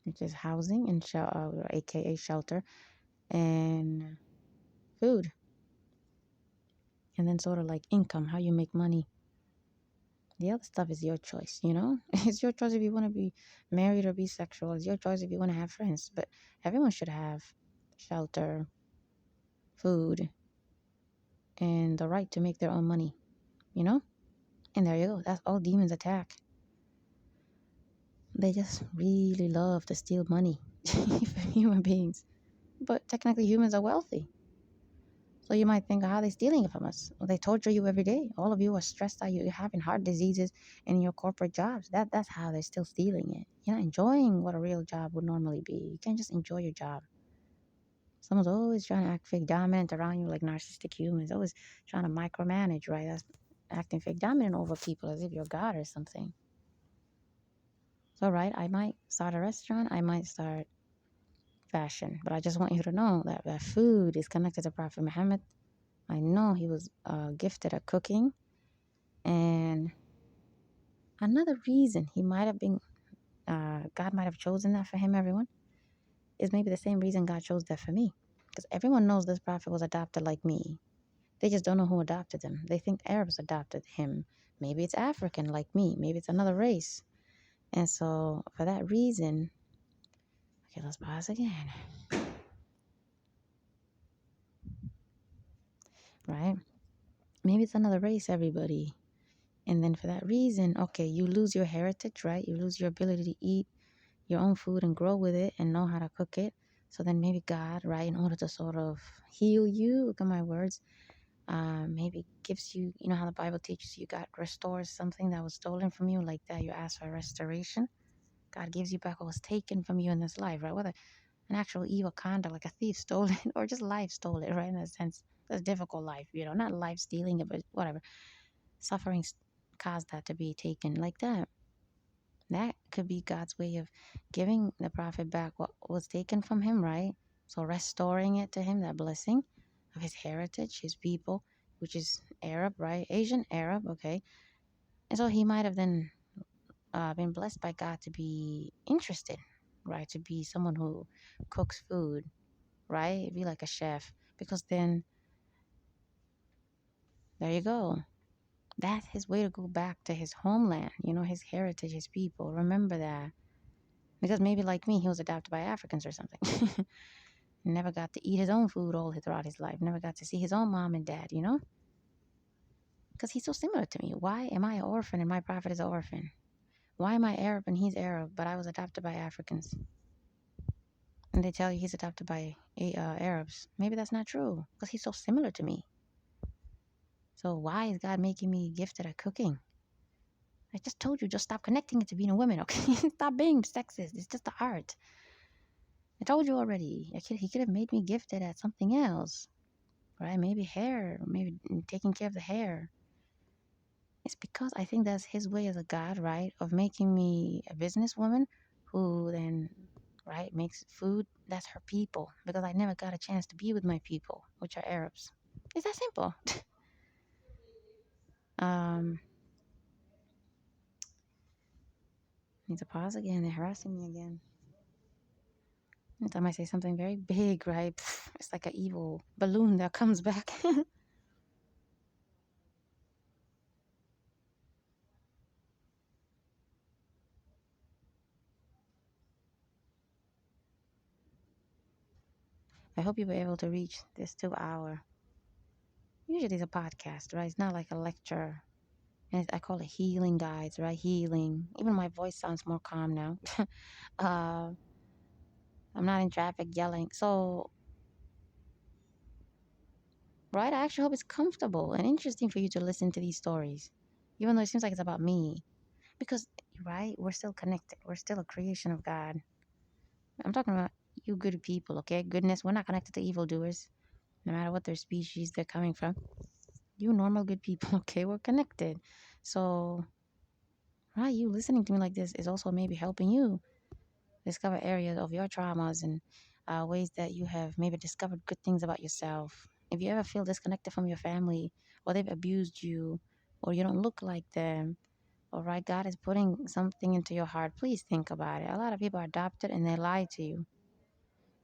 Speaker 1: which is housing and shelter, aka shelter, and food, and then sort of like income, how you make money. The other stuff is your choice, you know? It's your choice if you want to be married or bisexual. It's your choice if you want to have friends. But everyone should have shelter, food, and the right to make their own money, you know? And there you go. That's all demons attack. They just really love to steal money from human beings. But technically, humans are wealthy. So you might think, how are they stealing it from us? Well, they torture you every day. All of you are stressed out. You're having heart diseases in your corporate jobs. That's how they're still stealing it. You're not enjoying what a real job would normally be. You can't just enjoy your job. Someone's always trying to act fake dominant around you like narcissistic humans. Always trying to micromanage, right? That's acting fake dominant over people as if you're God or something. So, right, I might start a restaurant. I might start fashion. But I just want you to know that food is connected to Prophet Muhammad. I know he was gifted at cooking. And another reason he might have been, God might have chosen that for him, everyone, is maybe the same reason God chose that for me. Because everyone knows this prophet was adopted like me. They just don't know who adopted him. They think Arabs adopted him. Maybe it's African like me. Maybe it's another race. And so for that reason, okay, let's pause again. Right? Maybe it's another race, everybody. And then for that reason, okay, you lose your heritage, right? You lose your ability to eat your own food and grow with it and know how to cook it. So then maybe God, right, in order to sort of heal you, look at my words, maybe gives you, you know how the Bible teaches you, God restores something that was stolen from you, like that you ask for restoration. God gives you back what was taken from you in this life, right? Whether an actual evil conduct, like a thief stole it, or just life stole it, right? In that sense, that's difficult life, you know, not life stealing it, but whatever. Suffering caused that to be taken like that. That could be God's way of giving the prophet back what was taken from him, right? So restoring it to him, that blessing of his heritage, his people, which is Arab, right? Asian Arab, okay. And so he might have then been blessed by God to be interested, right? To be someone who cooks food, right? Be like a chef. Because then, there you go. That's his way to go back to his homeland, you know, his heritage, his people. Remember that. Because maybe like me, he was adopted by Africans or something. Never got to eat his own food all throughout his life. Never got to see his own mom and dad, you know? Because he's so similar to me. Why am I an orphan and my prophet is an orphan? Why am I Arab and he's Arab, but I was adopted by Africans? And they tell you he's adopted by Arabs. Maybe that's not true because he's so similar to me. So why is God making me gifted at cooking? I just told you, just stop connecting it to being a woman, okay? Stop being sexist. It's just the art. I told you already. He could have made me gifted at something else, right? Maybe hair, maybe taking care of the hair. It's because I think that's his way as a God, right? Of making me a businesswoman who then right? Makes food. That's her people because I never got a chance to be with my people, which are Arabs. It's that simple. um, Need to pause again. They're harassing me again. Anytime I say something very big, right? It's like an evil balloon that comes back. I hope you were able to reach this 2 hour. Usually it's a podcast, right? It's not like a lecture. And I call it healing guides, right? Healing. Even my voice sounds more calm now. uh, I'm not in traffic yelling. So, right? I actually hope it's comfortable and interesting for you to listen to these stories, even though it seems like it's about me. Because, right? We're still connected. We're still a creation of God. I'm talking about you good people, okay? Goodness. We're not connected to evildoers, no matter what their species they're coming from. You normal good people, okay? We're connected. So, right, you listening to me like this is also maybe helping you discover areas of your traumas and ways that you have maybe discovered good things about yourself. If you ever feel disconnected from your family, or they've abused you, or you don't look like them, all right, God is putting something into your heart. Please think about it. A lot of people are adopted and they lie to you.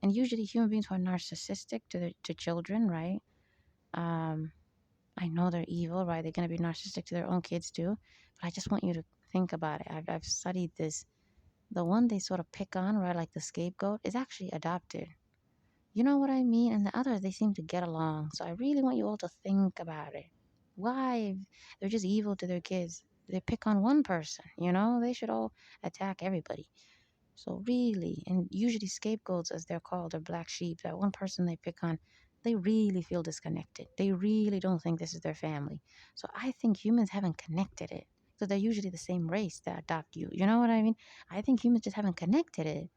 Speaker 1: And usually human beings who are narcissistic to children, right? Um, I know they're evil, right? They're going to be narcissistic to their own kids too. But I just want you to think about it. I've studied this. The one they sort of pick on, right, like the scapegoat, is actually adopted. You know what I mean? And the others, they seem to get along. So I really want you all to think about it. Why? They're just evil to their kids. They pick on one person, you know? They should all attack everybody. So really, and usually scapegoats, as they're called, are black sheep. That one person they pick on, they really feel disconnected. They really don't think this is their family. So I think humans haven't connected it. So they're usually the same race that adopt you. You know what I mean? I think humans just haven't connected it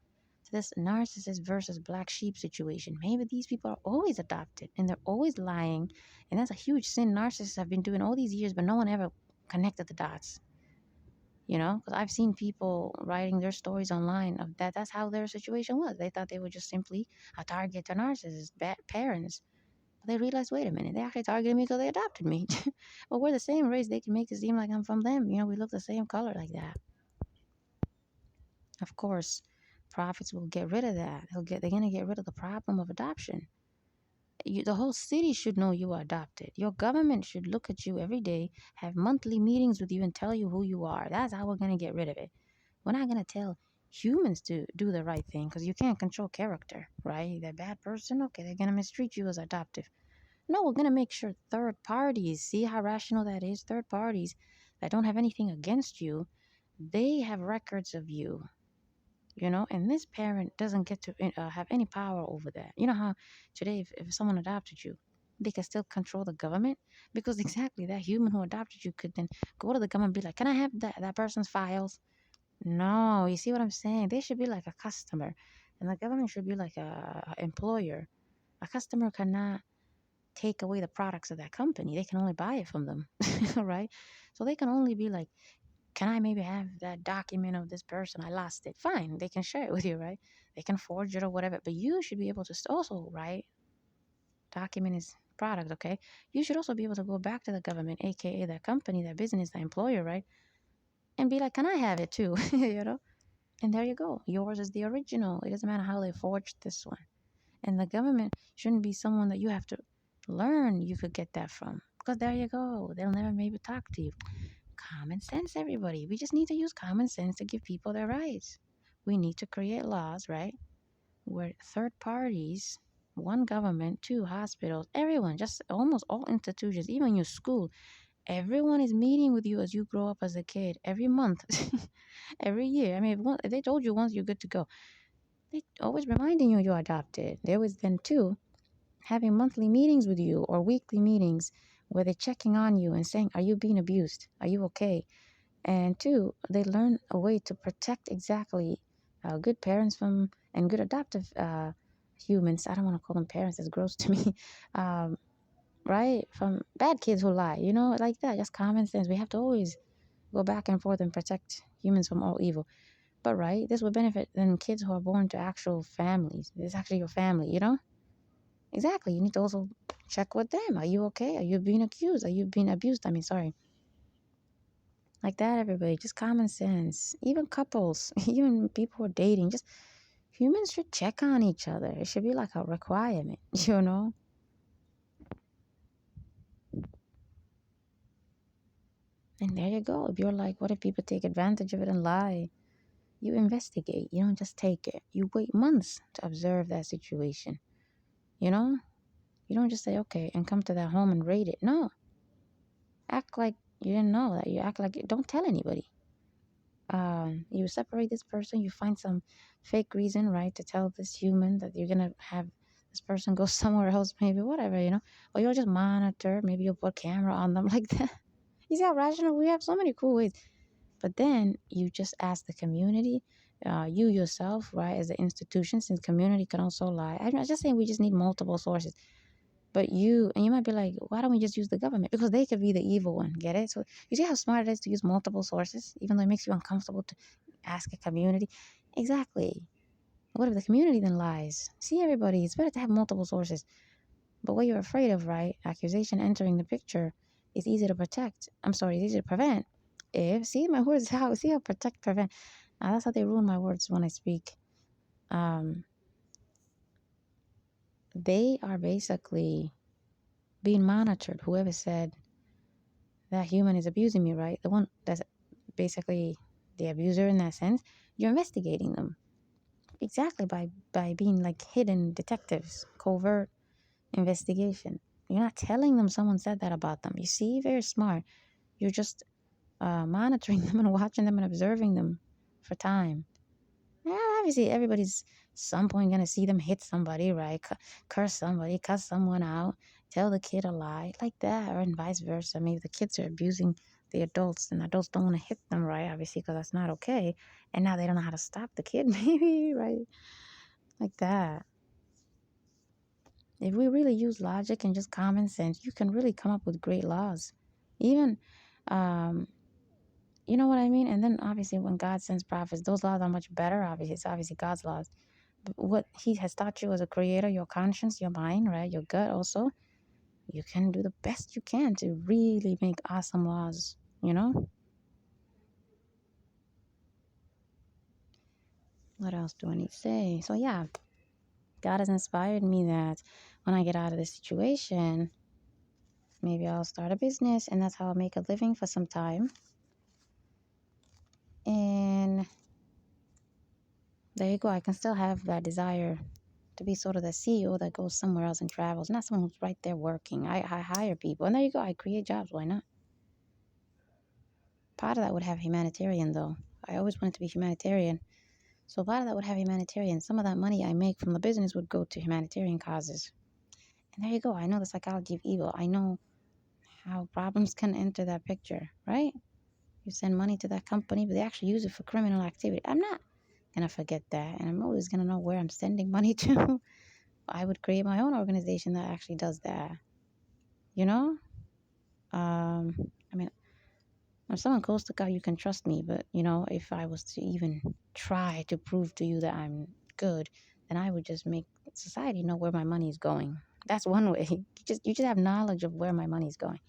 Speaker 1: to this narcissist versus black sheep situation. Maybe these people are always adopted and they're always lying. And that's a huge sin narcissists have been doing all these years, but no one ever connected the dots. You know, because I've seen people writing their stories online of that. That's how their situation was. They thought they were just simply a target to narcissists, bad parents. But they realized, wait a minute, they actually targeted me because they adopted me. But we're the same race. They can make it seem like I'm from them. You know, we look the same color like that. Of course, prophets will get rid of that. They're gonna get rid of the problem of adoption. The whole city should know you are adopted. Your government should look at you every day, have monthly meetings with you, and tell you who you are. That's how we're gonna get rid of it. We're not going to tell humans to do the right thing because you can't control character, right? That bad person, okay, they're going to mistreat you as adoptive. No, we're going to make sure third parties, see how rational that is? Third parties that don't have anything against you, they have records of you, you know, and this parent doesn't get to have any power over that. You know how today, if someone adopted you, they can still control the government because exactly that human who adopted you could then go to the government and be like, can I have that person's files? No, you see what I'm saying? They should be like a customer, and the government should be like a employer. A customer cannot take away the products of that company. They can only buy it from them, right? So they can only be like, can I maybe have that document of this person? I lost it. Fine, they can share it with you, right? They can forge it or whatever, but you should be able to also, right? Document is product, okay? You should also be able to go back to the government, aka that company, that business, that employer, right? And be like, can I have it too? You know? And there you go. Yours is the original. It doesn't matter how they forged this one. And the government shouldn't be someone that you have to learn you could get that from. Because there you go. They'll never maybe talk to you. Common sense, everybody. We just need to use common sense to give people their rights. We need to create laws, right? Where third parties, one government, two hospitals, everyone, just almost all institutions, even your school, everyone is meeting with you as you grow up as a kid every month, every year. I mean, if they told you once you're good to go, they always reminding you you're adopted. They always then too having monthly meetings with you or weekly meetings where they're checking on you and saying, are you being abused? Are you okay? And two, they learn a way to protect exactly good parents from and good adoptive humans. I don't want to call them parents. It's gross to me. Um, right? From bad kids who lie, you know, like that. Just common sense. We have to always go back and forth and protect humans from all evil. But right, this would benefit then kids who are born to actual families. It's actually your family, you know? Exactly. You need to also check with them. Are you okay? Are you being accused? Are you being abused? I mean, sorry. Like that, everybody. Just common sense. Even couples, even people who are dating, just humans should check on each other. It should be like a requirement, you know? And there you go. If you're like, what if people take advantage of it and lie? You investigate. You don't just take it. You wait months to observe that situation. You know? You don't just say, okay, and come to that home and rate it. No. Act like you didn't know that. You act like don't tell anybody. You separate this person, you find some fake reason, right, to tell this human that you're gonna have this person go somewhere else, maybe, whatever, you know, or you'll just monitor, maybe you'll put camera on them like that. You see how rational we have so many cool ways. But then you just ask the community, you yourself, right, as an institution, since community can also lie. I'm not just saying we just need multiple sources. But and you might be like, why don't we just use the government? Because they could be the evil one. Get it? So you see how smart it is to use multiple sources, even though it makes you uncomfortable to ask a community. Exactly. What if the community then lies? See, everybody, it's better to have multiple sources. But what you're afraid of, right? Accusation entering the picture is easy to protect. I'm sorry, it's easy to prevent. If see my words, how see how protect prevent. That's how they ruin my words when I speak. Um, they are basically being monitored. Whoever said that human is abusing me, right? The one that's basically the abuser in that sense, you're investigating them. Exactly, by being like hidden detectives, covert investigation. You're not telling them someone said that about them. You see, very smart. You're just monitoring them and watching them and observing them for time. Yeah, obviously everybody's some point gonna see them hit somebody, right? Curse somebody, cuss someone out, tell the kid a lie, like that, or and vice versa. Maybe the kids are abusing the adults, and adults don't want to hit them, right? Obviously, because that's not okay. And now they don't know how to stop the kid, maybe, right? Like that. If we really use logic and just common sense, you can really come up with great laws. Even, um, you know what I mean? And then obviously, when God sends prophets, those laws are much better. Obviously, it's obviously God's laws. What he has taught you as a creator, your conscience, your mind, right? Your gut also. You can do the best you can to really make awesome laws, you know? What else do I need to say? So, yeah, God has inspired me that when I get out of this situation, maybe I'll start a business and that's how I'll make a living for some time. And there you go. I can still have that desire to be sort of the CEO that goes somewhere else and travels, not someone who's right there working. I hire people. And there you go. I create jobs. Why not? Part of that would have humanitarian, though. I always wanted to be humanitarian. So part of that would have humanitarian. Some of that money I make from the business would go to humanitarian causes. And there you go. I know the psychology of evil. I know how problems can enter that picture, right? You send money to that company, but they actually use it for criminal activity. I'm not going to forget that. And I'm always going to know where I'm sending money to. I would create my own organization that actually does that. You know? I mean, if someone close to God, you can trust me. But, you know, if I was to even try to prove to you that I'm good, then I would just make society know where my money is going. That's one way. You just have knowledge of where my money is going.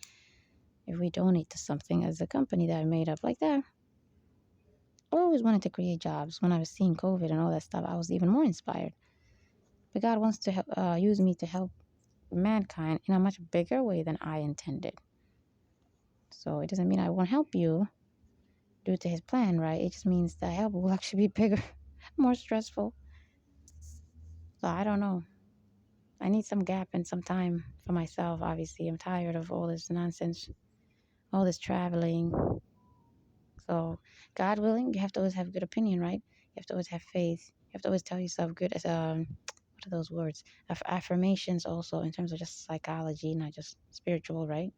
Speaker 1: If we donate to something as a company that I made up like that, I always wanted to create jobs. When I was seeing COVID and all that stuff, I was even more inspired. But God wants to use me to help mankind in a much bigger way than I intended. So it doesn't mean I won't help you due to his plan, right? It just means the help will actually be bigger, more stressful. So I don't know. I need some gap and some time for myself, obviously. I'm tired of all this nonsense, all this traveling. So, God willing, you have to always have a good opinion, right? You have to always have faith. You have to always tell yourself good as what are those words? Affirmations also in terms of just psychology, not just spiritual, right?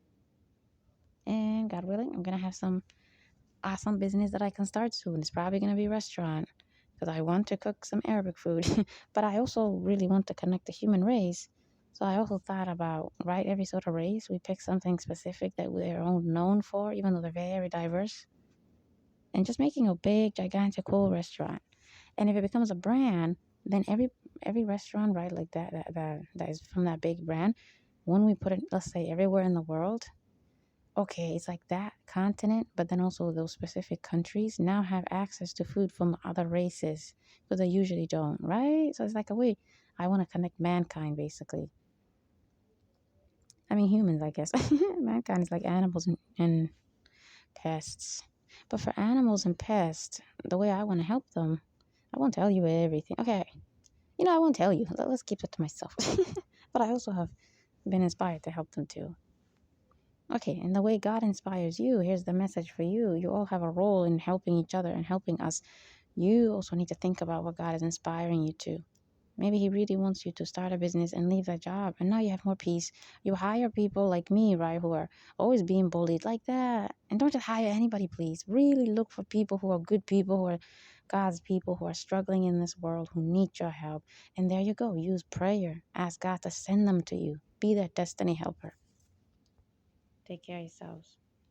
Speaker 1: And God willing, I'm gonna have some awesome business that I can start soon. It's probably gonna be a restaurant because I want to cook some Arabic food, but I also really want to connect the human race. So I also thought about, right, every sort of race, we pick something specific that we're all known for, even though they're very diverse. and just making a big, gigantic, cool restaurant. And if it becomes a brand, then every restaurant, right, like that is from that big brand, when we put it, let's say, everywhere in the world, okay, it's like that continent, but then also those specific countries now have access to food from other races because they usually don't, right? So it's like a way I want to connect mankind, basically. I mean, humans, I guess. Mankind is like animals and pests. But for animals and pests, the way I want to help them, I won't tell you everything. Okay, I won't tell you. Let's keep it to myself. But I also have been inspired to help them too. Okay, and the way God inspires you, here's the message for you. You all have a role in helping each other and helping us. You also need to think about what God is inspiring you to. Maybe He really wants you to start a business and leave that job, and now you have more peace. You hire people like me, right, who are always being bullied like that. And don't just hire anybody, please. Really look for people who are good people, who are God's people, who are struggling in this world, who need your help. And there you go. Use prayer. Ask God to send them to you. Be their destiny helper. Take care of yourselves.